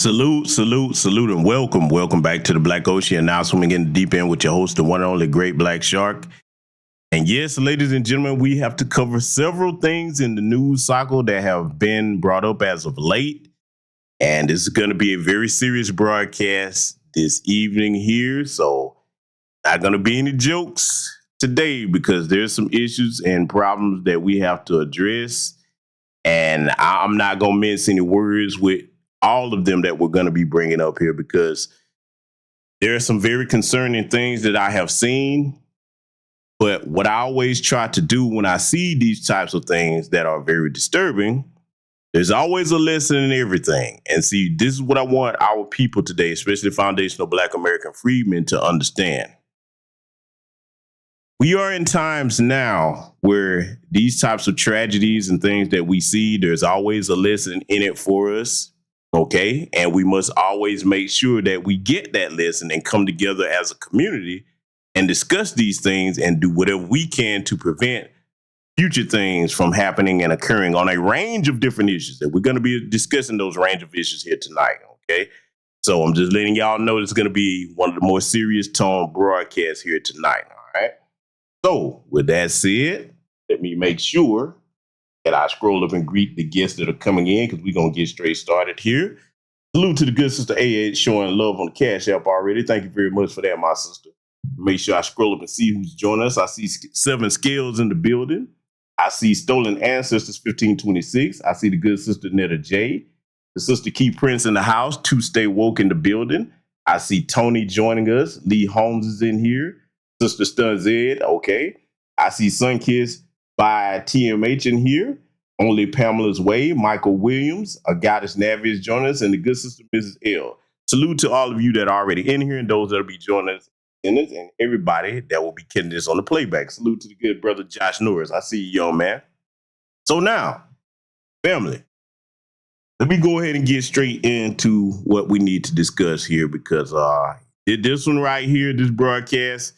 Salute, salute, salute, and welcome. Welcome back to the Black Ocean. Now swimming in the deep end with your host, the one and only Great Black Shark. And yes, ladies and gentlemen, we have to cover several things in the news cycle that have been brought up as of late. And this is going to be a very serious broadcast this evening here. So not going to be any jokes today because there's some issues and problems that we have to address. And I'm not going to mince any words with all of them that we're going to be bringing up here because there are some very concerning things that I have seen. But what I always try to do when I see these types of things that are very disturbing, there's always a lesson in everything. And see, this is what I want our people today, especially foundational Black American freedmen, to understand. We are in times now where these types of tragedies and things that we see, there's always a lesson in it for us. Okay, and we must always make sure that we get that lesson and come together as a community and discuss these things and do whatever we can to prevent future things from happening and occurring on a range of different issues. That we're going to be discussing those range of issues here tonight. Okay, so I'm just letting y'all know it's going to be one of the more serious tone broadcasts here tonight. All right. So with that said, let me make sure that I scroll up and greet the guests that are coming in because we're going to get straight started here. Salute to the good sister AA showing love on the Cash App already. Thank you very much for that, my sister. Make sure I scroll up and see who's joining us. I see 7 Scales in the building. I see Stolen Ancestors 1526. I see the good sister Netta J. The sister Key Prince in the house. 2 Stay Woke in the building. I see Tony joining us. Lee Holmes is in here. Sister Stun Zed. Okay. I see Sunkiss by TMH in here. Only Pamela's Way, Michael Williams, a Goddess Navi is joining us, and the good sister Mrs. L. Salute to all of you that are already in here and those that will be joining us in this, and everybody that will be getting this on the playback. Salute to the good brother Josh Norris. I see you, young man. So now, family, let me go ahead and get straight into what we need to discuss here because this one right here, this broadcast,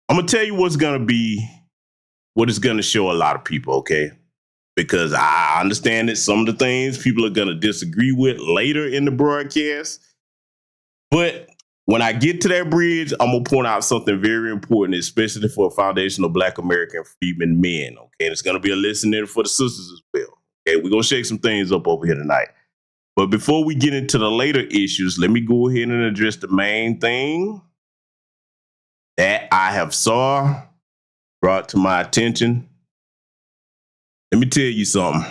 I'm going to tell you what's going to be, what it's going to show a lot of people, okay? Because I understand that some of the things people are going to disagree with later in the broadcast. But when I get to that bridge, I'm going to point out something very important, especially for foundational Black American freedmen men, okay? And it's going to be a lesson there for the sisters as well. Okay, we're going to shake some things up over here tonight. But before we get into the later issues, let me go ahead and address the main thing that I have brought to my attention. Let me tell you something.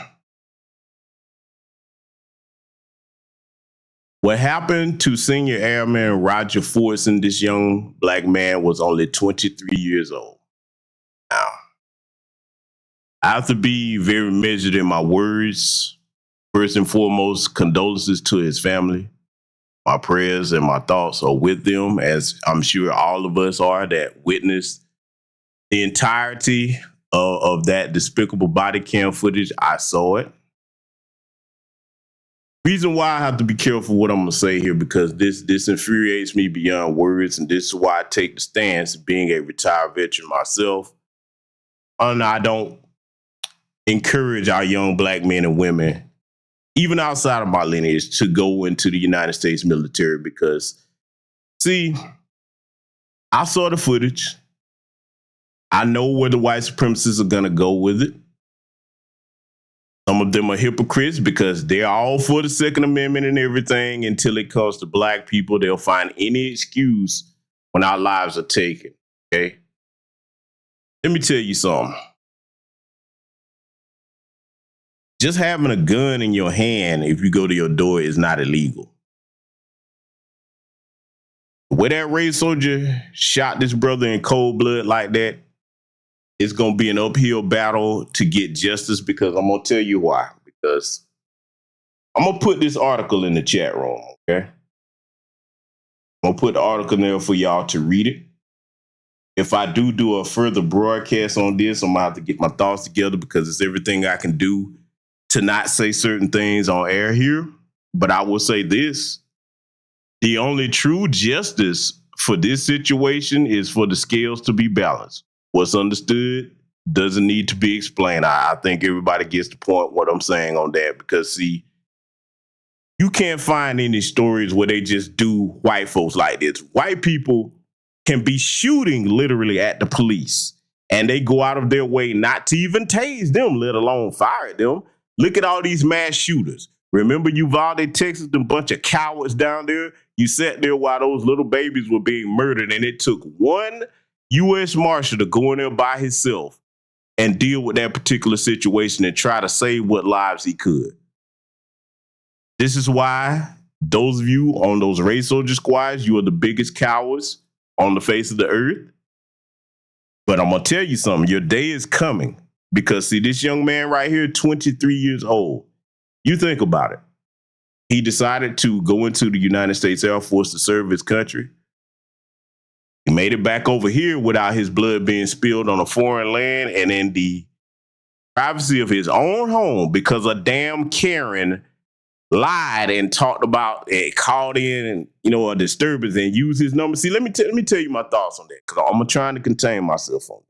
What happened to Senior Airman Roger Forson, this young Black man, was only 23 years old. Now, I have to be very measured in my words. First and foremost, condolences to his family. My prayers and my thoughts are with them, as I'm sure all of us are that witnessed the entirety of that despicable body cam footage. I saw it. Reason why I have to be careful what I'm going to say here, because this infuriates me beyond words, and this is why I take the stance, being a retired veteran myself. And I don't encourage our young Black men and women, even outside of my lineage, to go into the United States military because, see, I saw the footage. I know where the white supremacists are going to go with it. Some of them are hypocrites because they're all for the Second Amendment and everything. Until it comes to Black people, they'll find any excuse when our lives are taken. Okay? Let me tell you something. Just having a gun in your hand if you go to your door is not illegal. Where that race soldier shot this brother in cold blood like that, it's going to be an uphill battle to get justice, because I'm going to tell you why. Because I'm going to put this article in the chat room, okay? I'm going to put the article there for y'all to read it. If I do a further broadcast on this, I'm going to have to get my thoughts together because it's everything I can do to not say certain things on air here. But I will say this. The only true justice for this situation is for the scales to be balanced. What's understood doesn't need to be explained. I think everybody gets the point what I'm saying on that, because see, You can't find any stories where they just do white folks like this. White people can be shooting literally at the police, and they go out of their way not to even tase them, let alone fire at them. Look at all these mass shooters. Remember Uvalde, Texas, the bunch of cowards down there? You sat there while those little babies were being murdered, and it took one U.S. Marshal to go in there by himself and deal with that particular situation and try to save what lives he could. This is why those of you on those race soldier squads, you are the biggest cowards on the face of the earth. But I'm going to tell you something. Your day is coming because, see, this young man right here, 23 years old, you think about it. He decided to go into the United States Air Force to serve his country. He made it back over here without his blood being spilled on a foreign land and in the privacy of his own home because a damn Karen lied and talked about it, called in and, you know, a disturbance and used his number. See, let me tell you my thoughts on that because I'm trying to contain myself on it.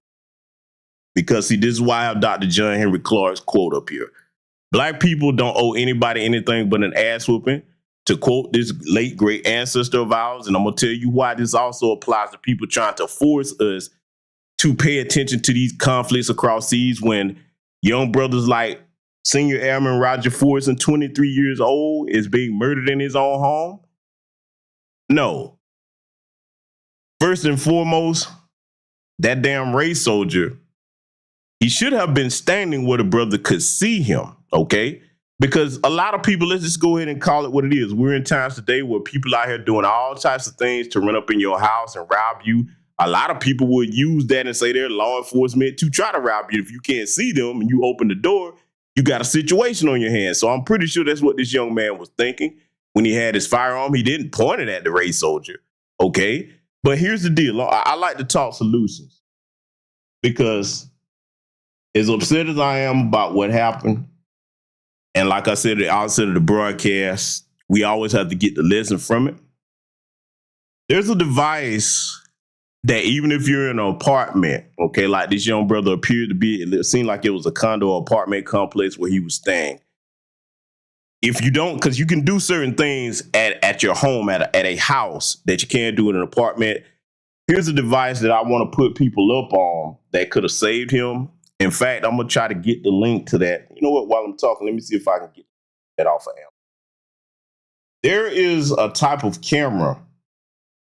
Because, see, this is why I have Dr. John Henry Clark's quote up here. Black people don't owe anybody anything but an ass whooping, to quote this late great ancestor of ours. And I'm going to tell you why this also applies to people trying to force us to pay attention to these conflicts across seas when young brothers like Senior Airman Roger Forrest, 23 years old, is being murdered in his own home. No. First and foremost, that damn race soldier, he should have been standing where the brother could see him, okay? Because a lot of people, let's just go ahead and call it what it is. We're in times today where people out here doing all types of things to run up in your house and rob you. A lot of people would use that and say they're law enforcement to try to rob you. If you can't see them and you open the door, you got a situation on your hands. So I'm pretty sure that's what this young man was thinking when he had his firearm. He didn't point it at the race soldier, okay? But here's the deal. I like to talk solutions because as upset as I am about what happened, and like I said at the outset of the broadcast, we always have to get the lesson from it. There's a device that even if you're in an apartment, okay, like this young brother appeared to be, it seemed like it was a condo apartment complex where he was staying. If you don't, because you can do certain things at your home, at a house that you can't do in an apartment. Here's a device that I want to put people up on that could have saved him. In fact, I'm going to try to get the link to that. You know what? While I'm talking, let me see if I can get that off of Amazon. There is a type of camera.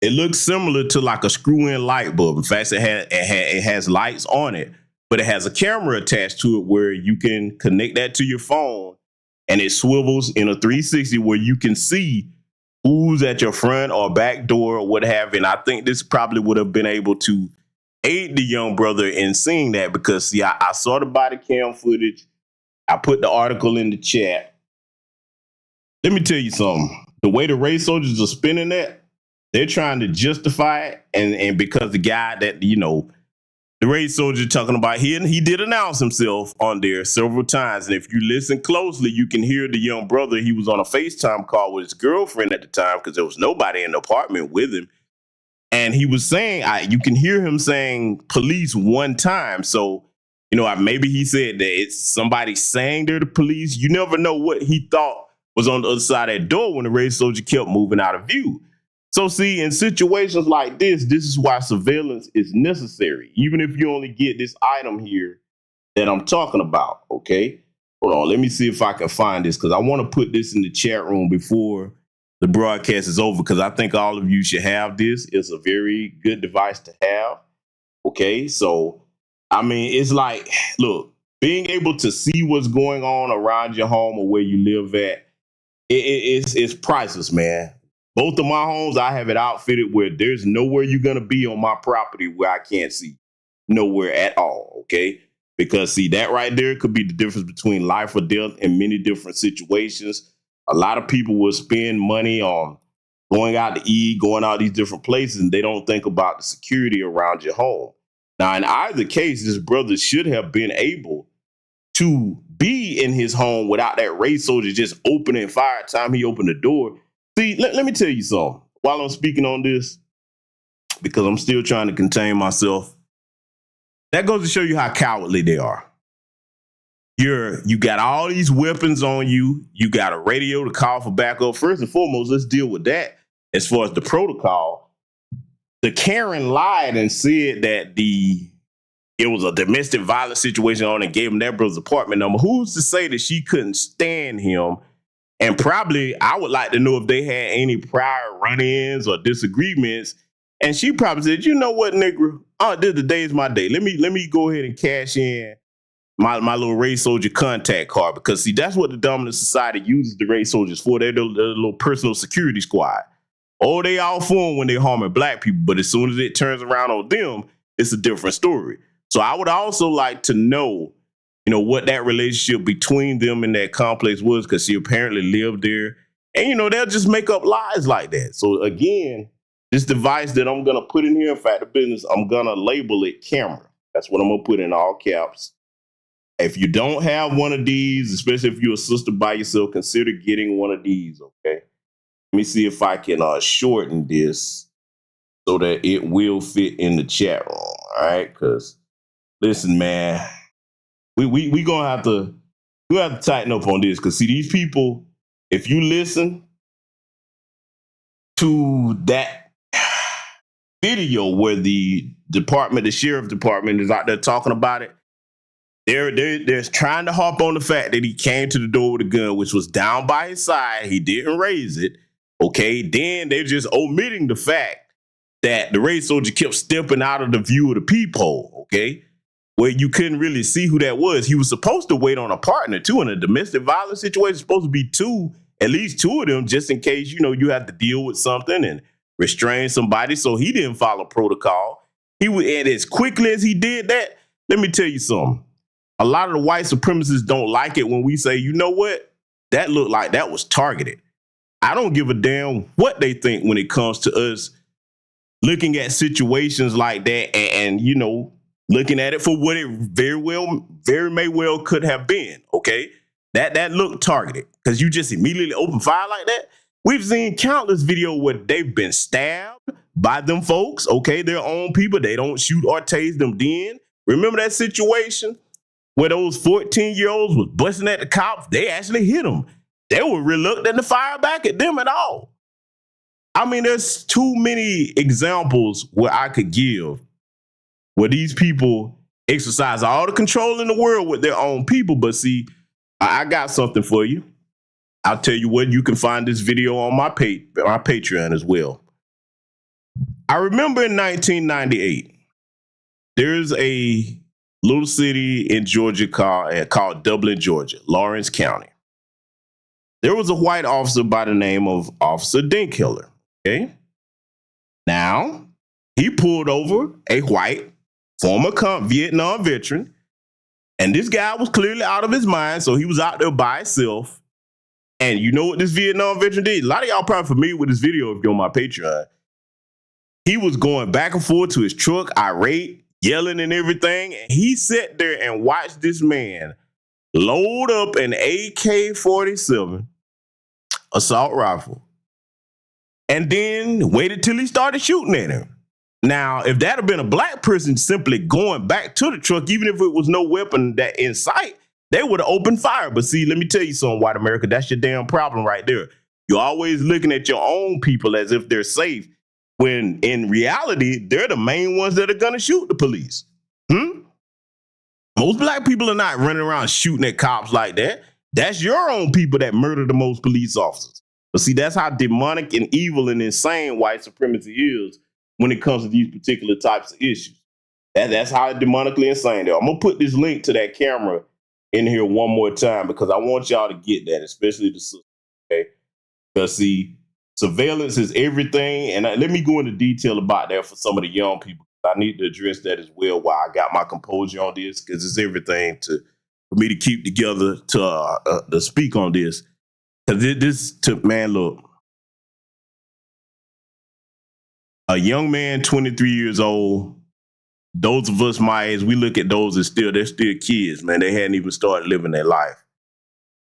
It looks similar to like a screw-in light bulb. In fact, it has lights on it, but it has a camera attached to it where you can connect that to your phone and it swivels in a 360 where you can see who's at your front or back door or what have you. And I think this probably would have been able to aid the young brother in seeing that because, see, I saw the body cam footage. I put the article in the chat. Let me tell you something. The way the race soldiers are spinning that, they're trying to justify it. And because the guy that, you know, the race soldier talking about, he did announce himself on there several times. And if you listen closely, you can hear the young brother. He was on a FaceTime call with his girlfriend at the time because there was nobody in the apartment with him. And he was saying, you can hear him saying police one time. So, you know, maybe he said that it's somebody saying they're the police. You never know what he thought was on the other side of that door when the race soldier kept moving out of view. So, see, in situations like this is why surveillance is necessary, even if you only get this item here that I'm talking about, okay? Hold on, let me see if I can find this because I want to put this in the chat room before the broadcast is over because I think all of you should have this. It's a very good device to have, okay? So, I mean, it's like, look, being able to see what's going on around your home or where you live at, it's priceless, man. Both of my homes, I have it outfitted where there's nowhere you're going to be on my property where I can't see. Nowhere at all, okay? Because, see, that right there could be the difference between life or death in many different situations. A lot of people will spend money on going out to eat, going out these different places, and they don't think about the security around your home. Now, in either case, this brother should have been able to be in his home without that race soldier just opening fire time he opened the door. See, let me tell you something while I'm speaking on this, because I'm still trying to contain myself. That goes to show you how cowardly they are. you got all these weapons on you. You got a radio to call for backup. First and foremost, let's deal with that. As far as the protocol, the Karen lied and said that it was a domestic violence situation on and gave him that brother's apartment number. Who's to say that she couldn't stand him? And probably I would like to know if they had any prior run-ins or disagreements. And she probably said, you know what, nigga? Oh, today's my day. Let me go ahead and cash in my little race soldier contact card, because see, that's what the dominant society uses the race soldiers for. They're the little personal security squad. Oh, they all for them when they're harming black people, but as soon as it turns around on them, it's a different story. So I would also like to know, what that relationship between them and that complex was, because she apparently lived there. And, they'll just make up lies like that. So again, this device that I'm going to put in here, in fact, the business, I'm going to label it camera. That's what I'm going to put in all caps. If you don't have one of these, especially if you're a sister by yourself, consider getting one of these, okay? Let me see if I can shorten this so that it will fit in the chat room, all right? Because, listen, man, we gonna have to tighten up on this, because see, these people, if you listen to that video where the sheriff department is out there talking about it, they're trying to harp on the fact that he came to the door with a gun, which was down by his side. He didn't raise it. Okay. Then they're just omitting the fact that the race soldier kept stepping out of the view of the peephole. Okay. Where you couldn't really see who that was. He was supposed to wait on a partner too. In a domestic violence situation, it's supposed to be at least two of them, just in case, you have to deal with something and restrain somebody. So he didn't follow protocol. And as quickly as he did that, let me tell you something. A lot of the white supremacists don't like it when we say, you know what? That looked like that was targeted. I don't give a damn what they think when it comes to us looking at situations like that and looking at it for what it very may well could have been. Okay. That looked targeted because you just immediately open fire like that. We've seen countless videos where they've been stabbed by them folks. Okay. Their own people. They don't shoot or tase them then. Remember that situation where those 14-year-olds was busting at the cops? They actually hit them. They were reluctant to fire back at them at all. I mean, there's too many examples where I could give where these people exercise all the control in the world with their own people. But see, I got something for you. I'll tell you what, you can find this video on my Patreon as well. I remember in 1998, there's a little city in Georgia called Dublin, Georgia, Lawrence County. There was a white officer by the name of Officer Dinkiller. Okay. Now, he pulled over a white former Vietnam veteran, and this guy was clearly out of his mind, so he was out there by himself. And you know what this Vietnam veteran did? A lot of y'all probably familiar with this video if you're on my Patreon. He was going back and forth to his truck, irate, yelling and everything, and he sat there and watched this man load up an AK-47 assault rifle and then waited till he started shooting at him. Now, if that had been a black person simply going back to the truck, even if it was no weapon that in sight, they would have opened fire. But see, let me tell you something, white America, that's your damn problem right there. You're always looking at your own people as if they're safe, when in reality, they're the main ones that are going to shoot the police. Most black people are not running around shooting at cops like that. That's your own people that murder the most police officers. But see, that's how demonic and evil and insane white supremacy is when it comes to these particular types of issues. That's how demonically insane they are. I'm going to put this link to that camera in here one more time because I want y'all to get that, especially the sisters, okay? Because see, surveillance is everything. And let me go into detail about that for some of the young people. I need to address that as well while I got my composure on this, because it's everything for me to keep together to speak on this. Because man, look, a young man, 23 years old, those of us my age, we look at those as they're still kids, man. They hadn't even started living their life.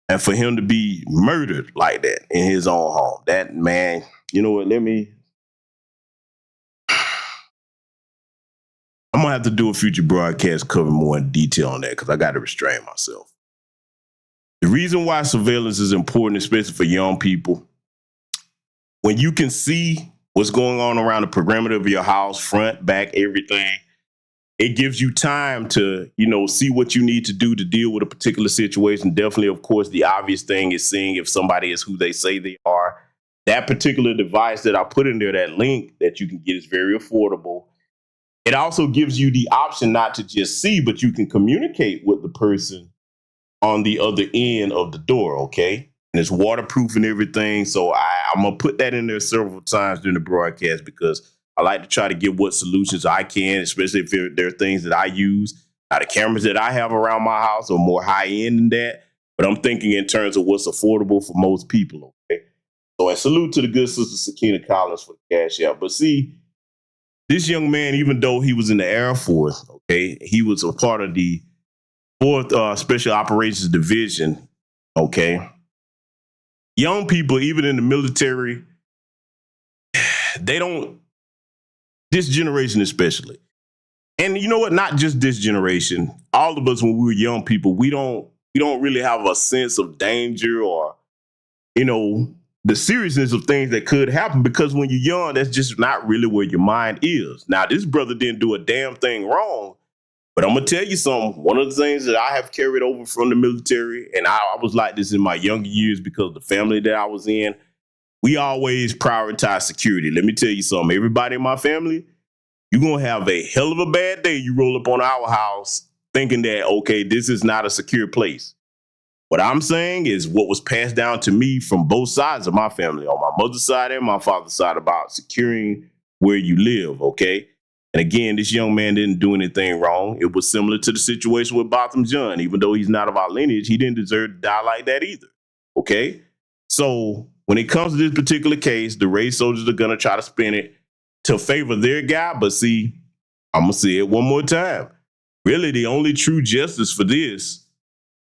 And for him to be murdered like that in his own home, that man, you know what, I'm going to have to do a future broadcast covering more in detail on that because I got to restrain myself. The reason why surveillance is important, especially for young people, when you can see what's going on around the perimeter of your house, front, back, everything, it gives you time to, see what you need to do to deal with a particular situation. Definitely, of course, the obvious thing is seeing if somebody is who they say they are. That particular device that I put in there, that link that you can get, is very affordable. It also gives you the option not to just see, but you can communicate with the person on the other end of the door, okay? And it's waterproof and everything. So I'm going to put that in there several times during the broadcast because I like to try to get what solutions I can, especially if there are things that I use. Now, the cameras that I have around my house are more high-end than that, but I'm thinking in terms of what's affordable for most people, okay? So I salute to the good sister Sakina Collins for the cash out. But see, this young man, even though he was in the Air Force, okay, he was a part of the 4th Special Operations Division, okay? Young people, even in the military, this generation especially, and you know what, not just this generation, all of us when we were young people, we don't really have a sense of danger or, the seriousness of things that could happen, because when you're young, that's just not really where your mind is. Now, this brother didn't do a damn thing wrong, but I'm going to tell you something. One of the things that I have carried over from the military, and I was like this in my younger years because of the family that I was in, we always prioritize security. Let me tell you something. Everybody in my family, you're going to have a hell of a bad day. You roll up on our house thinking that, okay, this is not a secure place. What I'm saying is what was passed down to me from both sides of my family, on my mother's side and my father's side, about securing where you live, okay? And again, this young man didn't do anything wrong. It was similar to the situation with Botham Jean. Even though he's not of our lineage, he didn't deserve to die like that either, okay? So when it comes to this particular case, the race soldiers are going to try to spin it to favor their guy. But see, I'm going to say it one more time. Really, the only true justice for this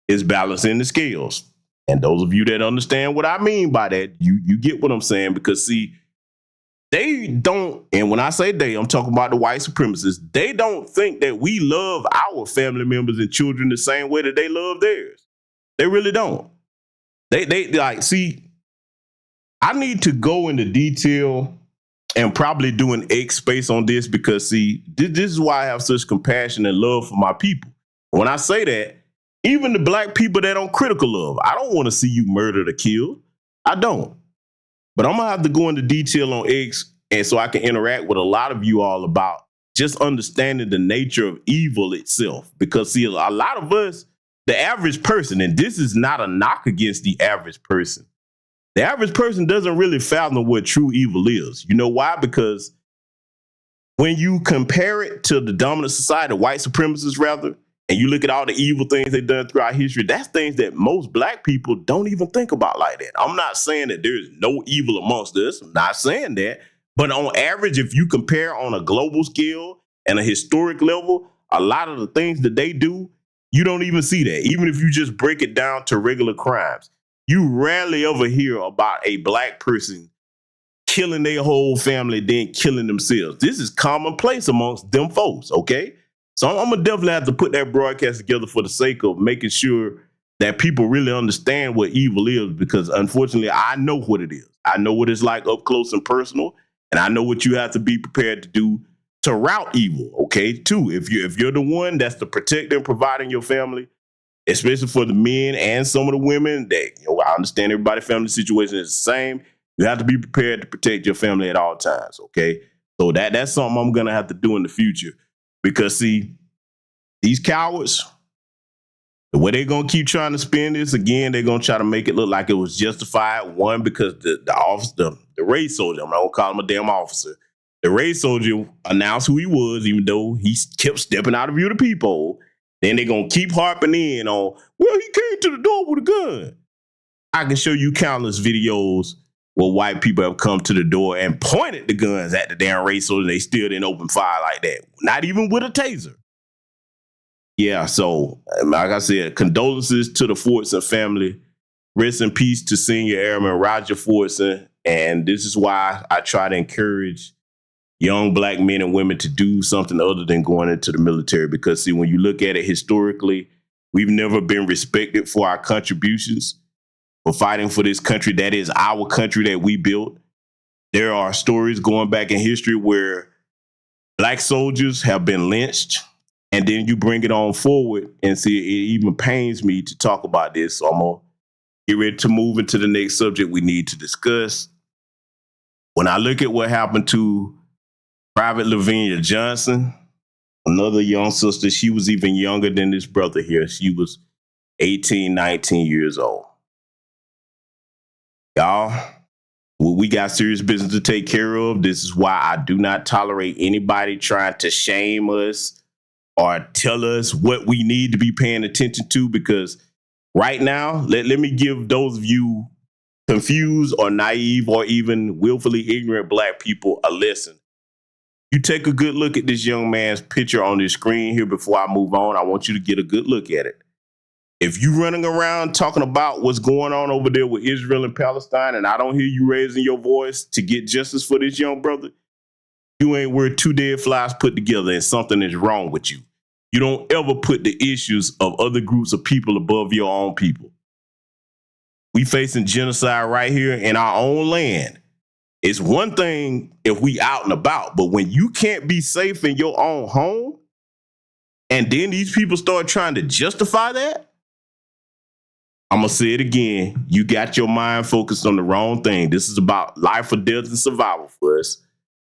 is balancing the scales. And those of you that understand what I mean by that, you get what I'm saying, because see, they don't, and when I say they, I'm talking about the white supremacists, they don't think that we love our family members and children the same way that they love theirs. They really don't. They like, see, I need to go into detail and probably do an X space on this, because see, this is why I have such compassion and love for my people. When I say that, even the black people that I'm critical of, I don't want to see you murdered or killed. I don't. But I'm going to have to go into detail on X, and so I can interact with a lot of you all about just understanding the nature of evil itself. Because see, a lot of us, the average person, and this is not a knock against the average person, the average person doesn't really fathom what true evil is. You know why? Because when you compare it to the dominant society, white supremacists rather, and you look at all the evil things they've done throughout history, that's things that most black people don't even think about like that. I'm not saying that there's no evil amongst us. I'm not saying that. But on average, if you compare on a global scale and a historic level, a lot of the things that they do, you don't even see that. Even if you just break it down to regular crimes, you rarely ever hear about a black person killing their whole family, then killing themselves. This is commonplace amongst them folks, okay? So I'm going to definitely have to put that broadcast together for the sake of making sure that people really understand what evil is, because unfortunately, I know what it is. I know what it's like up close and personal, and I know what you have to be prepared to do to rout evil, okay, too. If you're the one that's the protector and providing your family, especially for the men and some of the women, that I understand everybody's family situation is the same. You have to be prepared to protect your family at all times, okay? So that's something I'm going to have to do in the future. Because, see, these cowards, the way they're going to keep trying to spin this, again, they're going to try to make it look like it was justified. One, because the race soldier, I'm not going to call him a damn officer, the race soldier announced who he was, even though he kept stepping out of view of the people. Then they're going to keep harping in on, well, he came to the door with a gun. I can show you countless videos where white people have come to the door and pointed the guns at the damn race soldier. They still didn't open fire like that. Not even with a taser. Yeah, so like I said, condolences to the Fortson family. Rest in peace to Senior Airman Roger Fortson. And this is why I try to encourage young black men and women to do something other than going into the military. Because see, when you look at it historically, We've never been respected for our contributions, for fighting for this country that is our country that we built. There are stories going back in history where Black soldiers have been lynched, and then you bring it on forward and see it even pains me to talk about this. So I'm going to get ready to move into the next subject we need to discuss. When I look at what happened to Private Lavinia Johnson, another young sister, she was even younger than this brother here. She was 18, 19 years old. Y'all, we got serious business to take care of. This is why I do not tolerate anybody trying to shame us or tell us what we need to be paying attention to, because right now, let me give those of you confused or naive or even willfully ignorant Black people a lesson. You take a good look at this young man's picture on this screen here before I move on. I want you to get a good look at it. If you running around talking about what's going on over there with Israel and Palestine, and I don't hear you raising your voice to get justice for this young brother, you ain't worth two dead flies put together, and something is wrong with you. You don't ever put the issues of other groups of people above your own people. We facing genocide right here in our own land. It's one thing if we out and about, but when you can't be safe in your own home, and then these people start trying to justify that, I'm going to say it again. You got your mind focused on the wrong thing. This is about life or death and survival for us.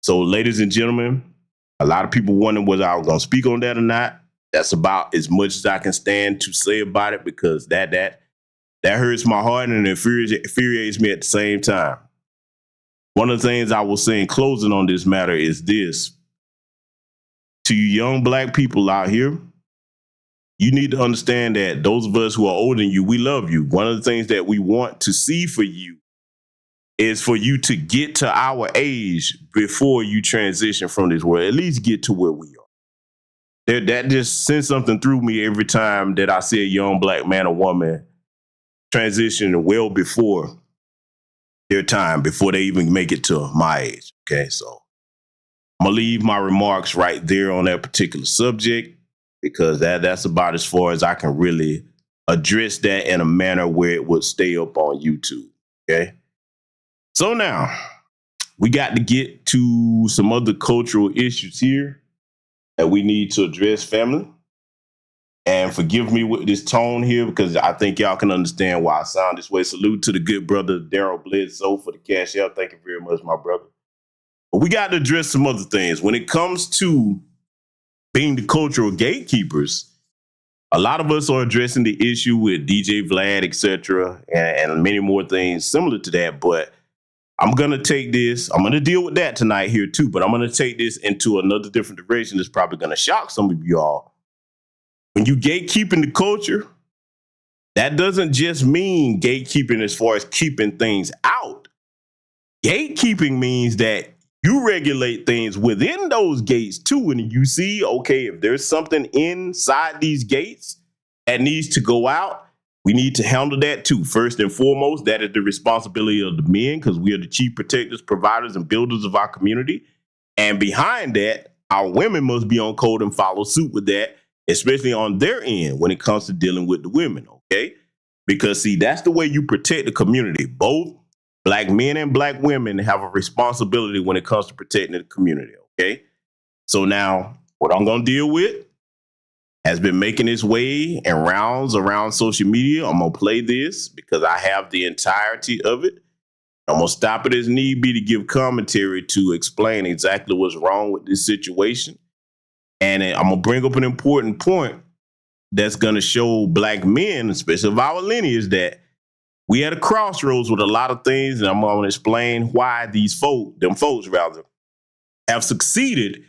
So, ladies and gentlemen, a lot of people wondering whether I was going to speak on that or not. That's about as much as I can stand to say about it, because that hurts my heart and it infuriates me at the same time. One of the things I will say in closing on this matter is this. To you young Black people out here, you need to understand that those of us who are older than you, we love you. One of the things that we want to see for you is for you to get to our age before you transition from this world, at least get to where we are. That just sends something through me every time that I see a young Black man or woman transition well before their time, before they even make it to my age. Okay, so I'm going to leave my remarks right there on that particular subject, because that's about as far as I can really address that in a manner where it would stay up on YouTube. Okay. So now we got to get to some other cultural issues here that we need to address, family. And forgive me with this tone here, because I think y'all can understand why I sound this way. Salute to the good brother, Daryl Bledsoe, for the cash out. Thank you very much, my brother. But we got to address some other things. When it comes to being the cultural gatekeepers, a lot of us are addressing the issue with DJ Vlad, etc., and many more things similar to that. But I'm going to take this, I'm going to deal with that tonight here too, but I'm going to take this into another different direction that's probably going to shock some of y'all. When you gatekeeping the culture, that doesn't just mean gatekeeping as far as keeping things out. Gatekeeping means that you regulate things within those gates too. And you see, okay, if there's something inside these gates that needs to go out, we need to handle that too. First and foremost, that is the responsibility of the men, because we are the chief protectors, providers, and builders of our community. And behind that, our women must be on code and follow suit with that, especially on their end when it comes to dealing with the women, okay? Because see, that's the way you protect the community. Both Black men and Black women have a responsibility when it comes to protecting the community, okay? So now, what I'm going to deal with has been making its way and rounds around social media. I'm going to play this because I have the entirety of it. I'm going to stop it as need be to give commentary to explain exactly what's wrong with this situation. And I'm going to bring up an important point that's going to show Black men, especially of our lineage, that we at a crossroads with a lot of things, and I'm going to explain why them folks have succeeded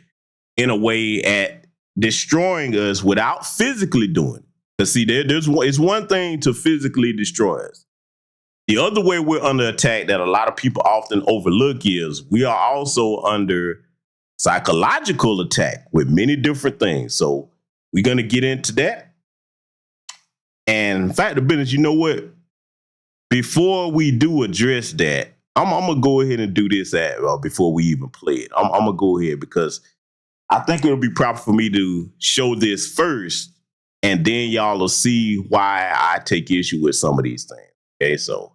in a way at destroying us without physically doing it. Because see, it's one thing to physically destroy us. The other way we're under attack that a lot of people often overlook is we are also under psychological attack with many different things. So we're going to get into that. And in fact, the business, you know what? Before we do address that, I'm going to go ahead and do this before we even play it. I'm going to go ahead because I think it'll be proper for me to show this first And then y'all will see why I take issue with some of these things. Okay, so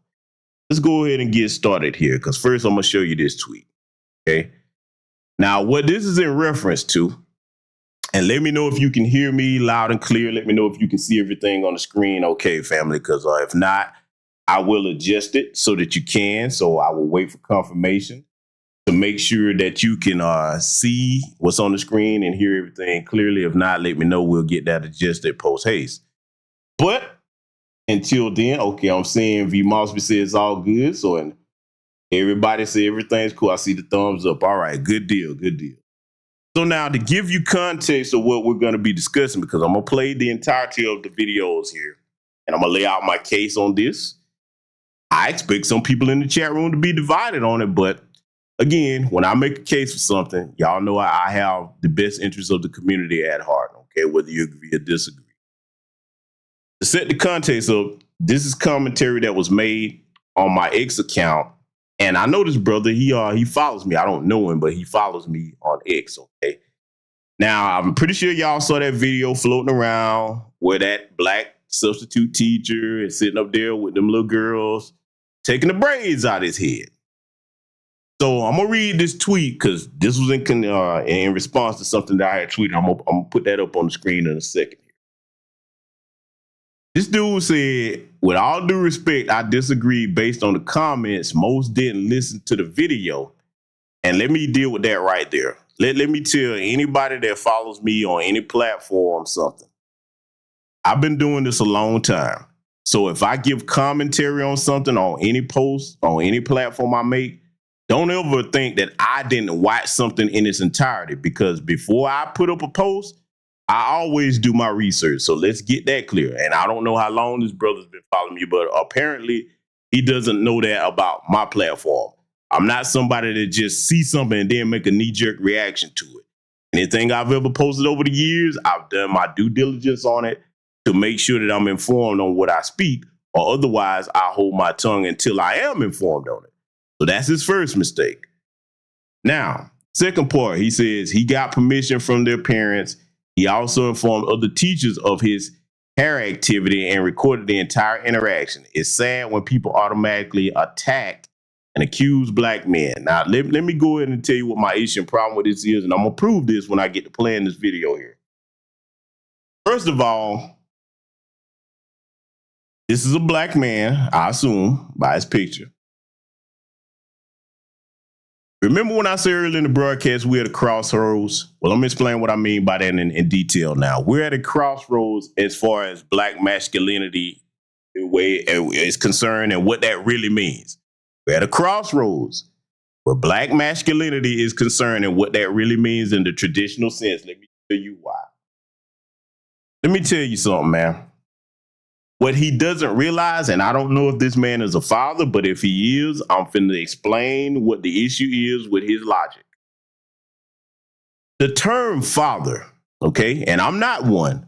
let's go ahead and get started here, because first I'm going to show you this tweet. Okay. Now, what this is in reference to, and let me know if you can hear me loud and clear. Let me know if you can see everything on the screen. Okay, family, because if not, I will adjust it so that you can. So I will wait for confirmation to make sure that you can see what's on the screen and hear everything clearly. If not, let me know. We'll get that adjusted post haste. But until then, okay, I'm seeing V Mosby says it's all good. So and everybody say everything's cool. I see the thumbs up. All right, good deal, good deal. So now to give you context of what we're going to be discussing, because I'm going to play the entirety of the videos here and I'm going to lay out my case on this. I expect some people in the chat room to be divided on it. But again, when I make a case for something, y'all know I have the best interests of the community at heart. Okay, whether you agree or disagree. To set the context of this is commentary that was made on my X account. And I know this brother, he follows me. I don't know him, but he follows me on X, okay? Now, I'm pretty sure y'all saw that video floating around where that black substitute teacher is sitting up there with them little girls taking the braids out of his head. So I'm going to read this tweet because this was in response to something that I had tweeted. I'm going to put that up on the screen in a second. This dude said, with all due respect, I disagree based on the comments. Most didn't listen to the video. And let me deal with that right there. Let me tell anybody that follows me on any platform something. I've been doing this a long time. So if I give commentary on something on any post, on any platform I make, don't ever think that I didn't watch something in its entirety, because before I put up a post, I always do my research. So let's get that clear. And I don't know how long this brother's been following me, but apparently he doesn't know that about my platform. I'm not somebody that just see something and then make a knee-jerk reaction to it. Anything I've ever posted over the years, I've done my due diligence on it to make sure that I'm informed on what I speak, or otherwise I hold my tongue until I am informed on it. So that's his first mistake. Now, second part, he says he got permission from their parents. He also informed other teachers of his hair activity and recorded the entire interaction. It's sad when people automatically attack and accuse black men. Now, let me go ahead and tell you what my issue and problem with this is, and I'm going to prove this when I get to play in this video here. First of all, this is a black man, I assume, by his picture. Remember when I said earlier in the broadcast, we're at a crossroads? Well, let me explain what I mean by that in detail now. We're at a crossroads as far as black masculinity is concerned and what that really means. We're at a crossroads where black masculinity is concerned and what that really means in the traditional sense. Let me tell you why. Let me tell you something, man. What he doesn't realize, and I don't know if this man is a father, but if he is, I'm finna explain what the issue is with his logic. The term father, okay, and I'm not one,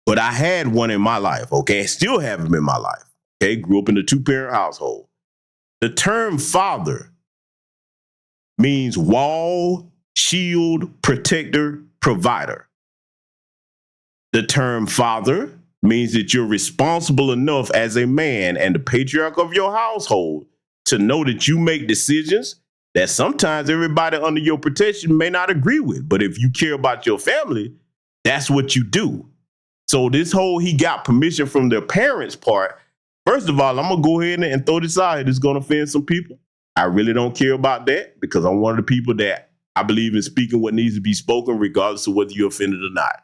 but I had one in my life, okay, I still have him in my life, okay, grew up in a two-parent household. The term father means wall, shield, protector, provider. The term father means that you're responsible enough as a man and the patriarch of your household to know that you make decisions that sometimes everybody under your protection may not agree with. But if you care about your family, that's what you do. So this whole he got permission from their parents part, first of all, I'm going to go ahead and throw this out here. This is going to offend some people. I really don't care about that because I'm one of the people that I believe in speaking what needs to be spoken regardless of whether you're offended or not.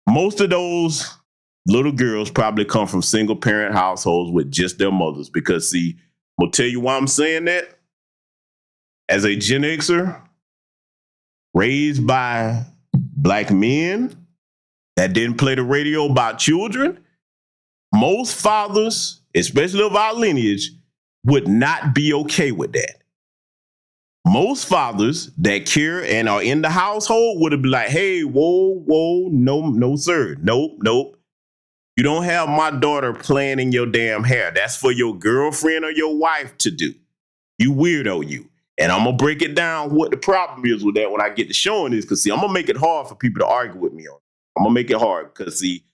Most of those little girls probably come from single parent households with just their mothers because, see, I'm going to tell you why I'm saying that. As a Gen Xer raised by black men that didn't play the radio about children, most fathers, especially of our lineage, would not be okay with that. Most fathers that care and are in the household would have been like, hey, whoa, no, sir. Nope. You don't have my daughter playing in your damn hair. That's for your girlfriend or your wife to do. You weirdo, you. And I'm going to break it down what the problem is with that when I get to showing this. Because, see, I'm going to make it hard for people to argue with me on it. I'm going to make it hard because, see,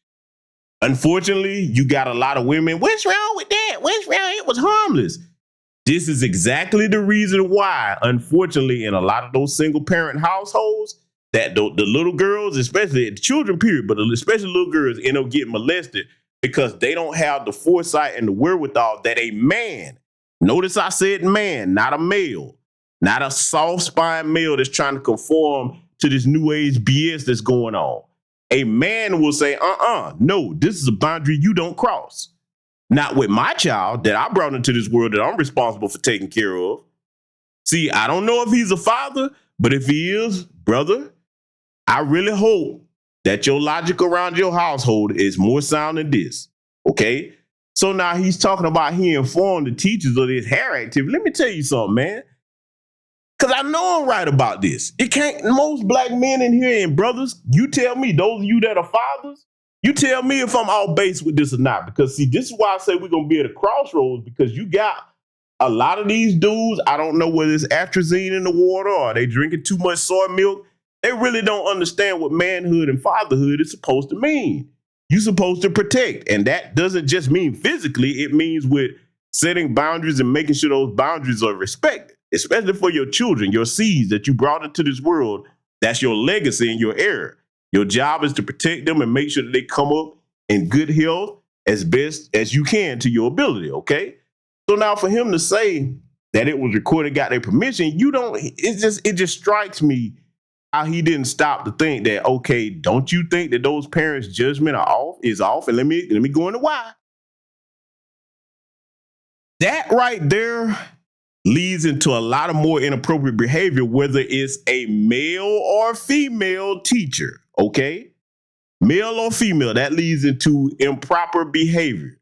Unfortunately, you got a lot of women. What's wrong with that? What's wrong? It was harmless. This is exactly the reason why, unfortunately, in a lot of those single parent households, that the little girls, especially the children, period, but especially little girls, end up getting molested because they don't have the foresight and the wherewithal that a man, notice I said man, not a male, not a soft spine male that's trying to conform to this new age BS that's going on. A man will say, no, this is a boundary you don't cross. Not with my child that I brought into this world that I'm responsible for taking care of. See, I don't know if he's a father, but if he is, brother, I really hope that your logic around your household is more sound than this. Okay? So now he's talking about he informed the teachers of this hair activity. Let me tell you something, man. Because I know I'm right about this. It can't, most black men in here and brothers, you tell me, those of you that are fathers, you tell me if I'm off base with this or not. Because see, this is why I say we're going to be at a crossroads, because you got a lot of these dudes, I don't know whether it's atrazine in the water or they drinking too much soy milk. They really don't understand what manhood and fatherhood is supposed to mean. You're supposed to protect. And that doesn't just mean physically. It means with setting boundaries and making sure those boundaries are respected, especially for your children, your seeds that you brought into this world. That's your legacy and your heir. Your job is to protect them and make sure that they come up in good health as best as you can to your ability, okay? So now for him to say that it was recorded, got their permission, it just strikes me how he didn't stop to think that, okay, don't you think that those parents' judgment is off? And let me go into why. That right there leads into a lot of more inappropriate behavior, whether it's a male or female teacher, okay? Male or female, that leads into improper behavior.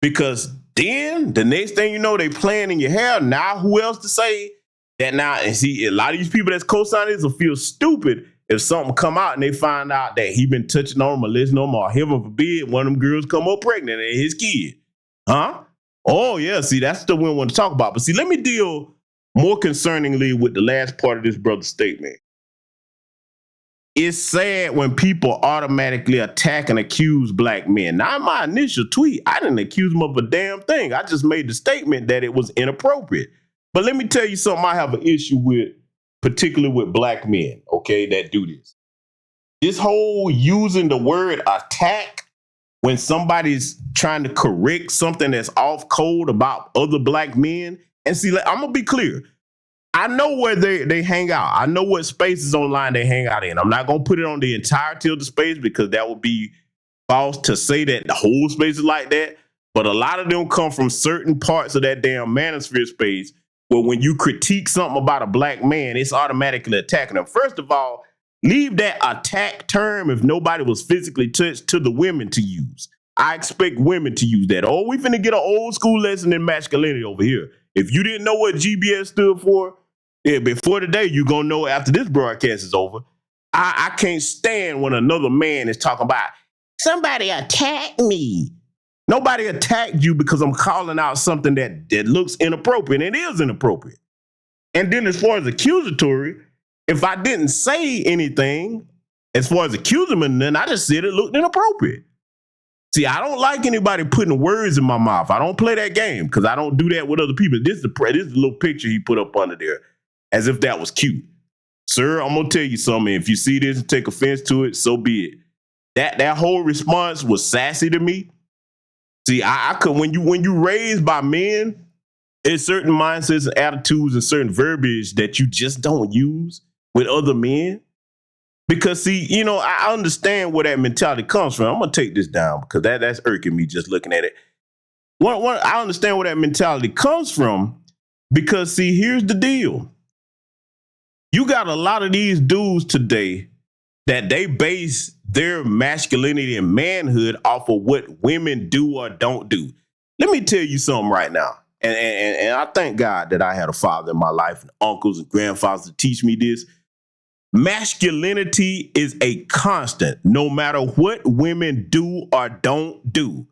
Because then the next thing you know, they playing in your hair. Now who else to say that now? And see, a lot of these people that's co-signing this will feel stupid if something come out and they find out that he been touching on them or listening to them, or heaven forbid, one of them girls come up pregnant and his kid. Huh? Oh, yeah, see, that's the one we want to talk about. But see, let me deal more concerningly with the last part of this brother's statement. It's sad when people automatically attack and accuse black men. Now, in my initial tweet, I didn't accuse them of a damn thing. I just made the statement that it was inappropriate. But let me tell you something I have an issue with, particularly with black men, okay, that do this. This whole using the word attack when somebody's trying to correct something that's off code about other black men. And see, I'm going to be clear. I know where they hang out. I know what spaces online they hang out in. I'm not going to put it on the entirety of the space because that would be false to say that the whole space is like that. But a lot of them come from certain parts of that damn manosphere space where when you critique something about a black man, it's automatically attacking them. First of all, leave that attack term if nobody was physically touched to the women to use. I expect women to use that. Oh, we finna get an old school lesson in masculinity over here. If you didn't know what GBS stood for, before today, you're going to know after this broadcast is over. I can't stand when another man is talking about, somebody attacked me. Nobody attacked you because I'm calling out something that looks inappropriate, and it is inappropriate. And then as far as accusatory, if I didn't say anything, as far as accusing them, then I just said it looked inappropriate. See, I don't like anybody putting words in my mouth. I don't play that game because I don't do that with other people. This is the little picture he put up under there, as if that was cute. Sir, I'm going to tell you something. If you see this and take offense to it, so be it. That whole response was sassy to me. See, I could, when you raised by men, there's certain mindsets and attitudes and certain verbiage that you just don't use with other men. Because see, I understand where that mentality comes from. I'm going to take this down because that's irking me just looking at it. I understand where that mentality comes from because see, here's the deal. You got a lot of these dudes today that they base their masculinity and manhood off of what women do or don't do. Let me tell you something right now. And I thank God that I had a father in my life and uncles and grandfathers to teach me this. Masculinity is a constant, no matter what women do or don't do.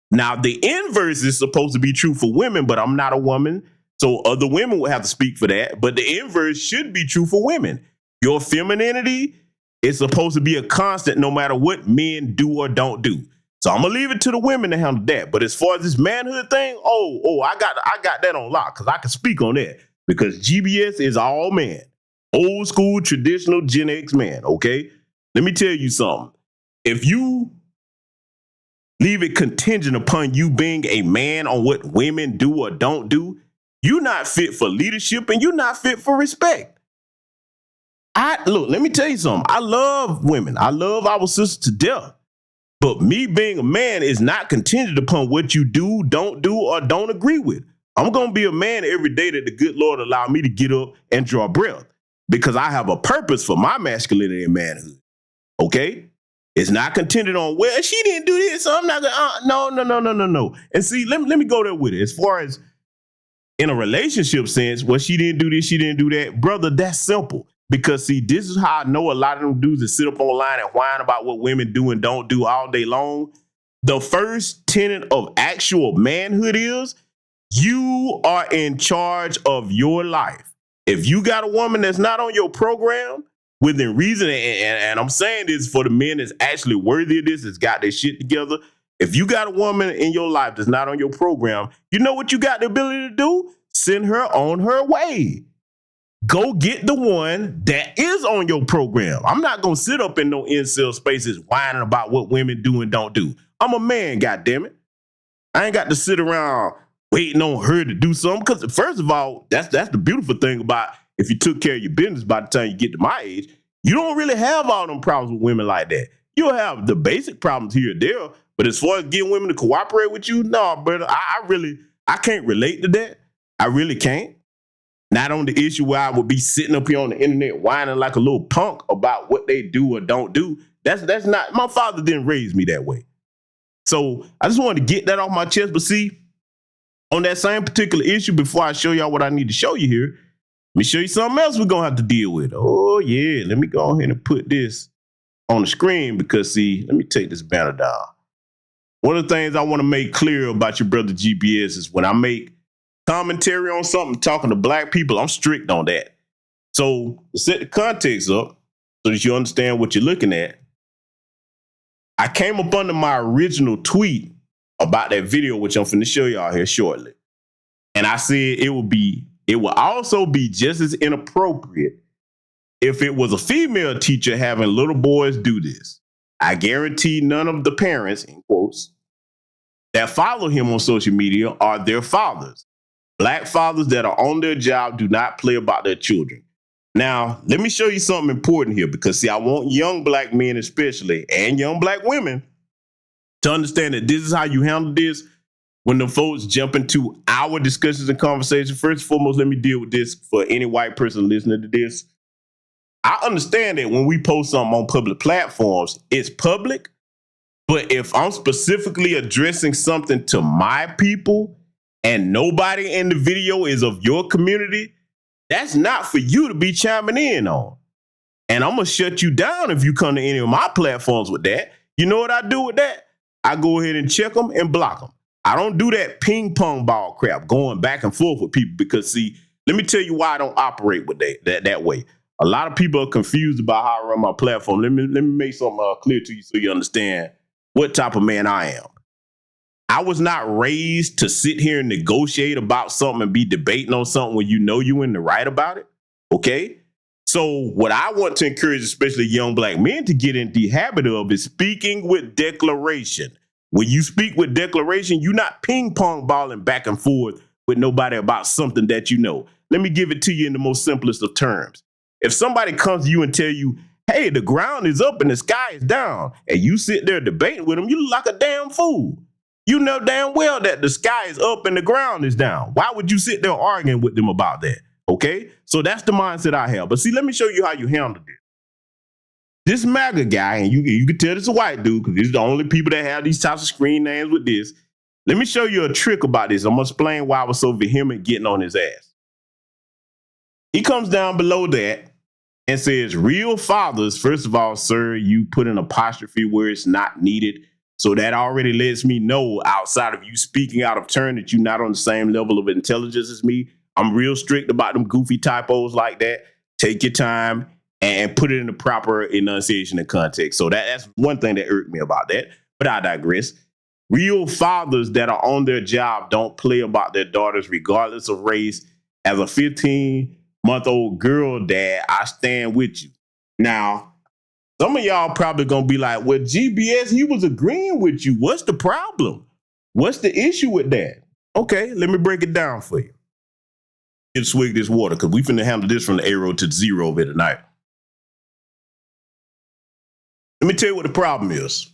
Now, the inverse is supposed to be true for women, but I'm not a woman, so other women will have to speak for that. But the inverse should be true for women. Your femininity It's supposed to be a constant no matter what men do or don't do. So I'm gonna leave it to the women to handle that. But as far as this manhood thing, I got that on lock because I can speak on that. Because GBS is all man. Old school, traditional Gen X man, okay? Let me tell you something. If you leave it contingent upon you being a man on what women do or don't do, you're not fit for leadership and you're not fit for respect. Look, let me tell you something. I love women. I love our sisters to death. But me being a man is not contingent upon what you do, don't do, or don't agree with. I'm going to be a man every day that the good Lord allow me to get up and draw breath because I have a purpose for my masculinity and manhood. Okay? It's not contingent on, well, she didn't do this, so I'm not going to, no. And see, let me go there with it. As far as in a relationship sense, well, she didn't do this, she didn't do that. Brother, that's simple. Because, see, this is how I know a lot of them dudes that sit up online and whine about what women do and don't do all day long. The first tenet of actual manhood is you are in charge of your life. If you got a woman that's not on your program, within reason, and I'm saying this for the men that's actually worthy of this, that's got their shit together. If you got a woman in your life that's not on your program, you know what you got the ability to do? Send her on her way. Go get the one that is on your program. I'm not going to sit up in no incel spaces whining about what women do and don't do. I'm a man, goddammit. I ain't got to sit around waiting on her to do something. Because first of all, that's the beautiful thing about if you took care of your business by the time you get to my age, you don't really have all them problems with women like that. You'll have the basic problems here or there. But as far as getting women to cooperate with you, no, brother, I can't relate to that. I really can't. Not on the issue where I would be sitting up here on the internet whining like a little punk about what they do or don't do. That's not, my father didn't raise me that way. So I just wanted to get that off my chest. But see, on that same particular issue, before I show y'all what I need to show you here, let me show you something else we're going to have to deal with. Oh, yeah. Let me go ahead and put this on the screen because, see, let me take this banner down. One of the things I want to make clear about your brother GBS is when I make commentary on something talking to black people, I'm strict on that. So to set the context up so that you understand what you're looking at, I came up under my original tweet about that video, which I'm finna show y'all here shortly. And I said it will also be just as inappropriate if it was a female teacher having little boys do this. I guarantee none of the parents, in quotes, that follow him on social media are their fathers. Black fathers that are on their job do not play about their children. Now, let me show you something important here because, see, I want young black men especially and young black women to understand that this is how you handle this when the folks jump into our discussions and conversations. First and foremost, let me deal with this for any white person listening to this. I understand that when we post something on public platforms, it's public. But if I'm specifically addressing something to my people, and nobody in the video is of your community, that's not for you to be chiming in on. And I'm going to shut you down if you come to any of my platforms with that. You know what I do with that? I go ahead and check them and block them. I don't do that ping pong ball crap going back and forth with people because, see, let me tell you why I don't operate with that way. A lot of people are confused about how I run my platform. Let me make something clear to you so you understand what type of man I am. I was not raised to sit here and negotiate about something and be debating on something when you know you're in the right about it. Okay? So what I want to encourage, especially young black men, to get in the habit of is speaking with declaration. When you speak with declaration, you're not ping pong balling back and forth with nobody about something that you know. Let me give it to you in the most simplest of terms. If somebody comes to you and tell you, hey, the ground is up and the sky is down, and you sit there debating with them, you look like a damn fool. You know damn well that the sky is up and the ground is down. Why would you sit there arguing with them about that? Okay? So that's the mindset I have. But see, let me show you how you handle this. This MAGA guy, and you can tell it's a white dude because these are the only people that have these types of screen names with this. Let me show you a trick about this. I'm going to explain why I was so vehement getting on his ass. He comes down below that and says, real fathers, first of all, sir, you put an apostrophe where it's not needed. So that already lets me know, outside of you speaking out of turn, that you're not on the same level of intelligence as me. I'm real strict about them goofy typos like that. Take your time. and put it in the proper enunciation and context. So that's one thing that irked me about that. But I digress. Real fathers that are on their job don't play about their daughters regardless of race. As a 15-month-old girl dad, I stand with you. Now, some of y'all probably going to be like, well, GBS, he was agreeing with you. What's the problem? What's the issue with that? Okay, let me break it down for you. Get a swig of this water because we finna handle this from the arrow to zero over tonight. Let me tell you what the problem is.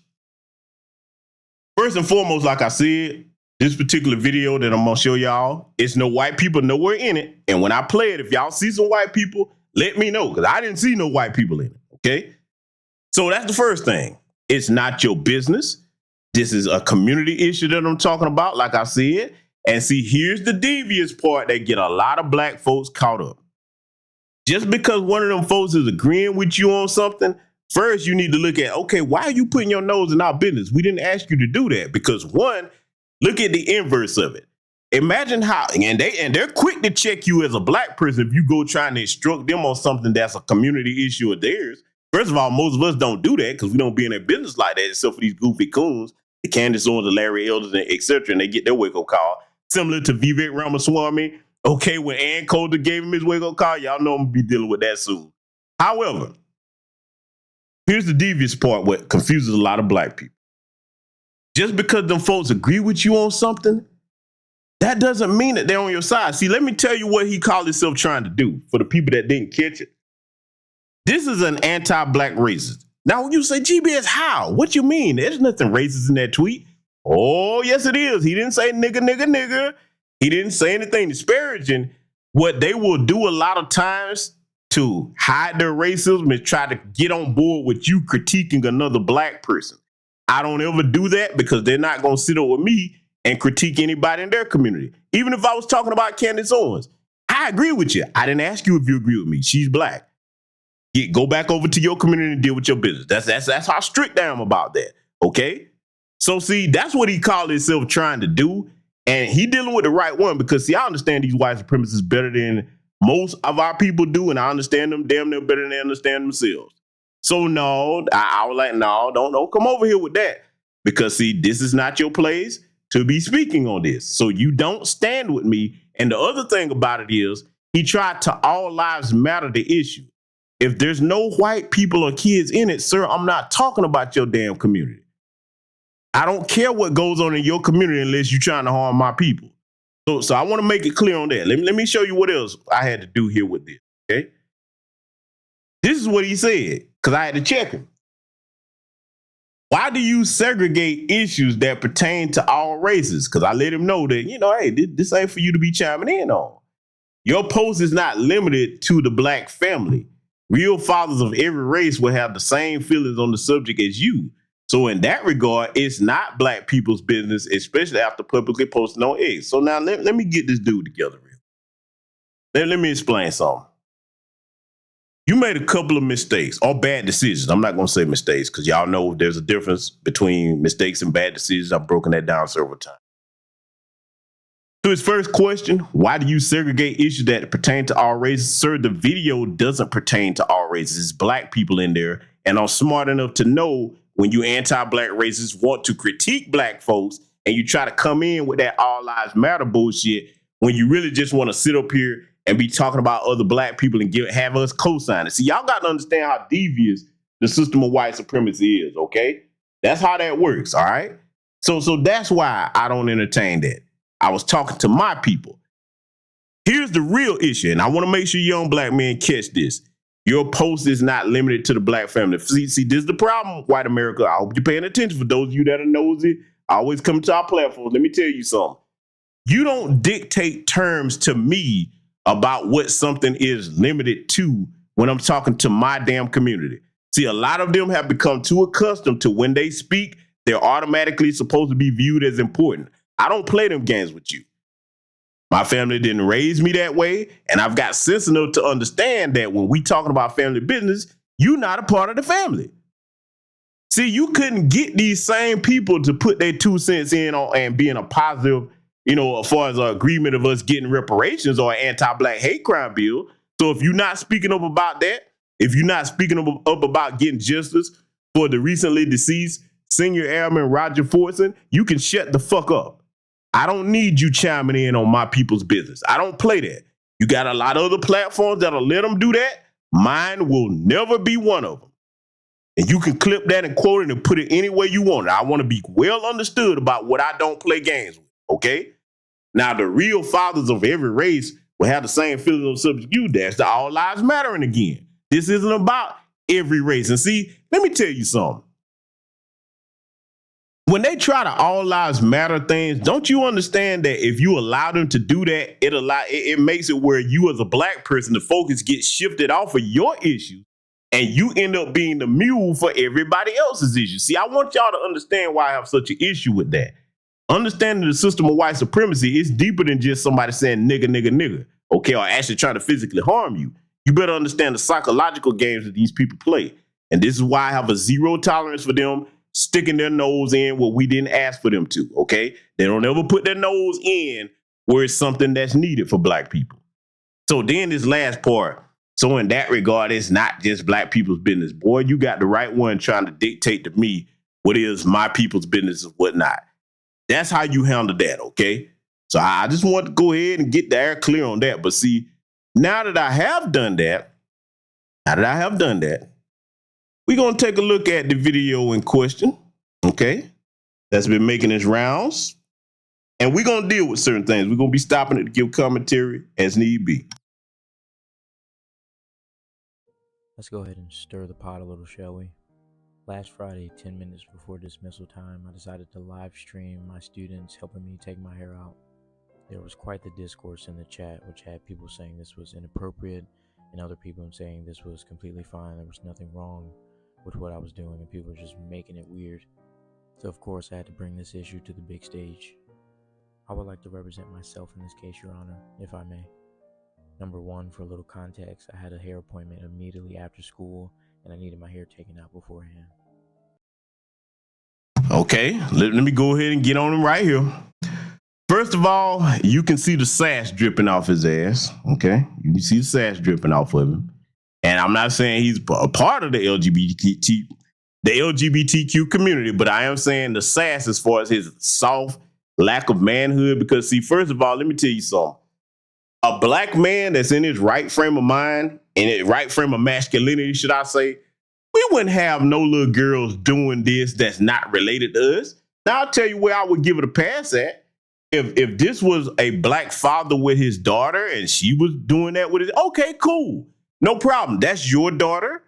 First and foremost, like I said, this particular video that I'm going to show y'all, it's no white people nowhere in it. And when I play it, if y'all see some white people, let me know because I didn't see no white people in it, okay? So that's the first thing. It's not your business. This is a community issue that I'm talking about, like I said. And see, here's the devious part that get a lot of black folks caught up. Just because one of them folks is agreeing with you on something, first, you need to look at, okay, why are you putting your nose in our business? We didn't ask you to do that because one, look at the inverse of it. Imagine how, and they're quick to check you as a black person if you go trying to instruct them on something that's a community issue of theirs. First of all, most of us don't do that because we don't be in their business like that, except for these goofy coons, the Candace Owens, the Larry Elders, and et cetera, and they get their wake-up call. Similar to Vivek Ramaswamy. Okay, when Ann Coulter gave him his wake-up call, y'all know I'm going to be dealing with that soon. However, here's the devious part, what confuses a lot of black people. Just because them folks agree with you on something, that doesn't mean that they're on your side. See, let me tell you what he called himself trying to do for the people that didn't catch it. This is an anti-black racist. Now, when you say, GBS, how? What you mean? There's nothing racist in that tweet. Oh, yes, it is. He didn't say nigga, nigga, nigga. He didn't say anything disparaging. What they will do a lot of times to hide their racism is try to get on board with you critiquing another black person. I don't ever do that because they're not going to sit over me and critique anybody in their community. Even if I was talking about Candace Owens, I agree with you. I didn't ask you if you agree with me. She's black. Go back over to your community and deal with your business. That's how strict I am about that. Okay? So see, that's what he called himself trying to do. And he dealing with the right one because see, I understand these white supremacists better than most of our people do. And I understand them damn near better than they understand themselves. So no, I was like, no, don't come over here with that. Because see, this is not your place to be speaking on this. So you don't stand with me. And the other thing about it is he tried to all lives matter the issue. If there's no white people or kids in it, sir, I'm not talking about your damn community. I don't care what goes on in your community unless you're trying to harm my people. So I want to make it clear on that. Let me show you what else I had to do here with this, okay? This is what he said, because I had to check him. Why do you segregate issues that pertain to all races? Because I let him know that, hey, this ain't for you to be chiming in on. Your post is not limited to the black family. Real fathers of every race will have the same feelings on the subject as you. So in that regard, it's not black people's business, especially after publicly posting on X. So now let me get this dude together. Let me explain something. You made a couple of mistakes or bad decisions. I'm not going to say mistakes because y'all know there's a difference between mistakes and bad decisions. I've broken that down several times. To his first question, why do you segregate issues that pertain to all races? Sir, the video doesn't pertain to all races. It's black people in there. And I'm smart enough to know when you anti-black racists want to critique black folks and you try to come in with that all lives matter bullshit when you really just want to sit up here and be talking about other black people and have us co-sign it. See, y'all got to understand how devious the system of white supremacy is, okay? That's how that works, all right? So that's why I don't entertain that. I was talking to my people. Here's the real issue, and I want to make sure young black men catch this. Your post is not limited to the black family. See, this is the problem, white America. I hope you're paying attention. For those of you that are nosy, always come to our platform. Let me tell you something. You don't dictate terms to me about what something is limited to when I'm talking to my damn community. See, a lot of them have become too accustomed to when they speak, they're automatically supposed to be viewed as important. I don't play them games with you. My family didn't raise me that way, and I've got sense enough to understand that when we talking about family business, you're not a part of the family. See, you couldn't get these same people to put their 2 cents in on and being a positive, as far as an agreement of us getting reparations or an anti-black hate crime bill. So if you're not speaking up about that, if you're not speaking up about getting justice for the recently deceased Senior Airman Roger Fortson, you can shut the fuck up. I don't need you chiming in on my people's business. I don't play that. You got a lot of other platforms that'll let them do that. Mine will never be one of them. And you can clip that and quote it and put it any way you want it. I want to be well understood about what I don't play games with, okay? Now, the real fathers of every race will have the same feeling of subject you. That's the all lives mattering again. This isn't about every race. And see, let me tell you something. When they try to all lives matter things, don't you understand that if you allow them to do that, it makes it where you as a black person, the focus gets shifted off of your issues and you end up being the mule for everybody else's issues. See, I want y'all to understand why I have such an issue with that. Understanding the system of white supremacy is deeper than just somebody saying nigga, nigga, nigga, okay, or actually trying to physically harm you. You better understand the psychological games that these people play. And this is why I have a zero tolerance for them sticking their nose in where we didn't ask for them to, okay? They don't ever put their nose in where it's something that's needed for black people. So then this last part, so in that regard, it's not just black people's business. Boy, you got the right one trying to dictate to me what is my people's business and whatnot. That's how you handle that, okay? So I just want to go ahead and get the air clear on that. But see, now that I have done that, we're going to take a look at the video in question, okay? That's been making its rounds. And we're going to deal with certain things. We're going to be stopping it to give commentary as need be. Let's go ahead and stir the pot a little, shall we? Last Friday, 10 minutes before dismissal time, I decided to live stream my students helping me take my hair out. There was quite the discourse in the chat, which had people saying this was inappropriate and other people saying this was completely fine. There was nothing wrong with what I was doing and people were just making it weird. So of course I had to bring this issue to the big stage. I would like to represent myself in this case, Your Honor, if I may. Number one, for a little context, I had a hair appointment immediately after school and I needed my hair taken out beforehand. Okay, let me go ahead and get on him right here. First of all, you can see the sass dripping off his ass, okay? You can see the sass dripping off of him. And I'm not saying he's a part of the LGBTQ community, but I am saying the sass as far as his soft lack of manhood. Because see, first of all, let me tell you something. A black man that's in his right frame of mind, in his right frame of masculinity, should I say, we wouldn't have no little girls doing this that's not related to us. Now, I'll tell you where I would give it a pass at. If this was a black father with his daughter and she was doing that with his, okay, cool. No problem. That's your daughter.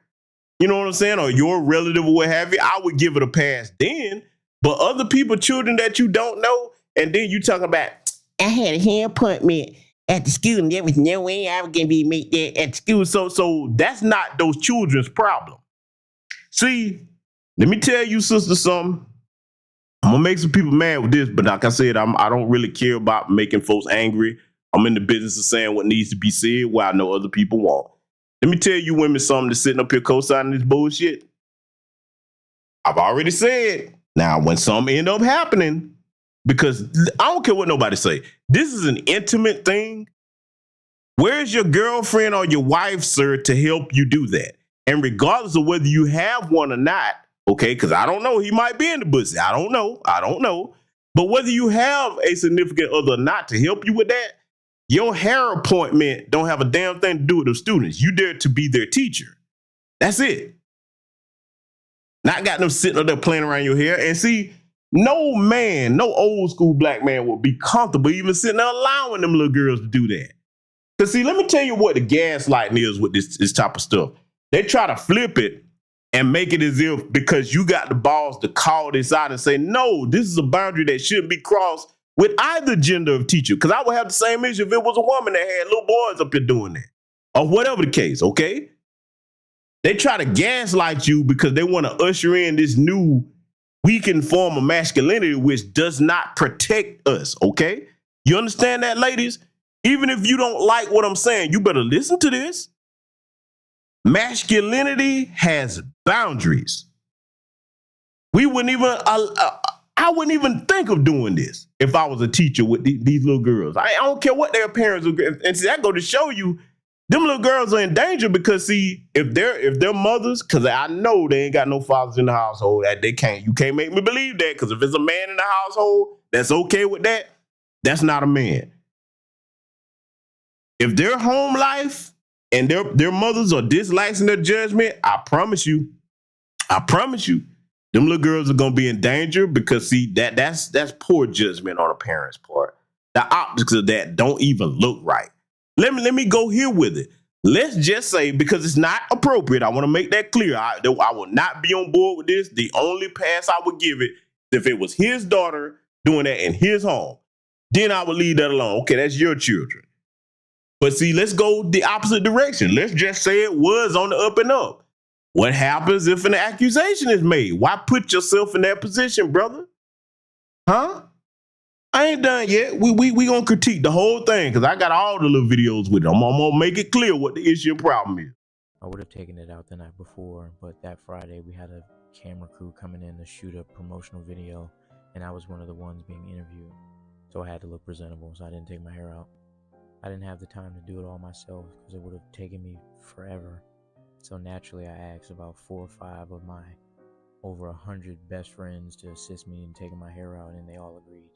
You know what I'm saying? Or your relative or what have you. I would give it a pass then. But other people, children that you don't know, and then you talk about, I had a hair appointment at the school and there was no way I was going to be made that at school. So that's not those children's problem. See, let me tell you, sister, something. I'm going to make some people mad with this, but like I said, I don't really care about making folks angry. I'm in the business of saying what needs to be said while I know other people won't. Let me tell you women something that's sitting up here co-signing this bullshit. I've already said. Now, when something end up happening, because I don't care what nobody say, this is an intimate thing. Where's your girlfriend or your wife, sir, to help you do that? And regardless of whether you have one or not, okay, because I don't know, he might be in the pussy. I don't know. But whether you have a significant other or not to help you with that, your hair appointment don't have a damn thing to do with the students. You there to be their teacher. That's it. Not got them sitting up there playing around your hair. And see, no man, no old school black man would be comfortable even sitting there allowing them little girls to do that. Because see, let me tell you what the gaslighting is with this type of stuff. They try to flip it and make it as if because you got the balls to call this out and say, no, this is a boundary that shouldn't be crossed with either gender of teacher. Because I would have the same issue if it was a woman that had little boys up here doing that. Or whatever the case, okay? They try to gaslight you because they want to usher in this new weakened form of masculinity which does not protect us, okay? You understand that, ladies? Even if you don't like what I'm saying, you better listen to this. Masculinity has boundaries. We wouldn't even, I wouldn't even think of doing this if I was a teacher with these little girls. I don't care what their parents are. And see, that go to show you them little girls are in danger because see, if their mothers, because I know they ain't got no fathers in the household, that you can't make me believe that, because if it's a man in the household that's okay with that, that's not a man. If their home life and their mothers are disliking their judgment, I promise you, them little girls are gonna be in danger, because see, that's poor judgment on a parent's part. The optics of that don't even look right. Let me go here with it. Let's just say, because it's not appropriate, I want to make that clear. I will not be on board with this. The only pass I would give it, if it was his daughter doing that in his home, then I would leave that alone. Okay, that's your children. But see, let's go the opposite direction. Let's just say it was on the up and up. What happens if an accusation is made? Why put yourself in that position, brother? Huh? I ain't done yet. We gonna critique the whole thing, because I got all the little videos with it. I'm gonna make it clear what the issue and problem is. I would have taken it out the night before, but that Friday we had a camera crew coming in to shoot a promotional video, and I was one of the ones being interviewed. So I had to look presentable, so I didn't take my hair out. I didn't have the time to do it all myself, because it would have taken me forever. So naturally, I asked about 4 or 5 of my over 100 best friends to assist me in taking my hair out, and they all agreed.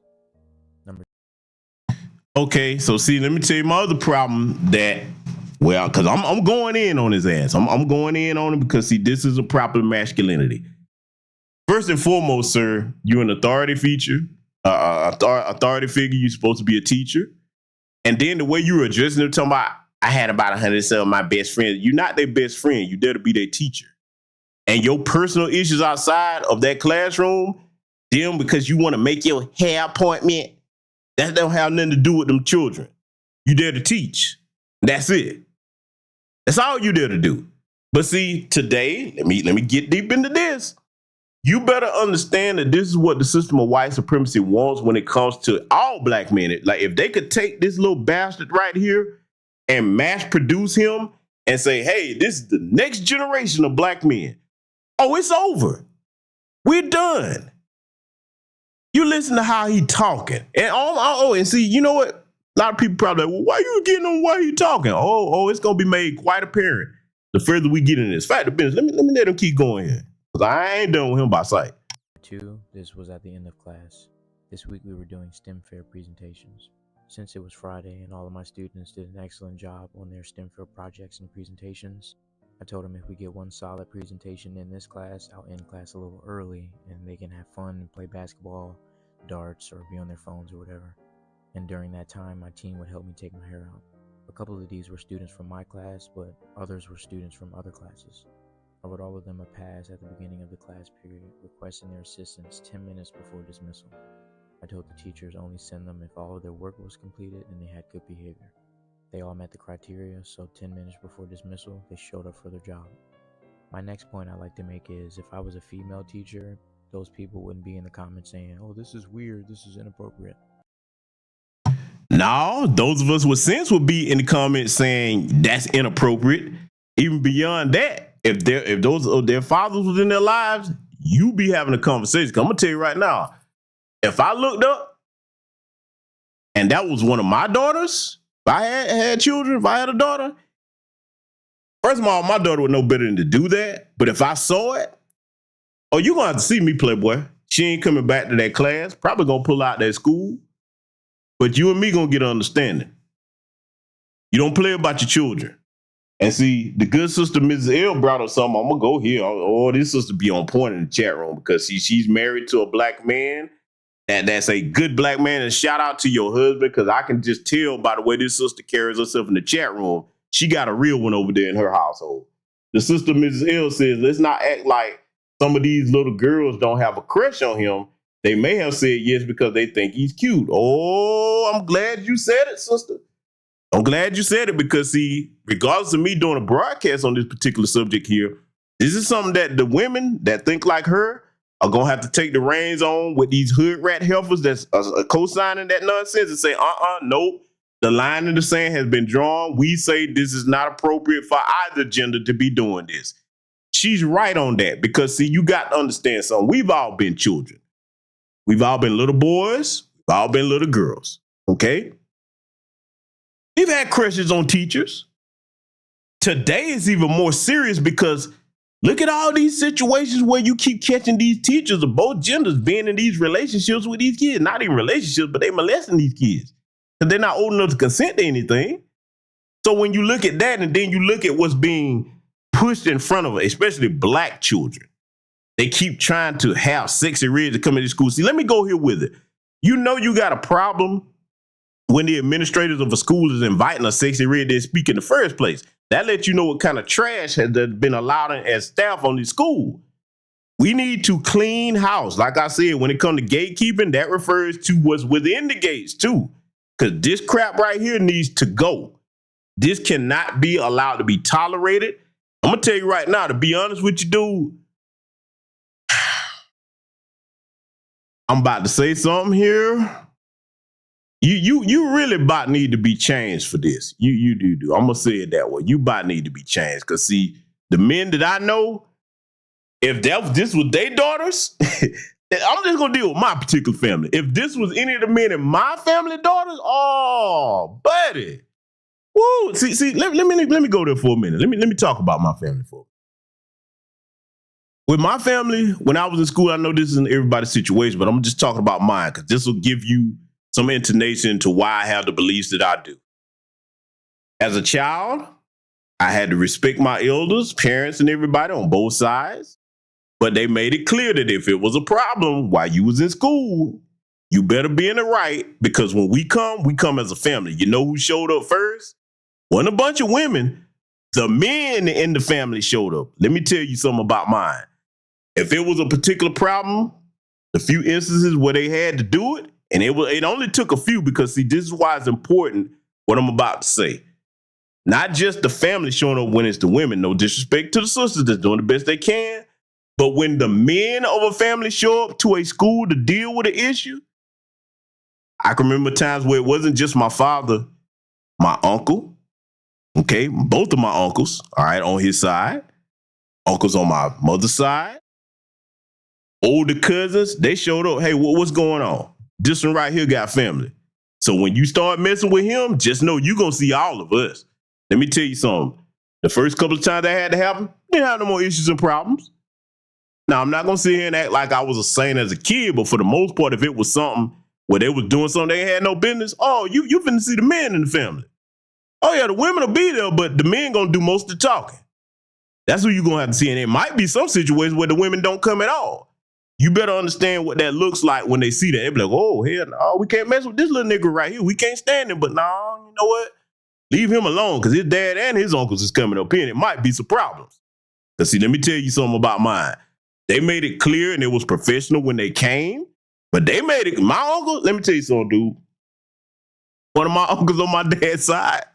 Okay, so see, let me tell you my other problem that, well, because I'm going in on his ass. I'm going in on him because, see, this is a proper masculinity. First and foremost, sir, you're an authority figure. You're supposed to be a teacher. And then the way you were addressing them, talking about, I had about 100 of my best friends. You're not their best friend. You there to be their teacher. And your personal issues outside of that classroom, them because you want to make your hair appointment, that don't have nothing to do with them children. You there to teach. That's it. That's all you there to do. But see, today, let me get deep into this. You better understand that this is what the system of white supremacy wants when it comes to all black men. Like, if they could take this little bastard right here and mass produce him and say, hey, this is the next generation of black men. Oh, it's over. We're done. You listen to how he talking. And see, you know what? A lot of people probably like, well, why you getting on why he talking? It's gonna be made quite apparent the further we get in this. Fact of business, let me let him keep going here, because I ain't done with him by sight. 2, this was at the end of class. This week we were doing STEM fair presentations. Since it was Friday and all of my students did an excellent job on their STEM fair projects and presentations, I told them if we get one solid presentation in this class, I'll end class a little early and they can have fun and play basketball, darts, or be on their phones or whatever. And during that time, my team would help me take my hair out. A couple of these were students from my class, but others were students from other classes. I wrote all of them a pass at the beginning of the class period, requesting their assistance 10 minutes before dismissal. I told the teachers only send them if all of their work was completed and they had good behavior. They all met the criteria, so 10 minutes before dismissal, they showed up for their job. My next point I'd like to make is, if I was a female teacher, those people wouldn't be in the comments saying, oh, this is weird, this is inappropriate. No, those of us with sense would be in the comments saying that's inappropriate. Even beyond that, if their fathers was in their lives, you be having a conversation. I'm gonna tell you right now, if I looked up and that was one of my daughters, if I had children, if I had a daughter, first of all, my daughter would know better than to do that. But if I saw it, you're gonna have to see me, Playboy. She ain't coming back to that class, probably gonna pull out that school. But you and me gonna get an understanding. You don't play about your children. And see, the good sister, Mrs. L, brought up something. I'm gonna go here. This sister be on point in the chat room, because she's married to a black man. That's a good black man. And shout out to your husband, because I can just tell by the way this sister carries herself in the chat room, she got a real one over there in her household. The sister, Mrs. L, says, let's not act like some of these little girls don't have a crush on him. They may have said yes because they think he's cute. Oh, I'm glad you said it, sister. I'm glad you said it, because, see, regardless of me doing a broadcast on this particular subject here, this is something that the women that think like her are going to have to take the reins on with these hood rat heifers that's co-signing that nonsense and say, nope, the line in the sand has been drawn. We say this is not appropriate for either gender to be doing this. She's right on that, because, see, you got to understand something. We've all been children. We've all been little boys. We've all been little girls. Okay? We've had crushes on teachers. today is even more serious because look at all these situations where you keep catching these teachers of both genders being in these relationships with these kids. Not even relationships, but they molesting these kids because they're not old enough to consent to anything. So when you look at that and then you look at what's being pushed in front of us, especially black children, they keep trying to have sexy red to come into school. See, let me go here with it. You know you got a problem when the administrators of a school is inviting a sexy red to speak in the first place. That lets you know what kind of trash has been allowed as staff on the school. We need to clean house. Like I said, when it comes to gatekeeping, that refers to what's within the gates too. Because this crap right here needs to go. This cannot be allowed to be tolerated. I'm going to tell you right now, to be honest with you, dude, I'm about to say something here. You really about need to be changed for this. You do. I'm gonna say it that way. You about need to be changed. Cause see, the men that I know, if this was their daughters, I'm just gonna deal with my particular family. If this was any of the men in my family daughters, oh, buddy. Woo. See, let me go there for a minute. Let me talk about my family for a minute. With my family, when I was in school, I know this isn't everybody's situation, but I'm just talking about mine because this will give you some intonation to why I have the beliefs that I do. As a child, I had to respect my elders, parents, and everybody on both sides. But they made it clear that if it was a problem while you was in school, you better be in the right because when we come as a family. You know who showed up first? Wasn't a bunch of women. The men in the family showed up. Let me tell you something about mine. If it was a particular problem, the few instances where they had to do it, and it only took a few because, see, this is why it's important what I'm about to say. Not just the family showing up when it's the women, no disrespect to the sisters that's doing the best they can, but when the men of a family show up to a school to deal with an issue, I can remember times where it wasn't just my father, my uncle, okay, both of my uncles, all right, on his side, uncles on my mother's side, older cousins, they showed up, hey, what's going on? This one right here got family. So when you start messing with him, just know you're going to see all of us. Let me tell you something. The first couple of times that had to happen, didn't have no more issues and problems. Now, I'm not going to sit here and act like I was a saint as a kid, but for the most part, if it was something where they was doing something they had no business, oh, you finna see the men in the family. Oh, yeah, the women will be there, but the men going to do most of the talking. That's who you're going to have to see. And it might be some situations where the women don't come at all. You better understand what that looks like when they see that. They be like, oh, hell no, we can't mess with this little nigga right here. We can't stand him. But no, you know what? Leave him alone because his dad and his uncles is coming up here and it might be some problems. Because see, let me tell you something about mine. They made it clear and it was professional when they came, but they made it, my uncle, let me tell you something, dude. One of my uncles on my dad's side,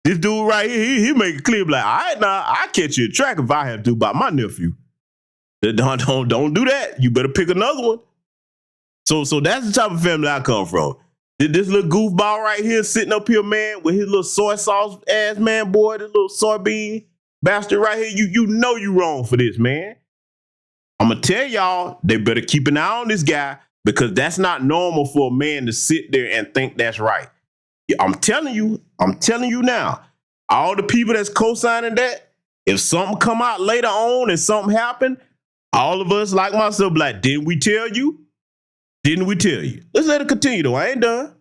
this dude right here, he made it clear, like, all right, now, I'll catch you a track if I have to about my nephew. Don't do that. You better pick another one. So that's the type of family I come from. This little goofball right here sitting up here, man, with his little soy sauce ass man, boy, this little soybean bastard right here. You know you wrong for this, man. I'm going to tell y'all, they better keep an eye on this guy because that's not normal for a man to sit there and think that's right. I'm telling you now, all the people that's co-signing that, if something come out later on and something happened, all of us, like myself, like, didn't we tell you? Didn't we tell you? Let's let it continue, though. I ain't done.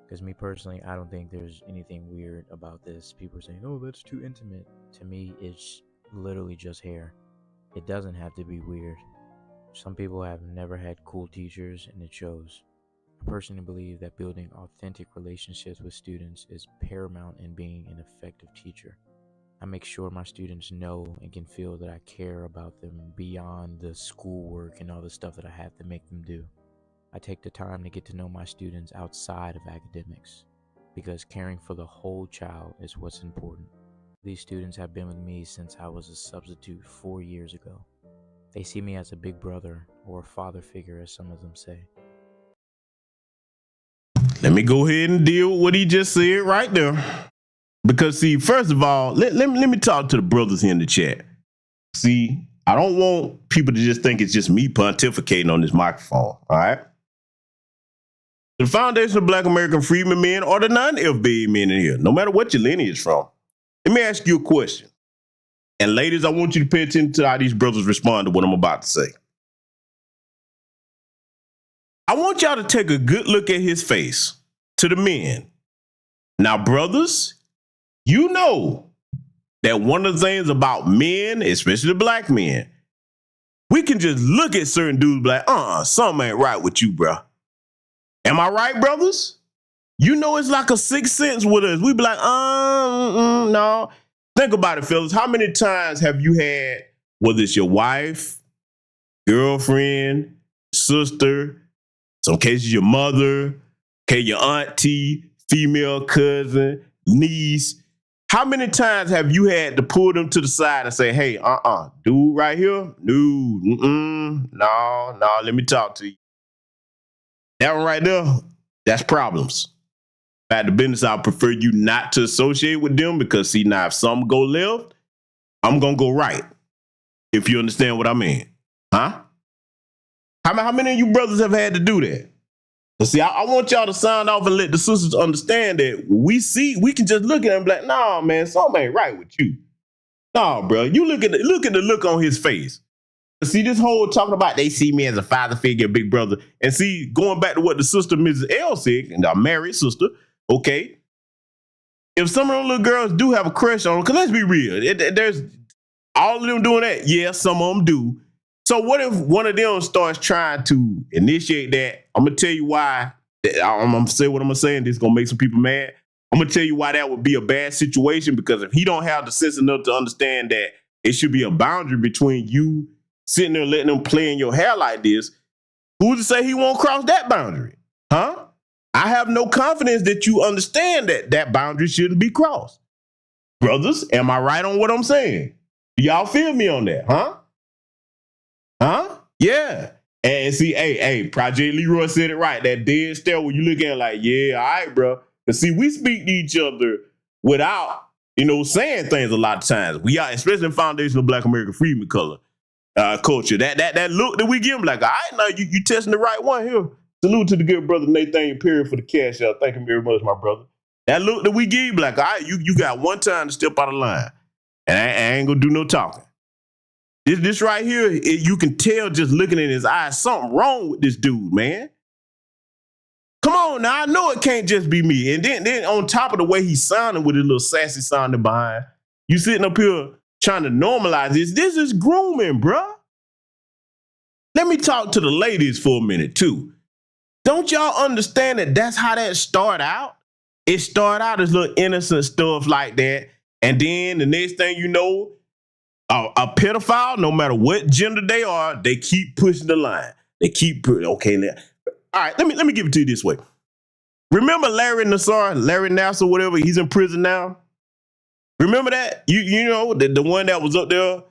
Because me personally, I don't think there's anything weird about this. People are saying, oh, that's too intimate. To me, it's literally just hair. It doesn't have to be weird. Some people have never had cool teachers, and it shows. I personally believe that building authentic relationships with students is paramount in being an effective teacher. I make sure my students know and can feel that I care about them beyond the schoolwork and all the stuff that I have to make them do. I take the time to get to know my students outside of academics because caring for the whole child is what's important. These students have been with me since I was a substitute 4 years ago. They see me as a big brother or a father figure, as some of them say. Let me go ahead and deal with what he just said right there. Because, see, first of all, let me talk to the brothers here in the chat. See, I don't want people to just think it's just me pontificating on this microphone, all right? The foundation of Black American freedmen men are the non-FBA men in here, no matter what your lineage from. Let me ask you a question. And ladies, I want you to pay attention to how these brothers respond to what I'm about to say. I want y'all to take a good look at his face, to the men. Now, brothers, you know that one of the things about men, especially black men, we can just look at certain dudes like, something ain't right with you, bro. Am I right, brothers? You know it's like a sixth sense with us. We be like, no. Think about it, fellas. How many times have you had, whether it's your wife, girlfriend, sister, some cases your mother, okay, your auntie, female cousin, niece. How many times have you had to pull them to the side and say, hey, dude right here? No, let me talk to you. That one right there, that's problems. At the business, I prefer you not to associate with them because, see, now if something go left, I'm going to go right. If you understand what I mean. Huh? How many of you brothers have had to do that? See, I want y'all to sign off and let the sisters understand that we can just look at them and be like, nah, man, something ain't right with you. Nah, bro, you look at the look on his face. See, this whole talking about they see me as a father figure, big brother. And see, going back to what the sister, Mrs. L said, and our married sister, okay, if some of them little girls do have a crush on them, because let's be real, there's all of them doing that. Yeah, some of them do. So what if one of them starts trying to initiate that? I'm going to tell you why. I'm going to say what I'm going to say, and this is going to make some people mad. I'm going to tell you why that would be a bad situation, because if he don't have the sense enough to understand that it should be a boundary between you sitting there letting them play in your hair like this, who's to say he won't cross that boundary? Huh? I have no confidence that you understand that that boundary shouldn't be crossed. Brothers, am I right on what I'm saying? Do y'all feel me on that? Huh? Yeah. And see, hey, Project Leroy said it right. That dead stare when you look at it like, yeah, all right, bro. Because see, we speak to each other without, saying things a lot of times. We are, especially in foundational Black American Freedmen culture. That look that we give them, like, all right, now you testing the right one here. Salute to the good brother Nathaniel Perry for the cash out. Thank you very much, my brother. That look that we give, like, all right, you got one time to step out of line. And I ain't gonna do no talking. This right here, you can tell just looking in his eyes, something wrong with this dude, man. Come on now, I know it can't just be me. And then on top of the way he's sounding with his little sassy sounding behind, you sitting up here trying to normalize this. This is grooming, bruh. Let me talk to the ladies for a minute, too. Don't y'all understand that that's how that started out? It started out as little innocent stuff like that. And then the next thing you know, a pedophile, no matter what gender they are, they keep pushing the line. They keep okay. Now, all right, let me give it to you this way. Remember Larry Nassar, whatever. He's in prison now. Remember that? You know the one that was up there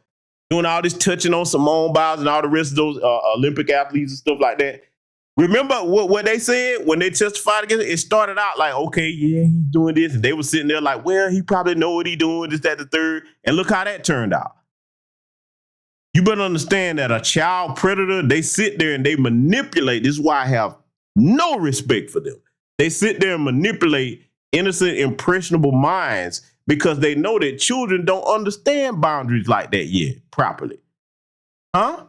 doing all this touching on Simone Biles and all the rest of those Olympic athletes and stuff like that. Remember what they said when they testified against it? It started out like, okay, yeah, he's doing this, and they were sitting there like, well, he probably know what he's doing, this, that, the third, and look how that turned out. You better understand that a child predator, they sit there and they manipulate. This is why I have no respect for them. They sit there and manipulate innocent, impressionable minds because they know that children don't understand boundaries like that yet properly. Huh?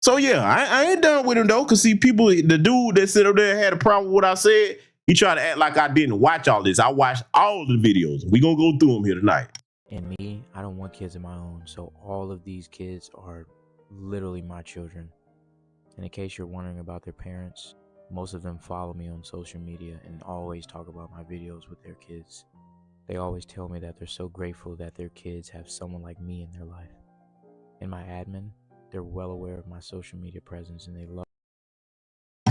So, yeah, I ain't done with him, though, because, see, people, the dude that sit up there had a problem with what I said, he tried to act like I didn't watch all this. I watched all the videos. We're going to go through them here tonight. And me, I don't want kids of my own, so all of these kids are literally my children. And in case you're wondering about their parents, most of them follow me on social media and always talk about my videos with their kids. They always tell me that they're so grateful that their kids have someone like me in their life. And my admin, they're well aware of my social media presence and they love.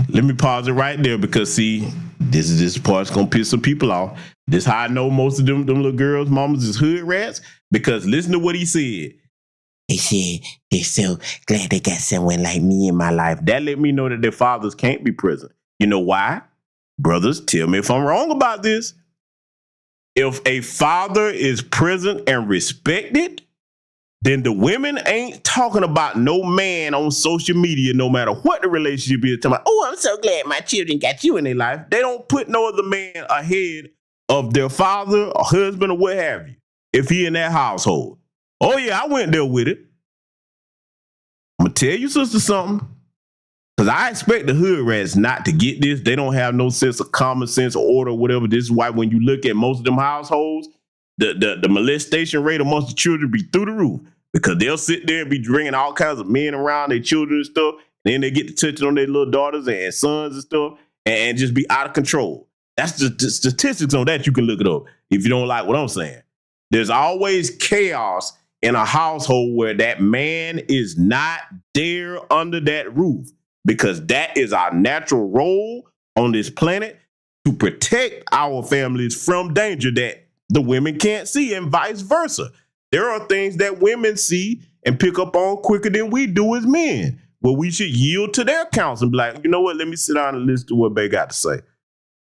Let me pause it right there because, see, this part's going to piss some people off. This how I know most of them little girls' mamas is hood rats, because listen to what he said. They said they're so glad they got someone like me in my life. That let me know that their fathers can't be present. You know why? Brothers, tell me if I'm wrong about this. If a father is present and respected, then the women ain't talking about no man on social media, no matter what the relationship is. Talking about, oh, I'm so glad my children got you in their life. They don't put no other man ahead of their father or husband or what have you. if he in that household. Oh yeah, I went there with it. I'm gonna tell you, sister, something. Because I expect the hood rats not to get this. They don't have no sense of common sense or order or whatever. This is why when you look at most of them households, the molestation rate amongst the children be through the roof. Because they'll sit there and be bringing all kinds of men around their children and stuff. And then they get to touching on their little daughters and sons and stuff and just be out of control. That's the statistics on that. You can look it up if you don't like what I'm saying. There's always chaos in a household where that man is not there under that roof. Because that is our natural role on this planet to protect our families from danger that the women can't see and vice versa. There are things that women see and pick up on quicker than we do as men. Well, we should yield to their counsel and be like, you know what? Let me sit down and listen to what they got to say.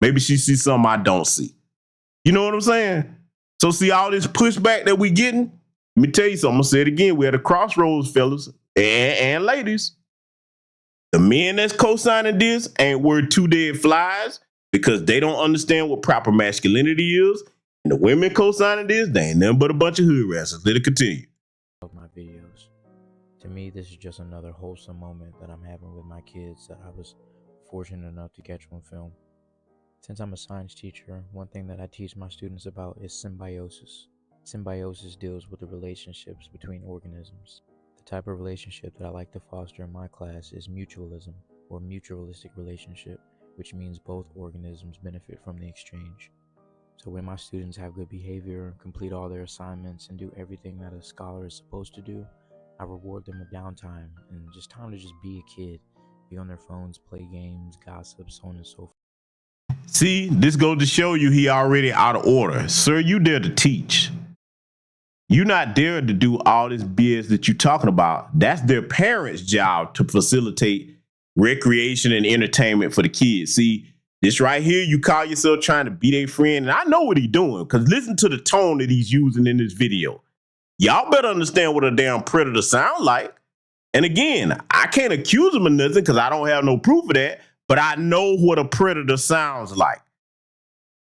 Maybe she sees something I don't see. You know what I'm saying? So see all this pushback that we getting? Let me tell you something. I'm going to say it again. We're at a crossroads, fellas and ladies. The men that's co-signing this ain't worth two dead flies because they don't understand what proper masculinity is. And the women co-signing this, they ain't nothing but a bunch of hood rats. Let it continue. Of my videos. To me, this is just another wholesome moment that I'm having with my kids that I was fortunate enough to catch on film. Since I'm a science teacher, one thing that I teach my students about is symbiosis. Symbiosis deals with the relationships between organisms. The type of relationship that I like to foster in my class is mutualism, or mutualistic relationship, which means both organisms benefit from the exchange. So when my students have good behavior, complete all their assignments, and do everything that a scholar is supposed to do, I reward them with downtime and just time to just be a kid, be on their phones, play games, gossip, so on and so forth. See, this goes to show you he already out of order. Sir, you there to teach. You're not there to do all this BS that you're talking about. That's their parents' job to facilitate recreation and entertainment for the kids. See, this right here, you call yourself trying to be their friend. And I know what he's doing because listen to the tone that he's using in this video. Y'all better understand what a damn predator sound like. And again, I can't accuse him of nothing because I don't have no proof of that. But I know what a predator sounds like.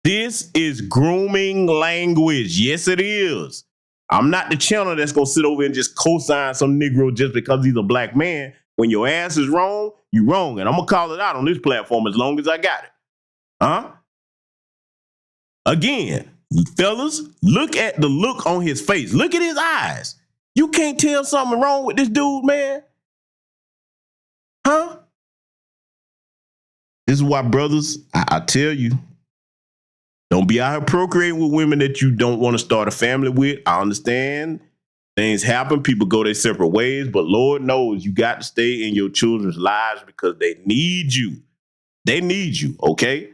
This is grooming language. Yes, it is. I'm not the channel that's going to sit over and just co-sign some Negro just because he's a black man. When your ass is wrong, you wrong. And I'm going to call it out on this platform as long as I got it. Huh? Again, fellas, look at the look on his face. Look at his eyes. You can't tell something wrong with this dude, man. Huh? This is why, brothers, I tell you, don't be out here procreating with women that you don't want to start a family with. I understand things happen. People go their separate ways. But Lord knows you got to stay in your children's lives because they need you. They need you, okay?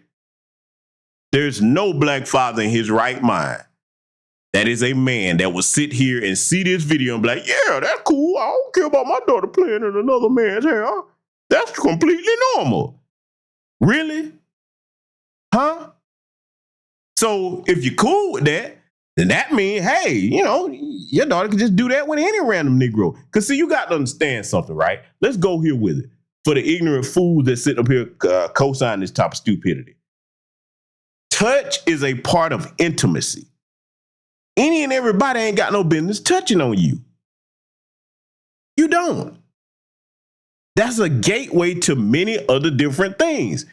There's no black father in his right mind that is a man that will sit here and see this video and be like, yeah, that's cool. I don't care about my daughter playing in another man's hair. That's completely normal. Really? Huh? So if you're cool with that, then that means, hey, you know, your daughter can just do that with any random Negro. Because, see, you got to understand something, right? Let's go here with it. For the ignorant fools that sit up here co-sign this type of stupidity. Touch is a part of intimacy. Any and everybody ain't got no business touching on you. You don't. That's a gateway to many other different things.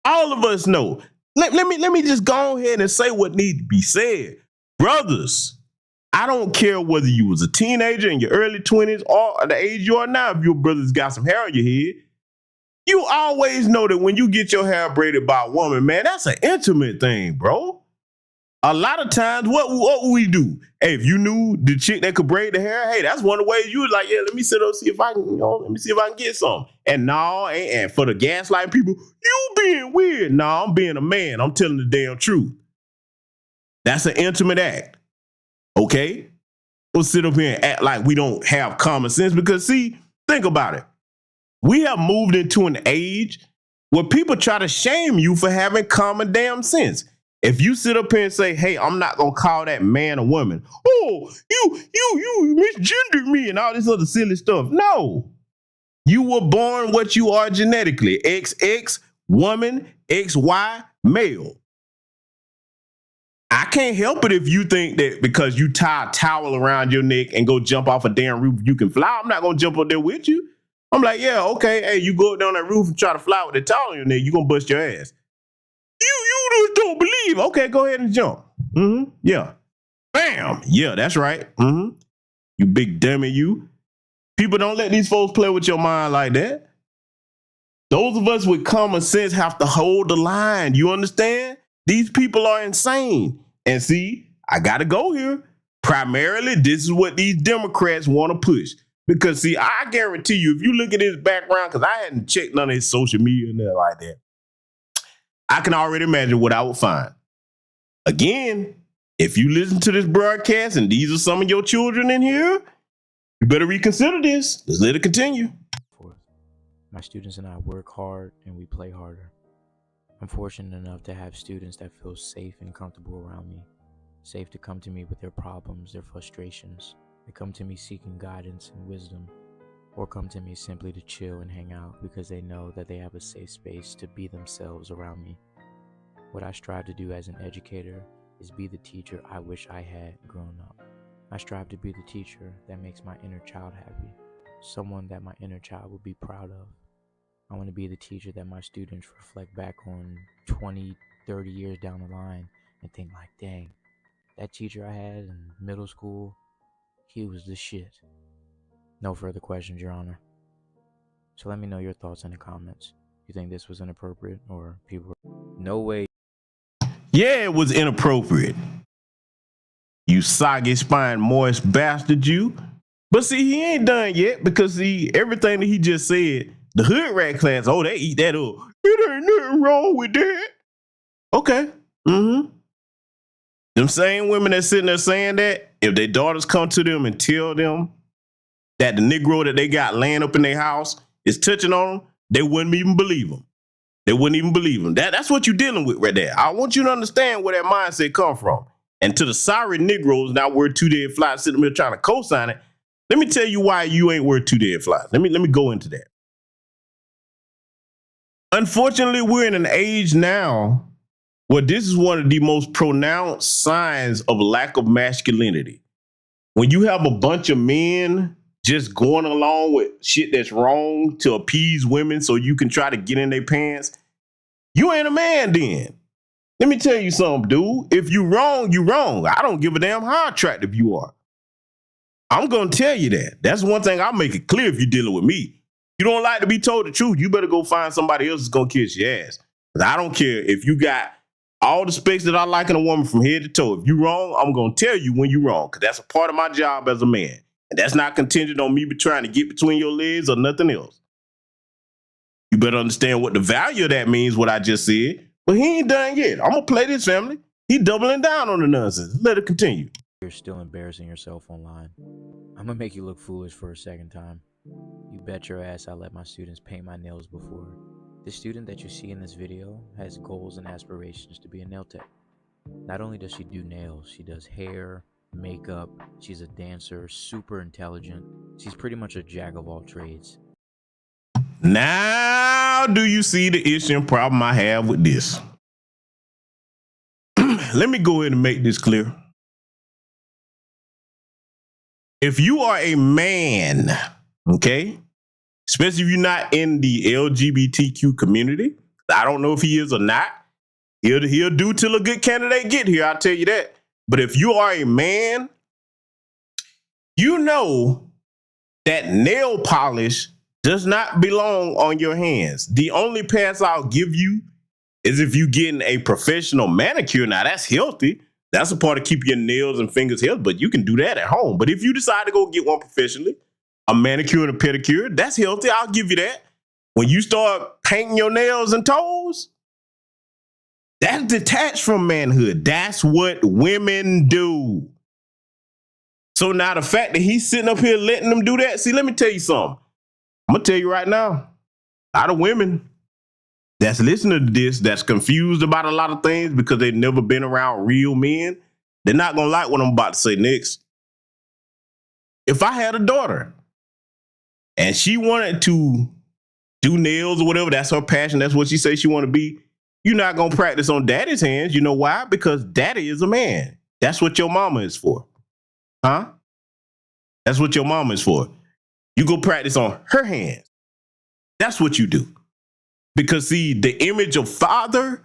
All of us know. Let me just go ahead and say what needs to be said. Brothers, I don't care whether you was a teenager in your early 20s or the age you are now, if your brother's got some hair on your head, you always know that when you get your hair braided by a woman, man, that's an intimate thing, bro. A lot of times, what would we do? Hey, if you knew the chick that could braid the hair, hey, that's one of the ways you was like, yeah, let me sit up, see if I can, you know, let me see if I can get some. And no, and for the gaslighting people, you being weird. No, I'm being a man. I'm telling the damn truth. That's an intimate act. Okay? We'll sit up here and act like we don't have common sense because, see, think about it. We have moved into an age where people try to shame you for having common damn sense. If you sit up here and say, hey, I'm not going to call that man a woman. Oh, you misgendered me and all this other silly stuff. No. You were born what you are genetically. XX, woman, XY, male. I can't help it if you think that because you tie a towel around your neck and go jump off a damn roof, you can fly. I'm not going to jump up there with you. I'm like, yeah, okay. Hey, you go up down that roof and try to fly with the towel on your neck, you're going to bust your ass. You just don't believe. Okay, go ahead and jump. Yeah. Bam. Yeah, that's right. You big dummy, you. People don't let these folks play with your mind like that. Those of us with common sense have to hold the line. You understand? These people are insane. And see, I got to go here. Primarily, this is what these Democrats want to push. Because, see, I guarantee you, if you look at his background, because I hadn't checked none of his social media and nothing like that, I can already imagine what I would find. Again, if you listen to this broadcast and these are some of your children in here, you better reconsider this. Let's let it continue. My students and I work hard and we play harder. I'm fortunate enough to have students that feel safe and comfortable around me, safe to come to me with their problems, their frustrations. They come to me seeking guidance and wisdom, or come to me simply to chill and hang out because they know that they have a safe space to be themselves around me. What I strive to do as an educator is be the teacher I wish I had grown up. I strive to be the teacher that makes my inner child happy, someone that my inner child will be proud of. I want to be the teacher that my students reflect back on 20, 30 years down the line and think like, dang, that teacher I had in middle school, he was the shit. No further questions, Your Honor. So let me know your thoughts in the comments. You think this was inappropriate or people were... No way. Yeah, it was inappropriate. You soggy spine moist bastard, you. But see, he ain't done yet because see, everything that he just said, the hood rat class, oh, they eat that up. It ain't nothing wrong with that. Okay. Them same women that sitting there saying that, if their daughters come to them and tell them that the Negro that they got laying up in their house is touching on them, they wouldn't even believe them. They wouldn't even believe them. That's what you're dealing with right there. I want you to understand where that mindset come from. And to the sorry Negroes, now we're two dead flies sitting there trying to co-sign it. Let me tell you why you ain't worth two dead flies. Let me go into that. Unfortunately, we're in an age now where this is one of the most pronounced signs of lack of masculinity. When you have a bunch of men just going along with shit that's wrong to appease women so you can try to get in their pants, you ain't a man then. Let me tell you something, dude. If you wrong, you wrong. I don't give a damn how attractive you are. I'm going to tell you that. That's one thing I'll make it clear if you're dealing with me. You don't like to be told the truth, you better go find somebody else that's going to kiss your ass. Because I don't care if you got all the specs that I like in a woman from head to toe. If you're wrong, I'm going to tell you when you're wrong because that's a part of my job as a man. And that's not contingent on me trying to get between your legs or nothing else. You better understand what the value of that means, what I just said. But he ain't done yet. I'm going to play this, family. He doubling down on the nonsense. Let it continue. You're still embarrassing yourself online. I'm going to make you look foolish for a second time. You bet your ass I let my students paint my nails before. The student that you see in this video has goals and aspirations to be a nail tech. Not only does she do nails, she does hair, makeup, she's a dancer, super intelligent. She's pretty much a jack of all trades. Now, do you see the issue and problem I have with this? Let me go ahead and make this clear. If you are a man, okay, especially if you're not in the LGBTQ community, I don't know if he is or not. He'll do till a good candidate get here, I'll tell you that. But if you are a man, you know that nail polish does not belong on your hands. The only pass I'll give you is if you're getting a professional manicure. Now, that's healthy. That's a part of keeping your nails and fingers healthy, but you can do that at home. But if you decide to go get one professionally, a manicure and a pedicure, that's healthy. I'll give you that. When you start painting your nails and toes, that's detached from manhood. That's what women do. So now the fact that he's sitting up here letting them do that, see, let me tell you something. I'm going to tell you right now, a lot of women that's listening to this, that's confused about a lot of things because they've never been around real men, they're not going to like what I'm about to say next. If I had a daughter and she wanted to do nails or whatever, that's her passion, that's what she says she want to be, You're not going to practice on daddy's hands. You know why? Because daddy is a man. That's what your mama is for. Huh? That's what your mama is for. You go practice on her hands. That's what you do. Because see, the image of father,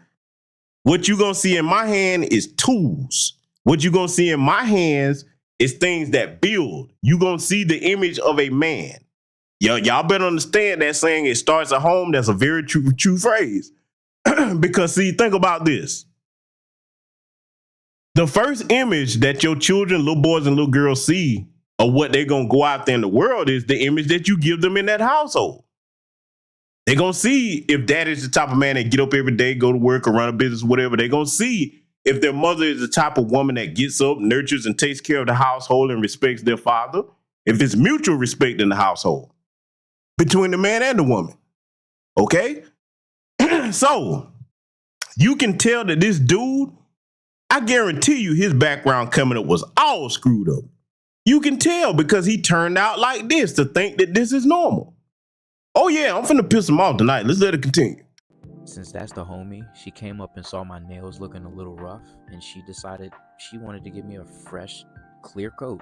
what you're going to see in my hand is tools. What you're going to see in my hands is things that build. You're going to see the image of a man. Y'all better understand that saying it starts at home. That's a very true phrase. Because see, think about this. The first image that your children, little boys and little girls see of what they're going to go out there in the world is the image that you give them in that household. They're going to see if daddy's the type of man that get up every day, go to work or run a business, whatever. They're going to see if their mother is the type of woman that gets up, nurtures, and takes care of the household and respects their father. If it's mutual respect in the household between the man and the woman. Okay? So you can tell that this dude, I guarantee you his background coming up was all screwed up. You can tell because he turned out like this to think that this is normal. Oh yeah, I'm finna piss him off tonight. Let's let it continue. Since that's the homie, she came up and saw my nails looking a little rough, and she decided she wanted to give me a fresh, clear coat.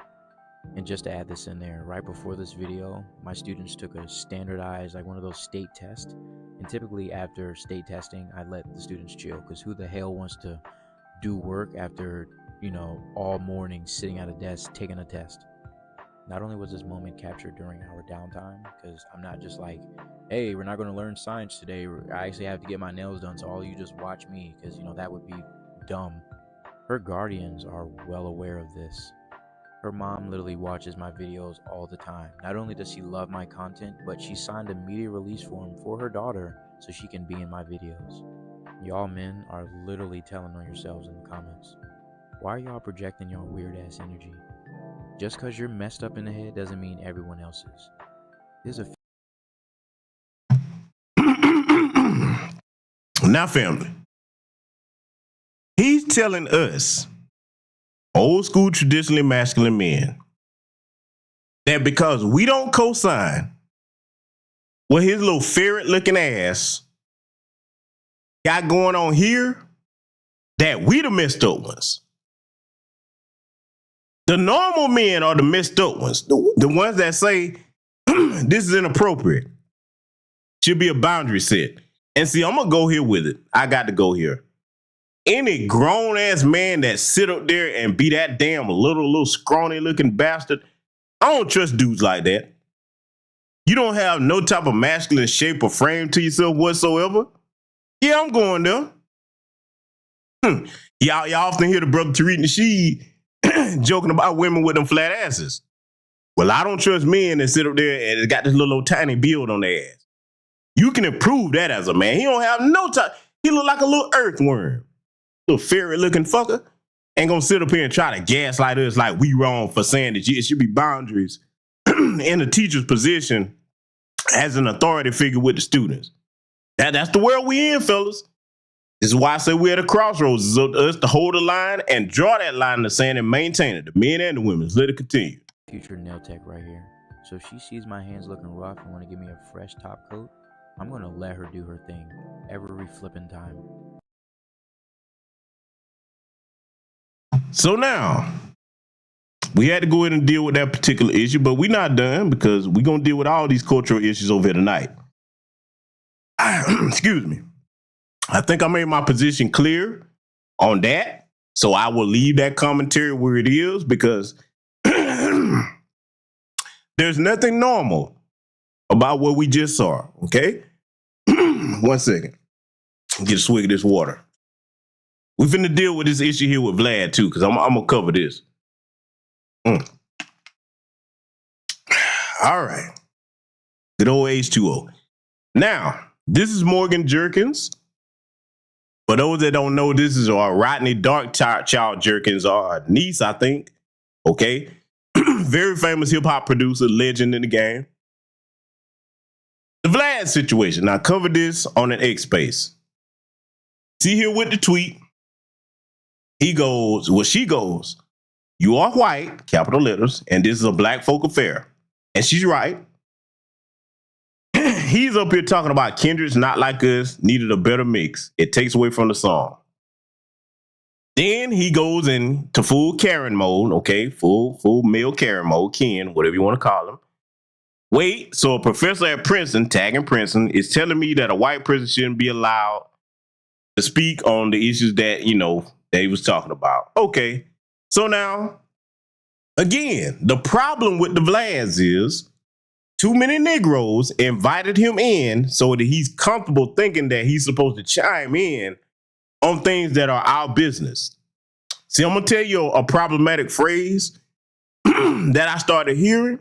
And just to add this in there, right before this video, my students took a standardized, like one of those state tests. And typically after state testing, I let the students chill, because who the hell wants to do work after, all morning sitting at a desk taking a test? Not only was this moment captured during our downtime, because I'm not just like, hey, we're not going to learn science today. I actually have to get my nails done, so all you just watch me, because, that would be dumb. Her guardians are well aware of this. Her mom literally watches my videos all the time. Not only does she love my content, but she signed a media release form for her daughter so she can be in my videos. Y'all men are literally telling on yourselves in the comments. Why are y'all projecting your weird ass energy? Just because you're messed up in the head doesn't mean everyone else is. There's a Now, family, he's telling us, old school, traditionally masculine men, that because we don't co-sign what his little ferret looking ass got going on here, that we the messed up ones. The normal men are the messed up ones. The ones that say, this is inappropriate. Should be a boundary set. And see, I'm going to go here with it. I got to go here. Any grown-ass man that sit up there and be that damn little scrawny-looking bastard, I don't trust dudes like that. You don't have no type of masculine shape or frame to yourself whatsoever. Yeah, I'm going there. Y'all often hear the brother Tariq Nasheed joking about women with them flat asses. Well, I don't trust men that sit up there and got this little old tiny build on their ass. You can improve that as a man. He don't have no time. He look like a little earthworm. Little fairy looking fucker. Ain't gonna sit up here and try to gaslight us like we wrong for saying that it should be boundaries in the teacher's position as an authority figure with the students. That's the world we in, fellas. This is why I say we're at a crossroads. It's up to us to hold the line and draw that line in the sand and maintain it. The men and the women. Let it continue. Future nail tech right here. So if she sees my hands looking rough and want to give me a fresh top coat, I'm going to let her do her thing every flipping time. So now, we had to go in and deal with that particular issue, but we're not done because we're going to deal with all these cultural issues over here tonight. Excuse me. I think I made my position clear on that, so I will leave that commentary where it is because there's nothing normal about what we just saw, okay? 1 second. Get a swig of this water. We're finna deal with this issue here with Vlad, too, because I'm going to cover this. All right. Good old H2O. Now, this is Morgan Jerkins. For those that don't know, this is our Rodney Darkchild Jerkins, our niece, I think. Okay. Very famous hip-hop producer, legend in the game. The Vlad situation. Now, I covered this on an X space. See here with the tweet. She goes, you are white, capital letters, and this is a black folk affair. And she's right. He's up here talking about kindred's not like us, needed a better mix. It takes away from the song. Then he goes into full Karen mode, okay? Full male Karen mode, Ken, whatever you want to call him. Wait, so a professor at Princeton, tagging Princeton, is telling me that a white person shouldn't be allowed to speak on the issues that, that he was talking about. Okay, so now, again, the problem with the Vlads is too many Negroes invited him in so that he's comfortable thinking that he's supposed to chime in on things that are our business. See, I'm going to tell you a problematic phrase that I started hearing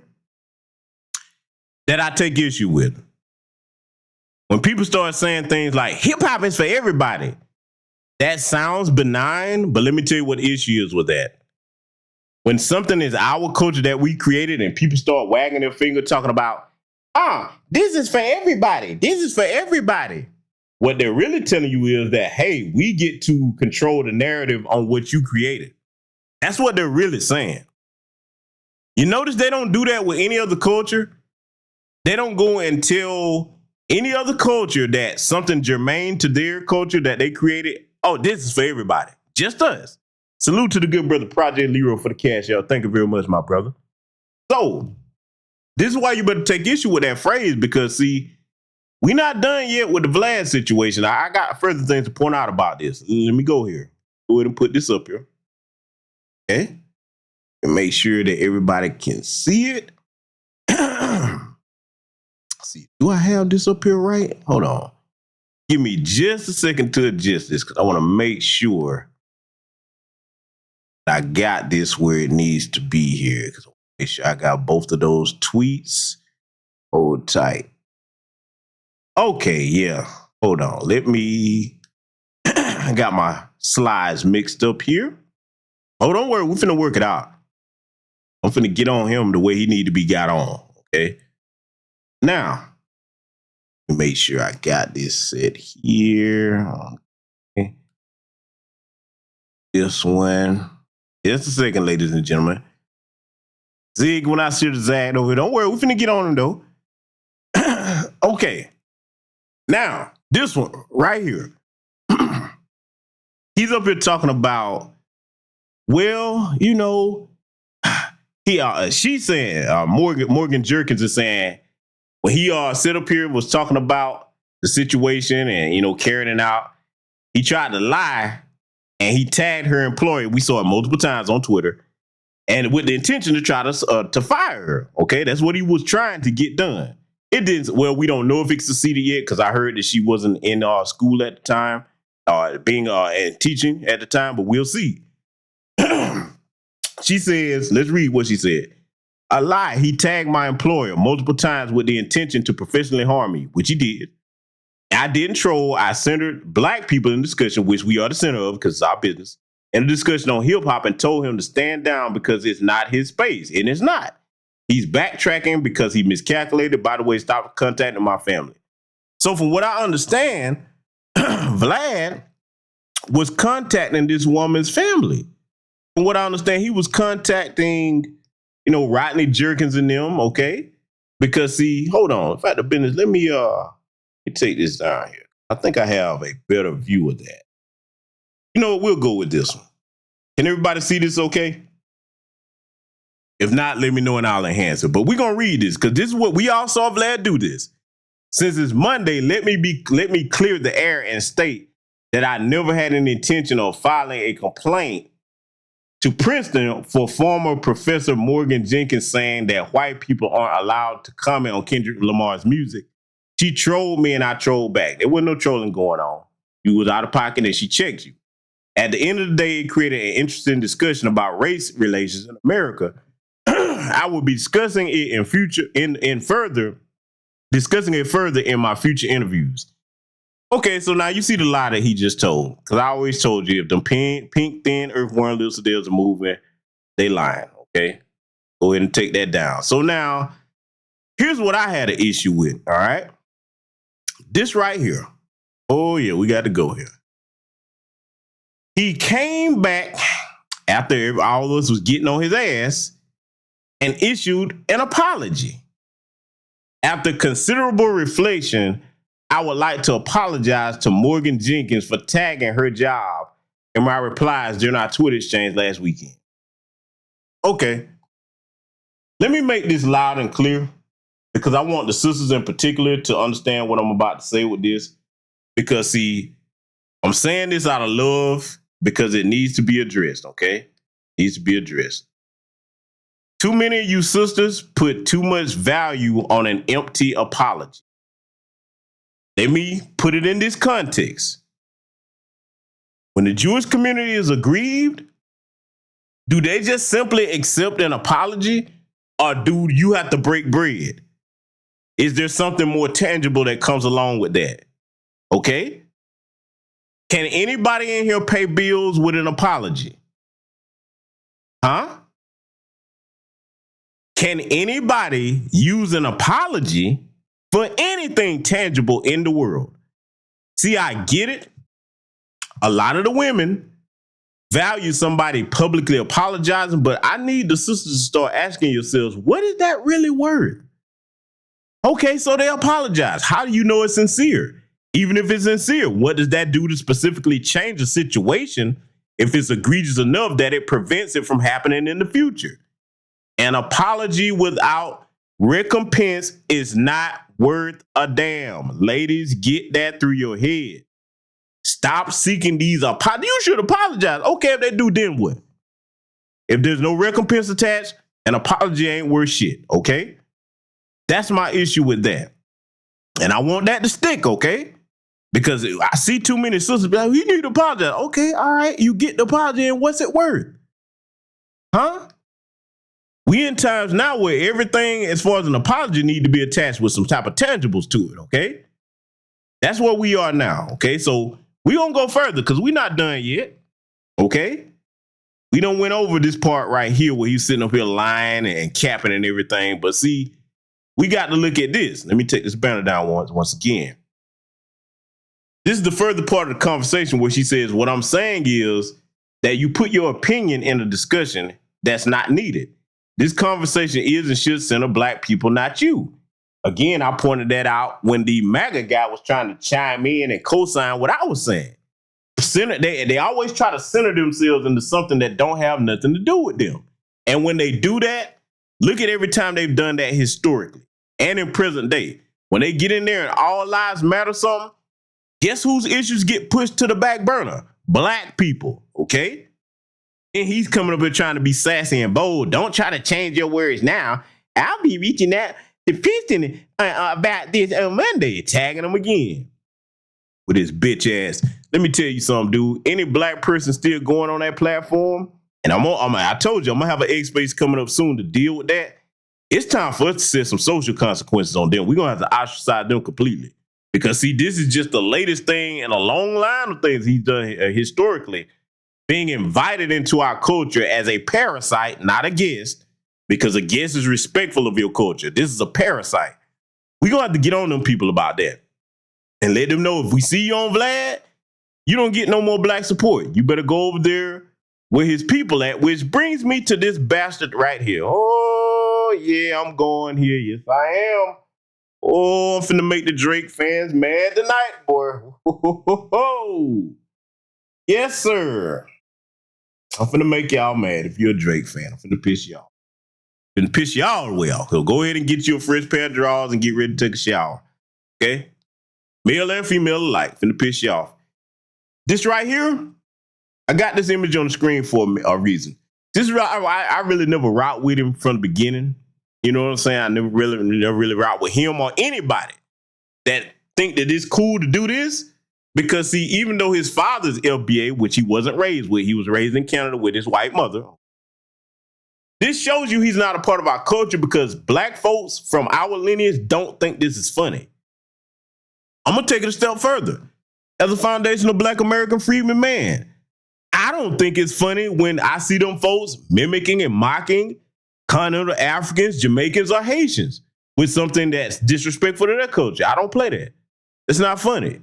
that I take issue with. When people start saying things like hip hop is for everybody, that sounds benign, but let me tell you what the issue is with that. When something is our culture that we created and people start wagging their finger talking about, this is for everybody. This is for everybody. What they're really telling you is that, hey, we get to control the narrative on what you created. That's what they're really saying. You notice they don't do that with any other culture. They don't go and tell any other culture that something germane to their culture that they created, this is for everybody, just us. Salute to the good brother Project Leroy for the cash out. Thank you very much, my brother. So this is why you better take issue with that phrase, because see, we're not done yet with the Vlad situation. I got further things to point out about this. Let me go here. Go ahead and put this up here. Okay. And make sure that everybody can see it. See, do I have this up here right? Hold on. Give me just a second to adjust this because I want to make sure I got this where it needs to be here. Because I want to make sure I got both of those tweets. Hold tight. Okay, yeah. Hold on. Let me. I got my slides mixed up here. Oh, don't worry. We're finna work it out. I'm finna get on him the way he need to be got on. Okay. Now, let me make sure I got this set here. Okay. This one. Just a second, ladies and gentlemen. Zig, when I see the Zag over here, don't worry. We're finna get on him though. Okay. Now, this one right here. He's up here talking about, well, she's saying, Morgan Jerkins is saying, when he sit up here was talking about the situation and, carrying it out, he tried to lie and he tagged her employer. We saw it multiple times on Twitter, and with the intention to try to fire her. Okay, that's what he was trying to get done. It didn't. Well, we don't know if it succeeded yet because I heard that she wasn't in school at the time, being and teaching at the time. But we'll see. She says, let's read what she said. A lie. He tagged my employer multiple times with the intention to professionally harm me, which he did. I didn't troll. I centered black people in discussion, which we are the center of because it's our business, in a discussion on hip hop, and told him to stand down because it's not his space. And it's not. He's backtracking because he miscalculated. By the way, stop contacting my family. So from what I understand, Vlad was contacting this woman's family. From what I understand, he was contacting, Rodney Jerkins and them, okay? Because see, hold on. In fact, the business, let me take this down here. I think I have a better view of that. You know what? We'll go with this one. Can everybody see this okay? If not, let me know and I'll enhance it. But we're going to read this because this is what we all saw Vlad do this. Since it's Monday, let me clear the air and state that I never had any intention of filing a complaint to Princeton for former Professor Morgan Jenkins saying that white people aren't allowed to comment on Kendrick Lamar's music. She trolled me and I trolled back. There wasn't no trolling going on. You was out of pocket and she checked you. At the end of the day, it created an interesting discussion about race relations in America. I will be discussing it discussing it further in my future interviews. Okay, so now you see the lie that he just told. Because I always told you, if them pink thin earthworm little seals are moving, they lying, okay? Go ahead and take that down. So now, here's what I had an issue with, all right? This right here. Oh, yeah, we got to go here. He came back after all of us was getting on his ass and issued an apology. After considerable reflection, I would like to apologize to Morgan Jenkins for tagging her job in my replies during our Twitter exchange last weekend. Okay. Let me make this loud and clear because I want the sisters in particular to understand what I'm about to say with this. Because, see, I'm saying this out of love because it needs to be addressed, okay? It needs to be addressed. Too many of you sisters put too much value on an empty apology. Let me put it in this context. When the Jewish community is aggrieved, do they just simply accept an apology, or do you have to break bread? Is there something more tangible that comes along with that? Okay? Can anybody in here pay bills with an apology? Huh? Can anybody use an apology for anything tangible in the world? See, I get it. A lot of the women value somebody publicly apologizing, but I need the sisters to start asking yourselves, what is that really worth? Okay, so they apologize. How do you know it's sincere? Even if it's sincere, what does that do to specifically change the situation if it's egregious enough that it prevents it from happening in the future? An apology without recompense is not worth a damn. Ladies, get that through your head. Stop seeking these apologies. You should apologize. Okay, if they do, then what? If there's no recompense attached, an apology ain't worth shit, okay? That's my issue with that. And I want that to stick, okay? Because I see too many sisters be like, you need to apologize. Okay, all right, you get the apology, and what's it worth? Huh? We in times now where everything as far as an apology need to be attached with some type of tangibles to it, okay? That's where we are now, okay? So we gonna go further because we're not done yet, okay? We done went over this part right here where he's sitting up here lying and capping and everything, but see, we got to look at this. Let me take this banner down once again. This is the further part of the conversation where she says, what I'm saying is that you put your opinion in a discussion that's not needed. This conversation is and should center black people, not you. Again, I pointed that out when the MAGA guy was trying to chime in and co-sign what I was saying. They always try to center themselves into something that don't have nothing to do with them. And when they do that, look at every time they've done that historically and in present day. When they get in there and all lives matter something, guess whose issues get pushed to the back burner? Black people, okay? And he's coming up here trying to be sassy and bold. Don't try to change your words now. I'll be reaching out to Piston about this on Monday, tagging him again with his bitch ass. Let me tell you something, dude. Any black person still going on that platform, and I told you, I'm gonna have an X space coming up soon to deal with that. It's time for us to set some social consequences on them. We're gonna have to ostracize them completely. Because see, this is just the latest thing in a long line of things he's done historically, being invited into our culture as a parasite, not a guest, because a guest is respectful of your culture. This is a parasite. We're going to have to get on them people about that and let them know if we see you on Vlad, you don't get no more black support. You better go over there where his people at, which brings me to this bastard right here. Oh, yeah, I'm going here. Yes, I am. Oh, I'm finna make the Drake fans mad tonight, boy. Yes, sir. I'm finna make y'all mad if you're a Drake fan. I'm finna piss y'all. Finna piss y'all away off. So go ahead and get you a fresh pair of drawers and get ready to take a shower. Okay? Male and female alike. Finna piss you off. This right here, I got this image on the screen for a reason. This I really never route with him from the beginning. You know what I'm saying? I never really route with him or anybody that think that it's cool to do this. Because, see, even though his father's LBA, which he wasn't raised with, he was raised in Canada with his white mother. This shows you he's not a part of our culture because black folks from our lineage don't think this is funny. I'm going to take it a step further. As a foundational black American freedman man, I don't think it's funny when I see them folks mimicking and mocking continental Africans, Jamaicans, or Haitians with something that's disrespectful to their culture. I don't play that. It's not funny.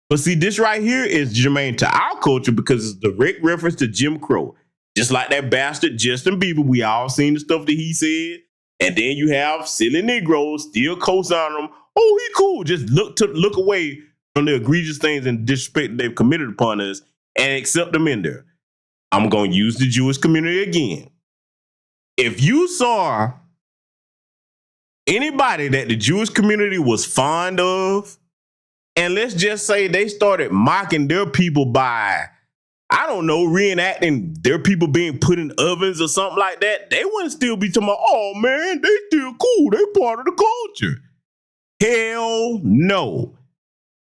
But see, this right here is germane to our culture because it's a direct reference to Jim Crow. Just like that bastard Justin Bieber, we all seen the stuff that he said And then you have silly Negroes still co-signing them. Oh, he cool. Just look away from the egregious things and disrespect they've committed upon us and accept them in there. I'm going to use the Jewish community again. If you saw anybody that the Jewish community was fond of, and let's just say they started mocking their people by, I don't know, reenacting their people being put in ovens or something like that, they wouldn't still be talking about, oh man, they still cool. They part of the culture. Hell no.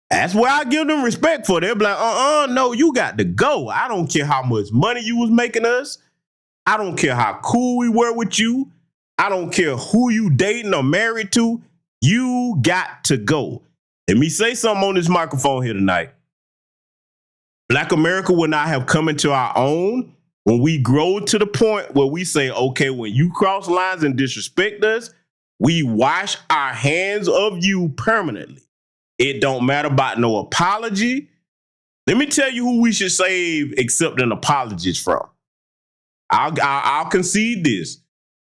That's where I give them respect for. They're like, no, you got to go. I don't care how much money you was making us. I don't care how cool we were with you. I don't care who you dating or married to. You got to go. Let me say something on this microphone here tonight. Black America will not have come into our own when we grow to the point where we say, okay, when you cross lines and disrespect us, we wash our hands of you permanently. It don't matter about no apology. Let me tell you who we should save accepting apologies from. I'll concede this.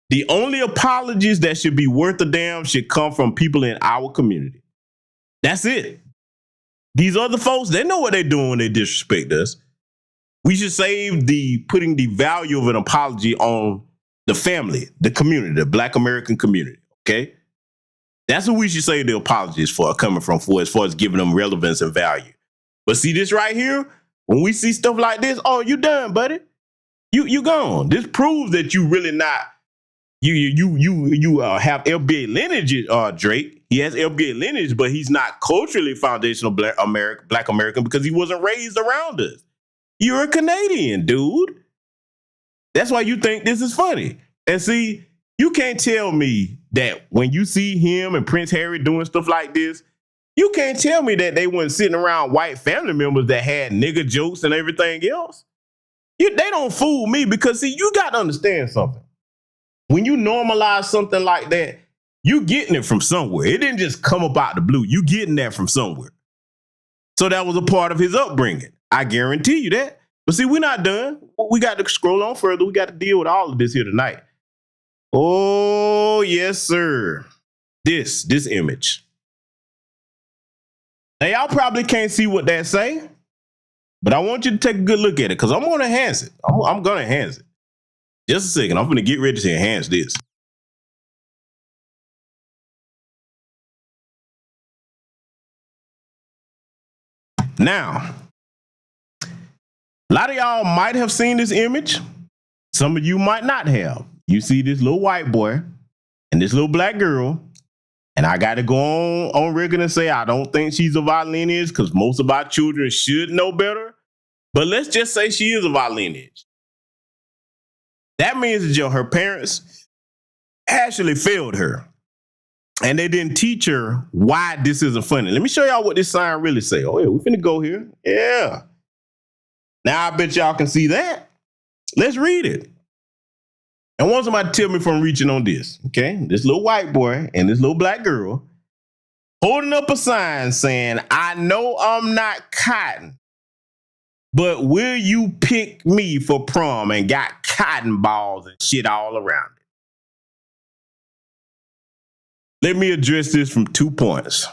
The only apologies that should be worth a damn should come from people in our community. That's it. These other folks, they know what they're doing when they disrespect us. We should save putting the value of an apology on the family, the community, the Black American community, okay? That's what we should save the apologies for, coming from, for as far as giving them relevance and value. But see this right here? When we see stuff like this, oh, you done, buddy. You gone. This proves that you really not, you have LBA lineage, Drake. He has LBA lineage, but he's not culturally foundational Black American because he wasn't raised around us. You're a Canadian, dude. That's why you think this is funny. And see, you can't tell me that when you see him and Prince Harry doing stuff like this, you can't tell me that they weren't sitting around white family members that had nigger jokes and everything else. They don't fool me because, see, you got to understand something. When you normalize something like that, you getting it from somewhere. It didn't just come up out the blue. You getting that from somewhere. So that was a part of his upbringing. I guarantee you that. But see, we're not done. We got to scroll on further. We got to deal with all of this here tonight. Oh, yes, sir. This image. Now, y'all probably can't see what that say, but I want you to take a good look at it because I'm going to enhance it. I'm going to enhance it. Just a second. I'm going to get ready to enhance this. Now, a lot of y'all might have seen this image. Some of you might not have. You see this little white boy and this little black girl. And I got to go on record and say, I don't think she's of our lineage because most of our children should know better. But let's just say she is of our lineage. That means that her parents actually failed her. And they didn't teach her why this isn't funny. Let me show y'all what this sign really say. Oh, yeah, we finna go here. Yeah. Now I bet y'all can see that. Let's read it. And want somebody to tell me if I'm reaching on this, okay? This little white boy and this little black girl holding up a sign saying, I know I'm not cotton, but will you pick me for prom? And got cotton balls and shit all around it. Let me address this from 2 points.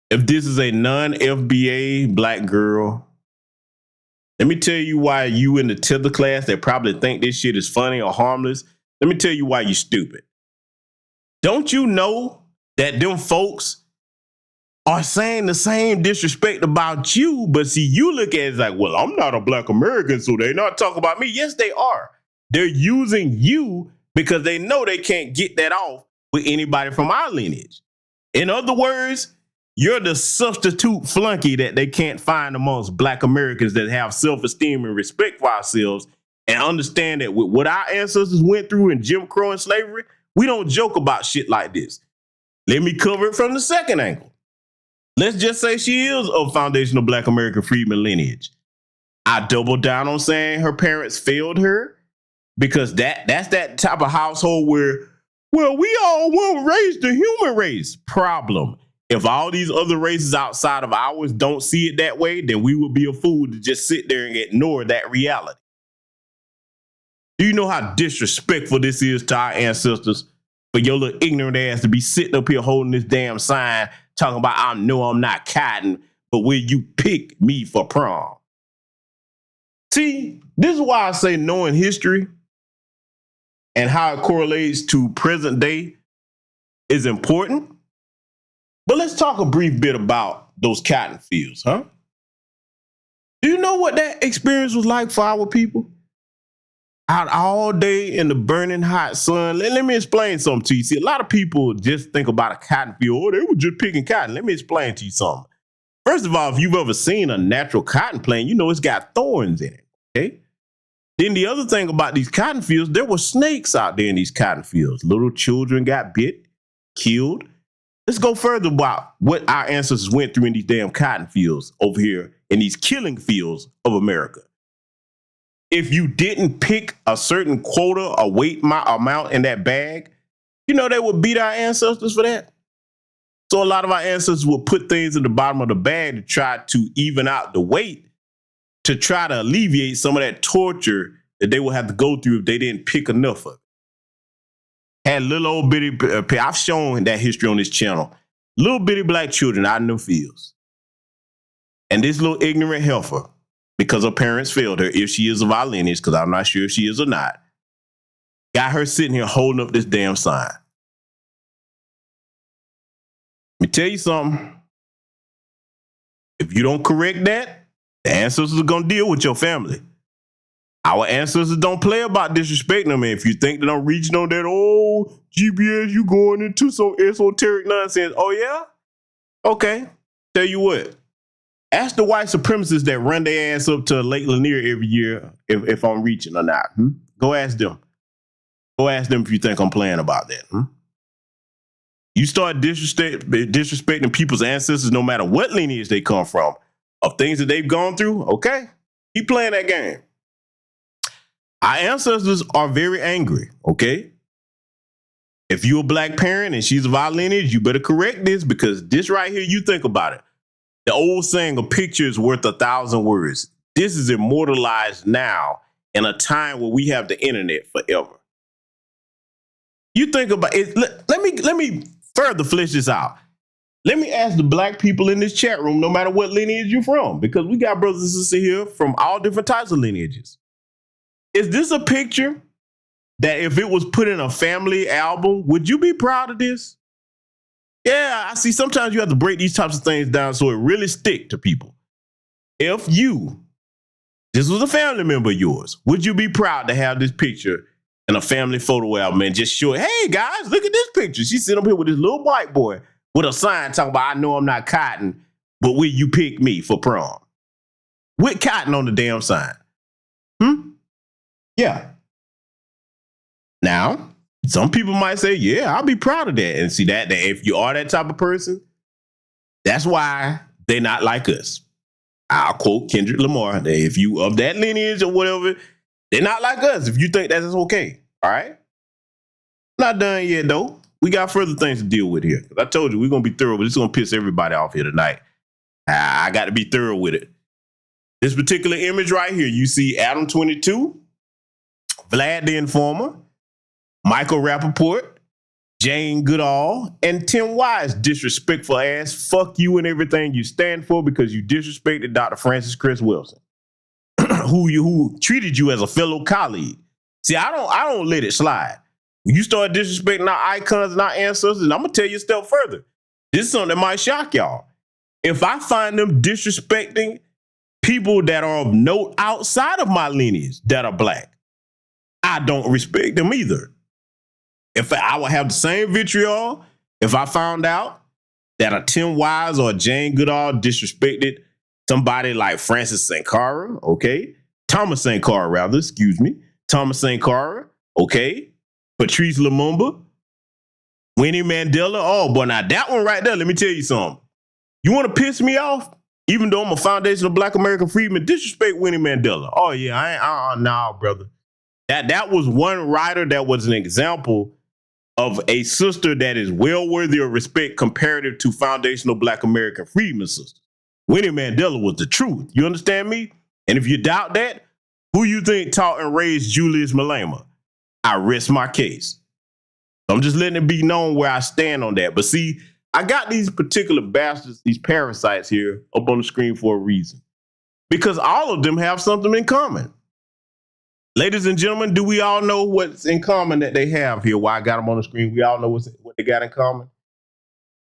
If this is a non-FBA black girl, let me tell you why you in the tether class that probably think this shit is funny or harmless. Let me tell you why you stupid. Don't you know that them folks are saying the same disrespect about you, but see, you look at it as like, well, I'm not a Black American, so they're not talking about me. Yes, they are. They're using you because they know they can't get that off with anybody from our lineage. In other words, you're the substitute flunky that they can't find amongst Black Americans that have self-esteem and respect for ourselves and understand that with what our ancestors went through in Jim Crow and slavery, we don't joke about shit like this. Let me cover it from the second angle. Let's just say she is of foundational Black American freedman lineage. I double down on saying her parents failed her because that's that type of household where, well, we all were raised the human race. Problem. If all these other races outside of ours don't see it that way, then we would be a fool to just sit there and ignore that reality. Do you know how disrespectful this is to our ancestors? For your little ignorant ass to be sitting up here holding this damn sign talking about, I know I'm not cotton, but will you pick me for prom? See, this is why I say knowing history and how it correlates to present day is important. But let's talk a brief bit about those cotton fields, huh? Do you know what that experience was like for our people? Out all day in the burning hot sun. Let me explain something to you. See, a lot of people just think about a cotton field. Oh, they were just picking cotton. Let me explain to you something. First of all, if you've ever seen a natural cotton plant, you know it's got thorns in it, okay? Then the other thing about these cotton fields, there were snakes out there in these cotton fields. Little children got bit, killed. Let's go further about what our ancestors went through in these damn cotton fields over here in these killing fields of America. If you didn't pick a certain quota or weight amount in that bag, you know they would beat our ancestors for that. So a lot of our ancestors would put things in the bottom of the bag to try to even out the weight, to try to alleviate some of that torture that they would have to go through if they didn't pick enough of it. Had little old bitty, I've shown that history on this channel, little bitty black children out in them fields. And this little ignorant heifer, because her parents failed her, if she is of our lineage, because I'm not sure if she is or not, got her sitting here holding up this damn sign. Let me tell you something. If you don't correct that, the ancestors are going to deal with your family. Our ancestors don't play about disrespecting them. And if you think that I'm reaching on that, oh, GBS, you going into some esoteric nonsense. Oh, yeah? Okay. Tell you what. Ask the white supremacists that run their ass up to Lake Lanier every year if I'm reaching or not. Go ask them. Go ask them if you think I'm playing about that. You start disrespecting people's ancestors no matter what lineage they come from, of things that they've gone through, okay? Keep playing that game. Our ancestors are very angry, okay? If you're a black parent and she's of our lineage, you better correct this, because this right here, you think about it. The old saying, a picture is worth 1,000 words. This is immortalized now in a time where we have the internet forever. You think about it. Let me further flesh this out. Let me ask the black people in this chat room, no matter what lineage you're from, because we got brothers and sisters here from all different types of lineages. Is this a picture that if it was put in a family album, would you be proud of this? Yeah, I see. Sometimes you have to break these types of things down so it really stick to people. If this was a family member of yours, would you be proud to have this picture in a family photo album and just show it? Hey guys, look at this picture. She's sitting up here with this little white boy with a sign talking about, I know I'm not cotton, but will you pick me for prom? With cotton on the damn sign. Yeah. Now, some people might say, yeah, I'll be proud of that. And see that if you are that type of person, that's why they're not like us. I'll quote Kendrick Lamar. If you of that lineage or whatever, they're not like us if you think that's okay. All right? Not done yet, though. We got further things to deal with here. I told you, we're going to be thorough, but it's going to piss everybody off here tonight. I got to be thorough with it. This particular image right here, you see Adam 22, Vlad the Informer, Michael Rappaport, Jane Goodall, and Tim Wise, disrespectful ass. Fuck you and everything you stand for, because you disrespected Dr. Francis Chris Wilson, who treated you as a fellow colleague. See, I don't let it slide. When you start disrespecting our icons and our ancestors, and I'm gonna tell you a step further. This is something that might shock y'all. If I find them disrespecting people that are of note outside of my lineage that are black, I don't respect them either. If I would have the same vitriol if I found out that a Tim Wise or a Jane Goodall disrespected somebody like Francis Sankara, okay? Thomas Sankara, rather, excuse me. Thomas Sankara, okay? Patrice Lumumba, Winnie Mandela. Oh, boy, now that one right there, let me tell you something. You want to piss me off? Even though I'm a foundational Black American freedman, disrespect Winnie Mandela. Oh, yeah, I ain't, nah, brother. That was one writer that was an example of a sister that is well worthy of respect comparative to foundational Black American freedmen sisters. Winnie Mandela was the truth. You understand me? And if you doubt that, Who you think taught and raised Julius Malema? I rest my case. I'm just letting it be known where I stand on that. But see, I got these particular bastards, these parasites here up on the screen for a reason. Because all of them have something in common. Ladies and gentlemen, do we all know what's in common that they have here? Why I got them on the screen? We all know what they got in common?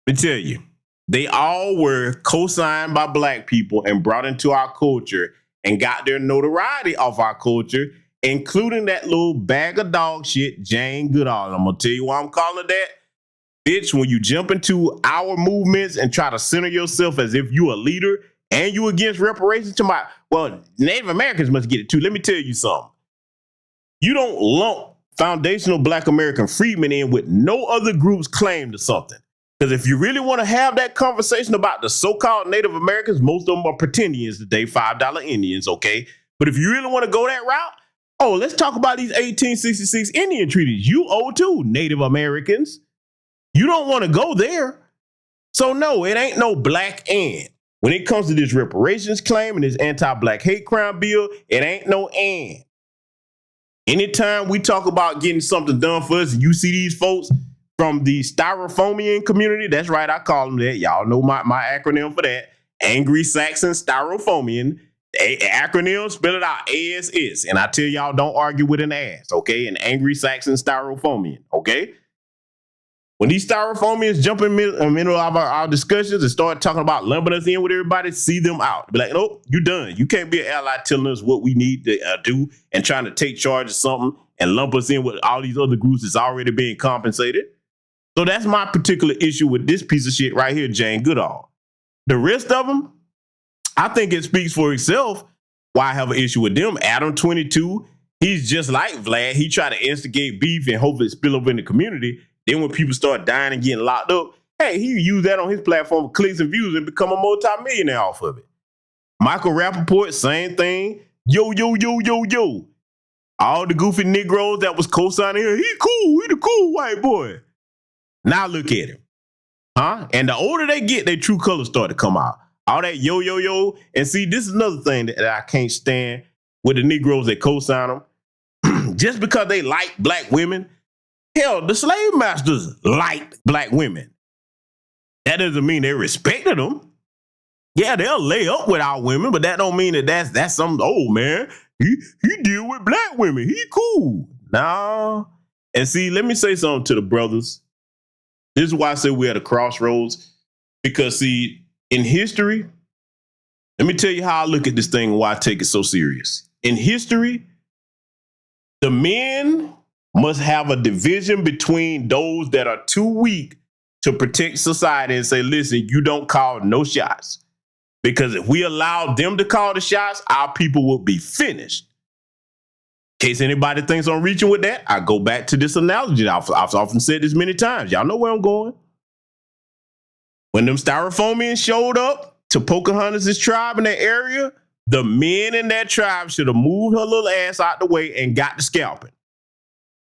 Let me tell you, they all were co-signed by black people and brought into our culture and got their notoriety off our culture, including that little bag of dog shit, Jane Goodall. I'm going to tell you why I'm calling it that. Bitch, when you jump into our movements and try to center yourself as if you a leader and you against reparations well, Native Americans must get it too. Let me tell you something. You don't lump foundational Black American freedmen in with no other group's claim to something. Because if you really want to have that conversation about the so-called Native Americans, most of them are pretendians today, $5 Indians, okay? But if you really want to go that route, let's talk about these 1866 Indian treaties. You owe too, Native Americans. You don't want to go there. So no, it ain't no black and. When it comes to this reparations claim and this anti-black hate crime bill, it ain't no and. Anytime we talk about getting something done for us, and you see these folks from the styrofoamian community, that's right, I call them that. Y'all know my acronym for that. Angry Saxon Styrofoamian. Acronym, spell it out, ASS. And I tell y'all, don't argue with an ass, okay? An Angry Saxon Styrofoamian, okay? When these styrofoamians jump in the middle of our discussions and start talking about lumping us in with everybody, see them out. Be like, nope, you done. You can't be an ally telling us what we need to do and trying to take charge of something and lump us in with all these other groups that's already being compensated. So that's my particular issue with this piece of shit right here, Jane Goodall. The rest of them, I think it speaks for itself why I have an issue with them. Adam 22, he's just like Vlad. He tried to instigate beef and hopefully spill over in the community. Then when people start dying and getting locked up, hey, he used that on his platform for clicks and views and become a multi-millionaire off of it. Michael Rappaport, same thing. Yo. All the goofy Negroes that was co-signing here, he cool. He the cool white boy. Now look at him. And the older they get, their true colors start to come out. All that yo. And see, this is another thing that I can't stand with the Negroes that co-sign them. Just because they like black women, hell, the slave masters liked black women. That doesn't mean they respected them. Yeah, they'll lay up with our women, but that don't mean that that's some old man. He deal with black women. He cool. No. And see, let me say something to the brothers. This is why I say we're at a crossroads. Because see, in history, let me tell you how I look at this thing and why I take it so serious. In history, the men must have a division between those that are too weak to protect society and say, listen, you don't call no shots. Because if we allow them to call the shots, our people will be finished. In case anybody thinks I'm reaching with that, I go back to this analogy. I've often said this many times. Y'all know where I'm going. When them styrofoamians showed up to Pocahontas' tribe in that area, the men in that tribe should have moved her little ass out the way and got the scalping.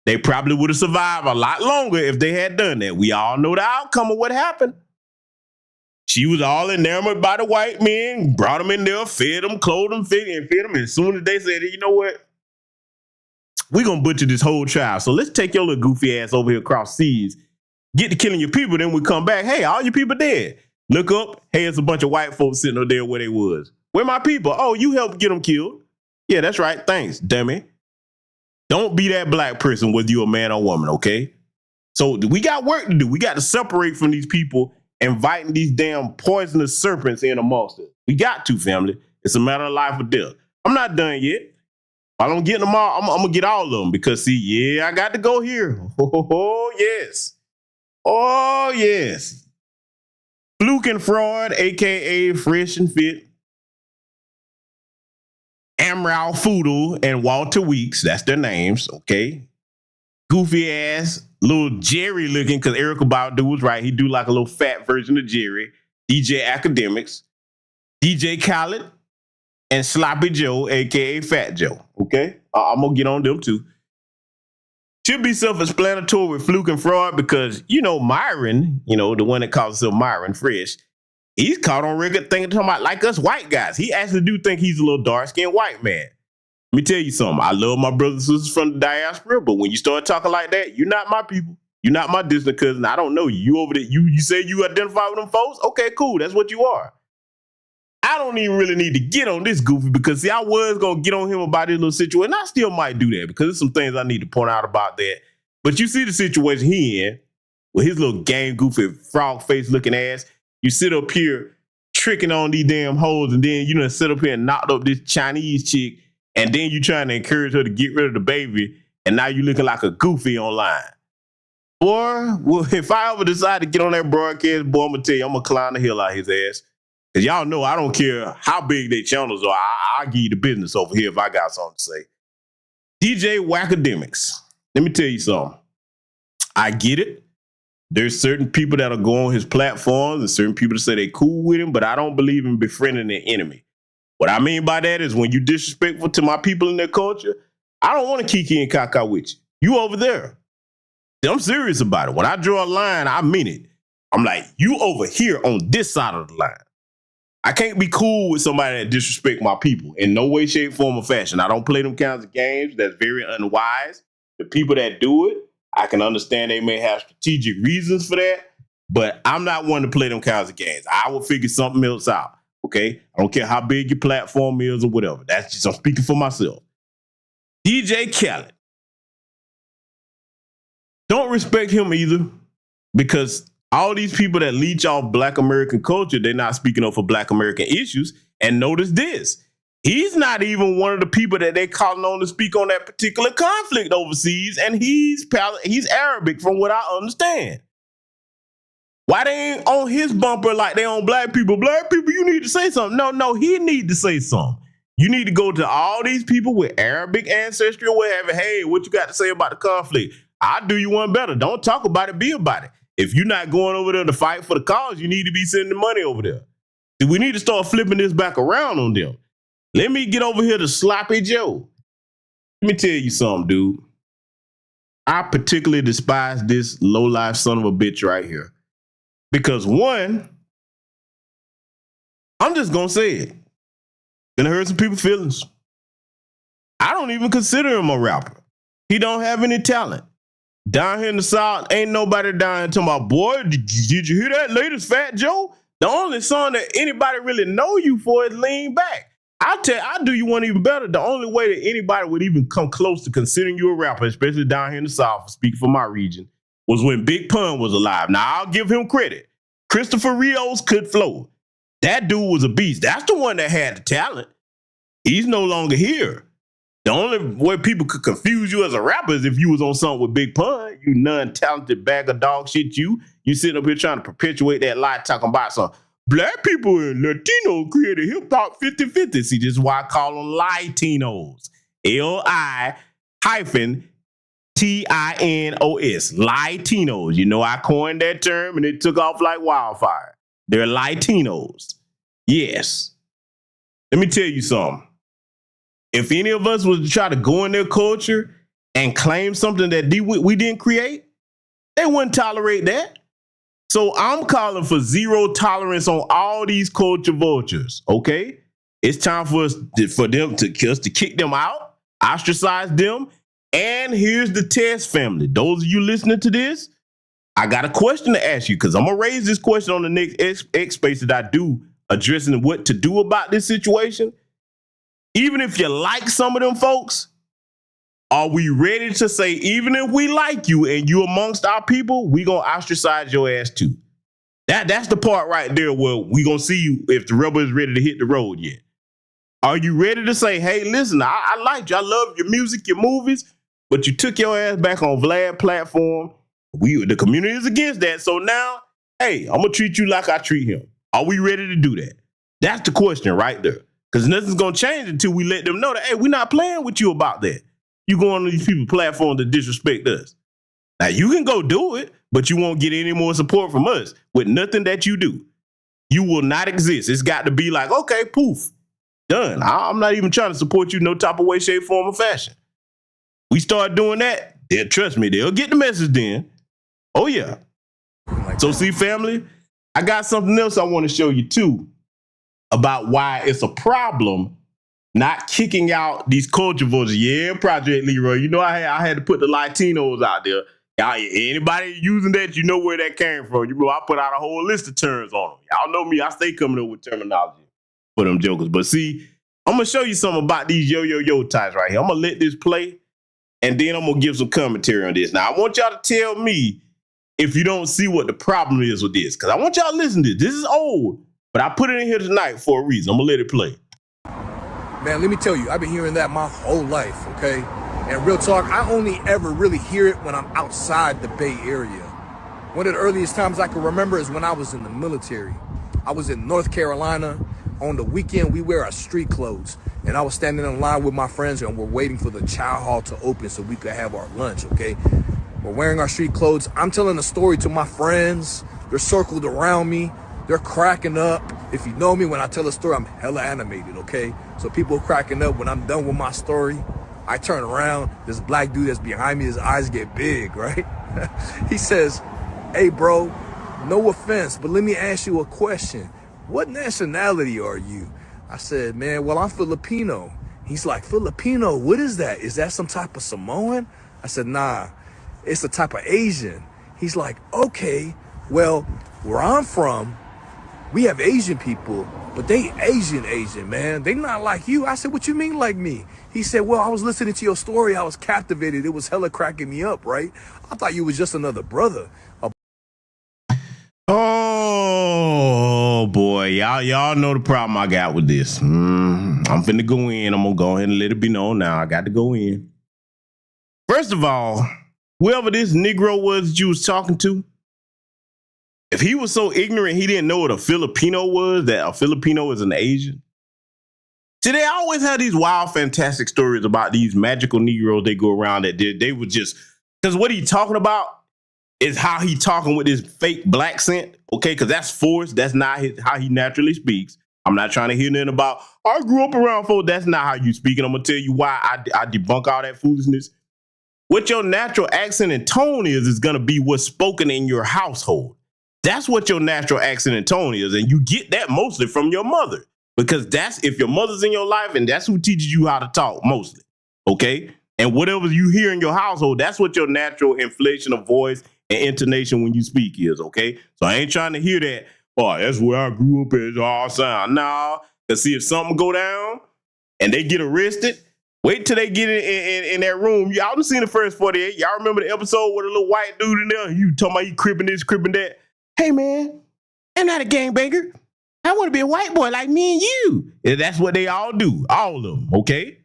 They probably would have survived a lot longer if they had done that. We all know the outcome of what happened. She was all enamored by the white men, brought them in there, fed them, clothed them, fed them. And as soon as they said, you know what? We're going to butcher this whole tribe. So let's take your little goofy ass over here across seas, get to killing your people. Then we come back. Hey, all your people dead. Look up. Hey, it's a bunch of white folks sitting up there where they was. Where my people? Oh, you helped get them killed. Yeah, that's right. Thanks, dummy. Don't be that black person, whether you're a man or woman, okay? So we got work to do. We got to separate from these people inviting these damn poisonous serpents in amongst us. We got to, family. It's a matter of life or death. I'm not done yet. While I'm getting them all, I'm going to get all of them because, see, yeah, I got to go here. Oh, yes. Oh, yes. Fluke and Fraud, a.k.a. Fresh and Fit. Amral Foodle and Walter Weeks, that's their names, okay? Goofy ass, little Jerry looking, because Erykah Badu was right. He do like a little fat version of Jerry. DJ Academics, DJ Khaled, and Sloppy Joe, a.k.a. Fat Joe, okay? I'm going to get on them too. Should be self-explanatory with Fluke and Fraud because, Myron, the one that calls himself Myron Fresh, he's caught on record talking about like us white guys. He actually do think he's a little dark-skinned white man. Let me tell you something. I love my brothers and sisters from the diaspora, but when you start talking like that, you're not my people. You're not my distant cousin. I don't know you. You over there, you say you identify with them folks? Okay, cool. That's what you are. I don't even really need to get on this goofy because, see, I was going to get on him about this little situation. I still might do that because there's some things I need to point out about that. But you see the situation he in with his little game goofy frog face looking ass. You sit up here tricking on these damn hoes, and then you sit up here and knocked up this Chinese chick, and then you trying to encourage her to get rid of the baby, and now you looking like a goofy online. Boy, well, if I ever decide to get on that broadcast, boy, I'm going to tell you, I'm going to climb the hill out his ass. Because y'all know I don't care how big their channels are. I'll give you the business over here if I got something to say. DJ Wackademics. Let me tell you something. I get it. There's certain people that'll go on his platforms and certain people that say they cool with him, but I don't believe in befriending the enemy. What I mean by that is when you disrespectful to my people and their culture, I don't want to kiki and kaka with you. You over there. I'm serious about it. When I draw a line, I mean it. I'm like, you over here on this side of the line. I can't be cool with somebody that disrespect my people in no way, shape, form, or fashion. I don't play them kinds of games. That's very unwise. The people that do it, I can understand they may have strategic reasons for that, but I'm not one to play them kinds of games. I will figure something else out, okay? I don't care how big your platform is or whatever. That's just, I'm speaking for myself. DJ Khaled. Don't respect him either, because all these people that leech off Black American culture, they're not speaking up for Black American issues. And notice this. He's not even one of the people that they calling on to speak on that particular conflict overseas. And he's Arabic from what I understand. Why they ain't on his bumper like they on black people? Black people, you need to say something. No, he need to say something. You need to go to all these people with Arabic ancestry or whatever. Hey, what you got to say about the conflict? I'll do you one better. Don't talk about it, be about it. If you're not going over there to fight for the cause, you need to be sending money over there. We need to start flipping this back around on them. Let me get over here to Sloppy Joe. Let me tell you something, dude. I particularly despise this low-life son of a bitch right here. Because one, I'm just going to say it. Gonna hurt some people's feelings. I don't even consider him a rapper. He don't have any talent. Down here in the South, ain't nobody down here talking about, boy, did you hear that latest Fat Joe? The only song that anybody really know you for is Lean Back. I'll do you one even better. The only way that anybody would even come close to considering you a rapper, especially down here in the South, speaking for my region, was when Big Pun was alive. Now, I'll give him credit. Christopher Rios could flow. That dude was a beast. That's the one that had the talent. He's no longer here. The only way people could confuse you as a rapper is if you was on something with Big Pun, you non-talented bag of dog shit. You sitting up here trying to perpetuate that lie, talking about some black people and Latinos created hip-hop 50-50. See, this is why I call them Latinos. L-I-T-I-N-O-S. Latinos. You know, I coined that term and it took off like wildfire. They're Latinos. Yes. Let me tell you something. If any of us was to try to go in their culture and claim something that we didn't create, they wouldn't tolerate that. So I'm calling for zero tolerance on all these culture vultures, okay? It's time for us to kick them out, ostracize them. And here's the test, family. Those of you listening to this, I got a question to ask you because I'm going to raise this question on the next X space that I do addressing what to do about this situation. Even if you like some of them folks, are we ready to say, even if we like you and you amongst our people, we going to ostracize your ass too? That's the part right there where we going to see you if the rubber is ready to hit the road yet. Are you ready to say, hey, listen, I liked you. I love your music, your movies, but you took your ass back on Vlad's platform. The community is against that. So now, hey, I'm going to treat you like I treat him. Are we ready to do that? That's the question right there. Because nothing's going to change until we let them know that, hey, we're not playing with you about that. You go on these people's platforms to disrespect us. Now, you can go do it, but you won't get any more support from us with nothing that you do. You will not exist. It's got to be like, okay, poof, done. I'm not even trying to support you no type of way, shape, form, or fashion. We start doing that, trust me, they'll get the message then. Oh, yeah. So, see, family, I got something else I want to show you, too, about why it's a problem not kicking out these culture voices. Yeah, Project Leroy. You know, I had to put the Latinos out there. Y'all, anybody using that, you know where that came from. You know, I put out a whole list of terms on them. Y'all know me. I stay coming up with terminology for them jokers. But see, I'm going to show you something about these yo types right here. I'm going to let this play, and then I'm going to give some commentary on this. Now, I want y'all to tell me if you don't see what the problem is with this, because I want y'all to listen to this. This is old, but I put it in here tonight for a reason. I'm going to let it play. Man, let me tell you, I've been hearing that my whole life, okay? And real talk, I only ever really hear it when I'm outside the Bay Area. One of the earliest times I can remember is when I was in the military. I was in North Carolina. On the weekend, we wear our street clothes. And I was standing in line with my friends and we're waiting for the chow hall to open so we could have our lunch, okay? We're wearing our street clothes. I'm telling a story to my friends. They're circled around me. They're cracking up. If you know me, when I tell a story, I'm hella animated, okay? So people are cracking up. When I'm done with my story, I turn around. This black dude that's behind me, his eyes get big, right? He says, hey, bro, no offense, but let me ask you a question. What nationality are you? I said, man, well, I'm Filipino. He's like, Filipino, what is that? Is that some type of Samoan? I said, nah, it's a type of Asian. He's like, okay, well, where I'm from, we have Asian people, but they Asian, man. They not like you. I said, what you mean like me? He said, well, I was listening to your story. I was captivated. It was hella cracking me up, right? I thought you was just another brother. Oh, boy. Y'all know the problem I got with this. I'm finna go in. I'm going to go ahead and let it be known now. I got to go in. First of all, whoever this Negro was that you was talking to, if he was so ignorant he didn't know what a Filipino was, that a Filipino is an Asian. See, they always have these wild, fantastic stories about these magical Negroes they go around that they would just, because what he talking about is how he talking with this fake black accent, okay? Because that's forced. That's not how he naturally speaks. I'm not trying to hear nothing about, I grew up around folks. That's not how you speak. And I'm going to tell you why I debunk all that foolishness. What your natural accent and tone is going to be what's spoken in your household. That's what your natural accent and tone is. And you get that mostly from your mother, because that's if your mother's in your life and that's who teaches you how to talk mostly. Okay. And whatever you hear in your household, that's what your natural inflection of voice and intonation when you speak is. Okay. So I ain't trying to hear that. Oh, that's where I grew up as all sound. Nah, because see, if something go down and they get arrested, wait till they get in that room. Y'all done seen the first 48. Y'all remember the episode with a little white dude in there? You talking about he cribbing this, cribbing that. Hey, man, I'm not a gangbanger. I want to be a white boy like me and you. And that's what they all do. All of them, okay?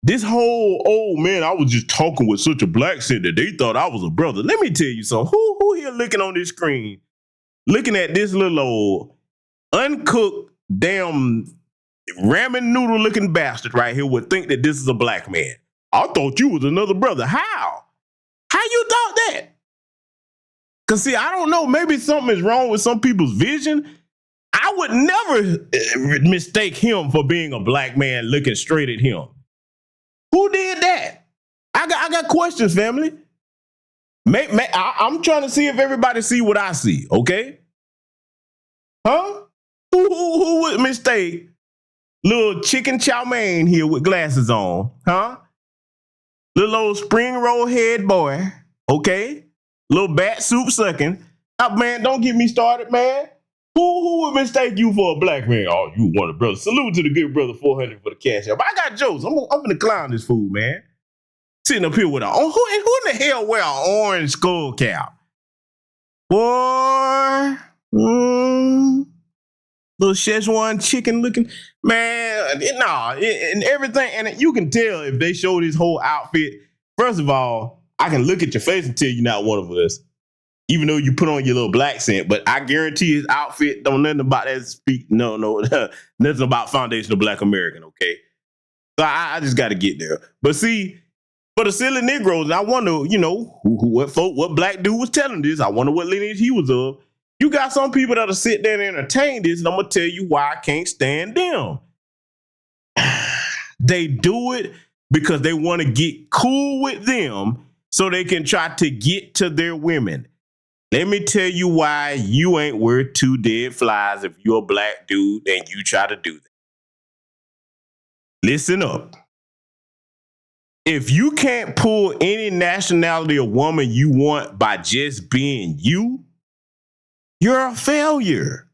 This whole, oh, man, I was just talking with such a black accent that they thought I was a brother. Let me tell you something. Who here looking on this screen, looking at this little old uncooked damn ramen noodle looking bastard right here would think that this is a black man? I thought you was another brother. How? How you thought that? Because, see, I don't know. Maybe something is wrong with some people's vision. I would never mistake him for being a black man looking straight at him. Who did that? I got questions, family. I'm trying to see if everybody see what I see, okay? Huh? Who would mistake little chicken chow mein here with glasses on? Huh? Little old spring roll head boy, okay? Little bat soup sucking. Man, don't get me started, man. Who would mistake you for a black man? Oh, you want a brother. Salute to the good brother 400 for the cash out. But I got jokes. I'm gonna clown this fool, man. Sitting up here with who in the hell wear an orange skull cap? Boy, little Szechuan chicken looking, man. And everything. And you can tell if they show this whole outfit. First of all, I can look at your face and tell you're not one of us, even though you put on your little black accent. But I guarantee his outfit don't nothing about that speak. No, nothing about foundational Black American. Okay, so I just got to get there. But see, for the silly Negroes, I wonder, what black dude was telling this. I wonder what lineage he was of. You got some people that'll sit there and entertain this, and I'm gonna tell you why I can't stand them. They do it because they want to get cool with them so they can try to get to their women. Let me tell you why you ain't worth two dead flies if you're a black dude and you try to do that. Listen up. If you can't pull any nationality of woman you want by just being you, you're a failure.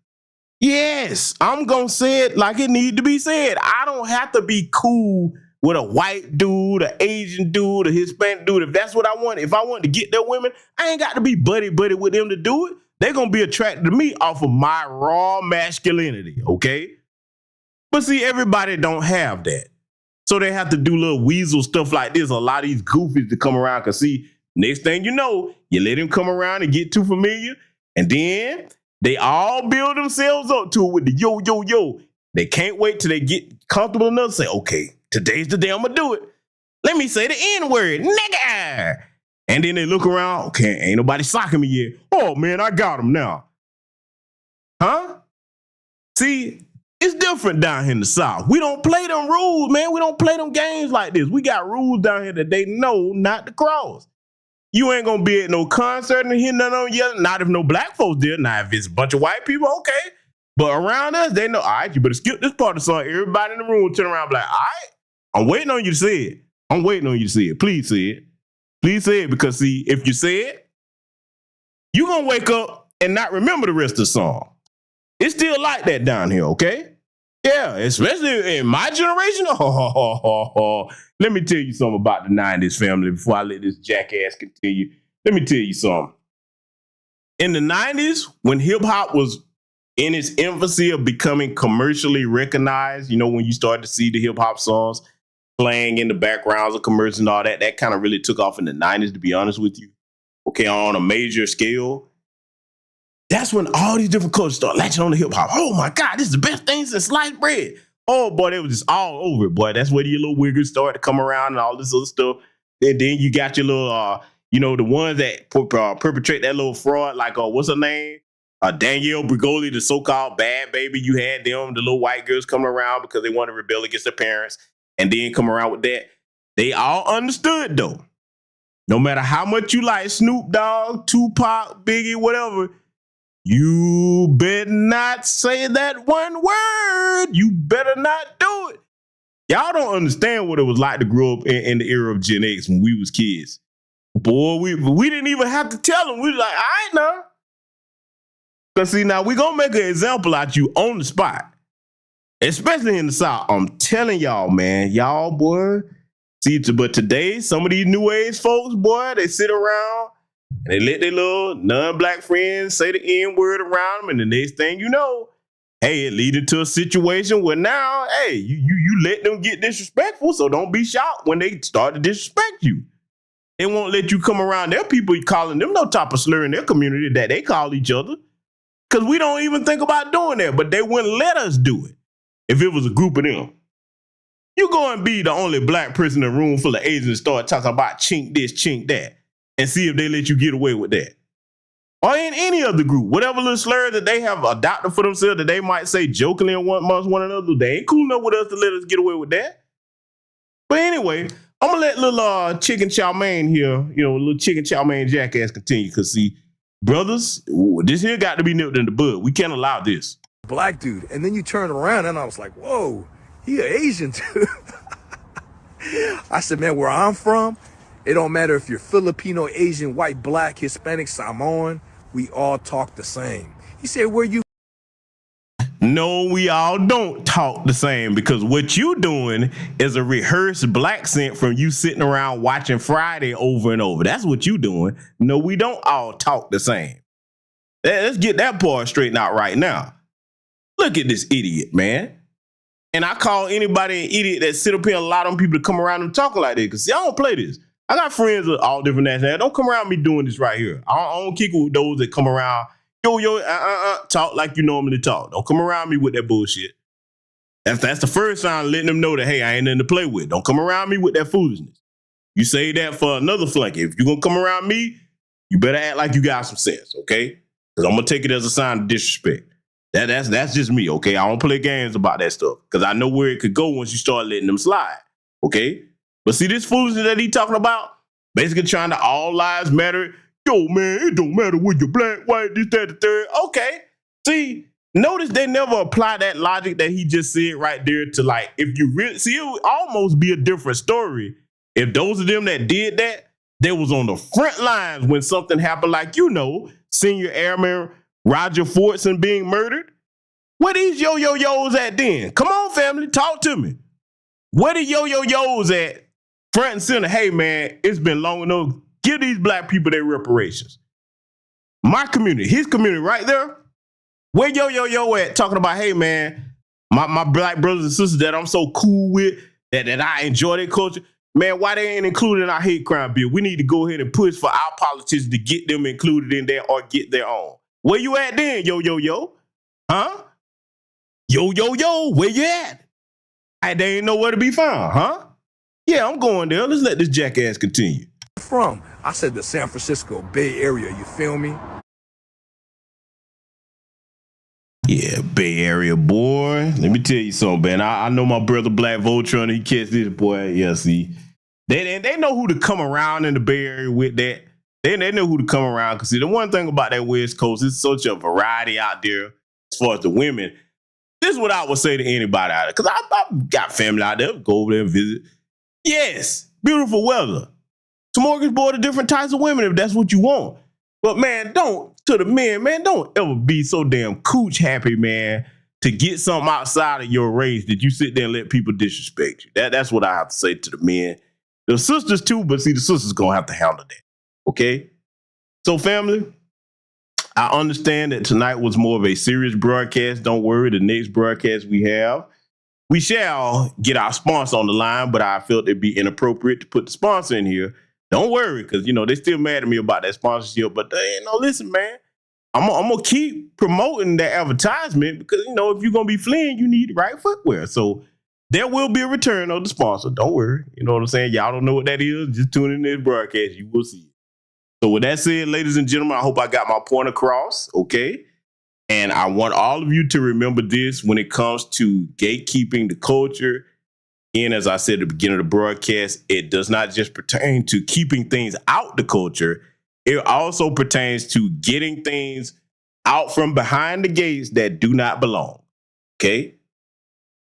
Yes, I'm going to say it like it needs to be said. I don't have to be cool with a white dude, an Asian dude, a Hispanic dude. If that's what I want, if I want to get their women, I ain't got to be buddy with them to do it. They're going to be attracted to me off of my raw masculinity, okay? But see, everybody don't have that. So they have to do little weasel stuff like this. A lot of these goofies to come around, because see, next thing you know, you let him come around and get too familiar, and then they all build themselves up to it with the yo, yo, yo. They can't wait till they get comfortable enough to say, okay, today's the day I'm going to do it. Let me say the N-word, nigga. And then they look around, okay, ain't nobody socking me yet. Oh, man, I got him now. Huh? See, it's different down here in the South. We don't play them rules, man. We don't play them games like this. We got rules down here that they know not to cross. You ain't gonna be at no concert and hear none of them yelling. Not if no black folks there. Now, if it's a bunch of white people, okay. But around us, they know, all right, you better skip this part of the song. Everybody in the room turn around and be like, all right, I'm waiting on you to say it. I'm waiting on you to say it. Please say it. Please say it, because see, if you say it, you're gonna wake up and not remember the rest of the song. It's still like that down here, okay? Yeah, especially in my generation. Let me tell you something about the 90s, family, before I let this jackass continue. Let me tell you something. In the 90s, when hip-hop was in its infancy of becoming commercially recognized, you know, when you started to see the hip-hop songs playing in the backgrounds of commercials and all that, that kind of really took off in the 90s, to be honest with you. Okay, on a major scale. That's when all these different cultures start latching on to hip hop. Oh my God, this is the best thing since sliced bread. Oh boy, they was just all over it, boy. That's where your little wiggers start to come around and all this other stuff. And then you got your little, the ones that perpetrate that little fraud, like, what's her name? Danielle Bregoli, the so-called bad baby. You had them, the little white girls coming around because they want to rebel against their parents, and then come around with that. They all understood, though. No matter how much you like Snoop Dogg, Tupac, Biggie, whatever, you better not say that one word. You better not do it. Y'all don't understand what it was like to grow up in the era of Gen X when we was kids. Boy, we didn't even have to tell them. We was like, all right now. Because see, now we going to make an example out you on the spot. Especially in the South. I'm telling y'all, man. Y'all, boy. See, but today, some of these new age folks, boy, they sit around and they let their little non-black friends say the N-word around them, and the next thing you know, hey, it leaded to a situation where now, hey, you let them get disrespectful, so don't be shocked when they start to disrespect you. They won't let you come around their people calling them no type of slur in their community that they call each other, because we don't even think about doing that, but they wouldn't let us do it if it was a group of them. You go and be the only black person in a room full of Asians and start talking about chink this, chink that, and see if they let you get away with that. Or in any other group, whatever little slur that they have adopted for themselves that they might say jokingly amongst one another, they ain't cool enough with us to let us get away with that. But anyway, I'm going to let little chicken chow mein here, little chicken chow mein jackass continue, because see, brothers, this here got to be nipped in the bud. We can't allow this. Black dude. And then you turn around and I was like, whoa, he an Asian too. I said, man, where I'm from, it don't matter if you're Filipino, Asian, white, black, Hispanic, Samoan, we all talk the same. He said, where you? No, we all don't talk the same, because what you doing is a rehearsed black accent from you sitting around watching Friday over and over. That's what you doing. No, we don't all talk the same. Let's get that part straightened out right now. Look at this idiot, man. And I call anybody an idiot that sit up here and allow them people to come around and talking like that, because see, I don't play this. I got friends of all different nationalities. Don't come around me doing this right here. I don't kick with those that come around, talk like you normally talk. Don't come around me with that bullshit. That's the first sign letting them know that, hey, I ain't nothing to play with. Don't come around me with that foolishness. You say that for another flunky. If you're going to come around me, you better act like you got some sense, okay? Because I'm going to take it as a sign of disrespect. That's just me, okay? I don't play games about that stuff, because I know where it could go once you start letting them slide, okay? But see, this foolishness that he talking about, basically trying to all lives matter. Yo, man, it don't matter whether you're black, white, this, that, the third. Okay. See, Notice they never apply that logic that he just said right there to like, if you really see, it would almost be a different story if those of them that did that, they was on the front lines when something happened, like, Senior Airman Roger Fortson being murdered. Where these yo-yo-yos at then? Come on, family, talk to me. Where the yo-yo-yos at? Front and center. Hey, man, it's been long enough. Give these black people their reparations. My community, his community right there. Where yo-yo-yo at talking about, hey, man, my black brothers and sisters that I'm so cool with, that I enjoy their culture. Man, why they ain't included in our hate crime bill? We need to go ahead and push for our politicians to get them included in there or get their own. Where you at then, yo-yo-yo? Huh? Yo-yo-yo, where you at? They ain't nowhere to be found, huh? Yeah, I'm going there. Let's let this jackass continue. I said the San Francisco Bay Area, you feel me? Yeah, Bay Area, boy. Let me tell you something, man. I know my brother Black Voltron, he catch this, boy. Yeah, see. They know who to come around in the Bay Area with that. They know who to come around. Because see, the one thing about that West Coast, it's such a variety out there as far as the women. This is what I would say to anybody out there. Because I've got family out there. Go over there and visit. Yes, beautiful weather. Smorgasbord of different types of women if that's what you want. But man, don't ever be so damn cooch happy, man, to get something outside of your race that you sit there and let people disrespect you. That's what I have to say to the men. The sisters too, but see, the sisters gonna have to handle that. Okay? So family, I understand that tonight was more of a serious broadcast. Don't worry, the next broadcast we shall get our sponsor on the line, but I felt it'd be inappropriate to put the sponsor in here. Don't worry, because, they still mad at me about that sponsorship. But, listen, man, I'm going to keep promoting that advertisement because, if you're going to be fleeing, you need the right footwear. So there will be a return of the sponsor. Don't worry. You know what I'm saying? Y'all don't know what that is. Just tune in to this broadcast. You will see it. So with that said, ladies and gentlemen, I hope I got my point across, okay? And I want all of you to remember this when it comes to gatekeeping the culture. And as I said at the beginning of the broadcast, it does not just pertain to keeping things out the culture. It also pertains to getting things out from behind the gates that do not belong. Okay?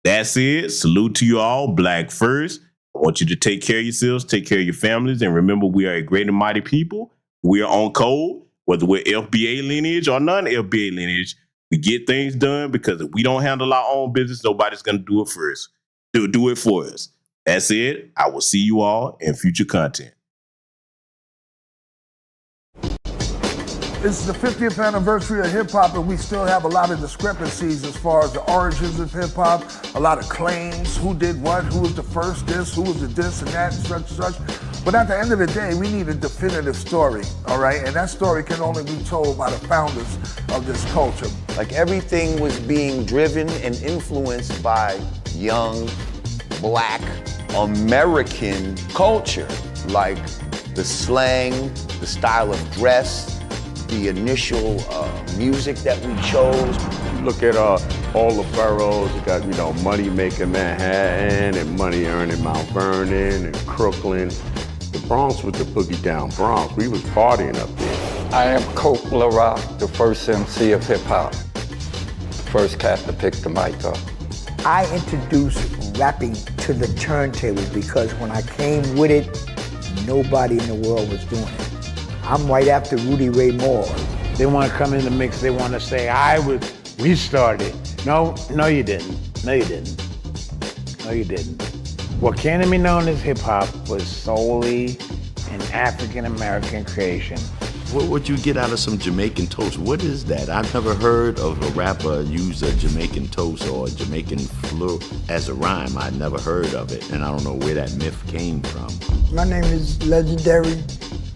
That's it. Salute to you all. Black first. I want you to take care of yourselves, take care of your families, and remember we are a great and mighty people. We are on code, whether we're FBA lineage or non-FBA lineage. We get things done because if we don't handle our own business, nobody's going to do it first. They'll do it for us. That's it. I will see you all in future content. It's the 50th anniversary of hip-hop, and we still have a lot of discrepancies as far as the origins of hip-hop, a lot of claims, who did what, who was the first this, who was the this and that, and such. But at the end of the day, we need a definitive story, all right? And that story can only be told by the founders of this culture. Like everything was being driven and influenced by young, black, American culture. Like the slang, the style of dress, the initial music that we chose. Look at all the boroughs. You got, Money Making Manhattan and Money Earning Mount Vernon and Crooklyn. The Bronx was the boogie down Bronx. We was partying up there. I am Coke LaRock, the first MC of hip hop. First cat to pick the mic up. I introduced rapping to the turntable because when I came with it, nobody in the world was doing it. I'm right after Rudy Ray Moore. They want to come in the mix, they want to say, we started. No, you didn't. No, you didn't. No, you didn't. What came to be known as hip hop was solely an African-American creation. What you get out of some Jamaican toast? What is that? I've never heard of a rapper use a Jamaican toast or a Jamaican fleur as a rhyme. I never heard of it, and I don't know where that myth came from. My name is legendary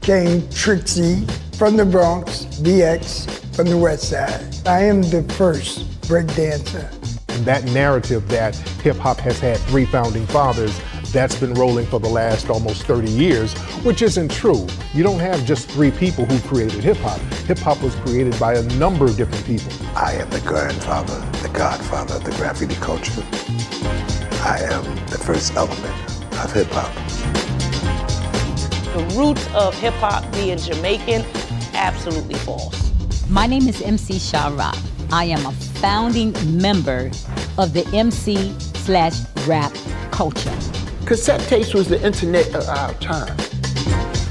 King Trixie from the Bronx, BX from the West Side. I am the first breakdancer. And that narrative that hip-hop has had 3 founding fathers, that's been rolling for the last almost 30 years, which isn't true. You don't have just 3 people who created hip-hop. Hip-hop was created by a number of different people. I am the grandfather, the godfather of the graffiti culture. I am the first element of hip-hop. The roots of hip-hop being Jamaican, absolutely false. My name is MC Sha Rock. I am a founding member of the MC/rap culture. Cassette tapes was the internet of our time.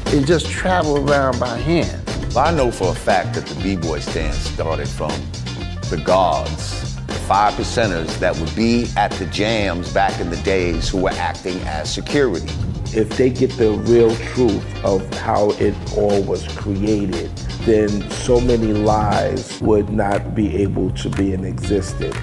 It just traveled around by hand. Well, I know for a fact that the B-boy stand started from the guards, the 5%ers that would be at the jams back in the days who were acting as security. If they get the real truth of how it all was created, then so many lies would not be able to be in existence.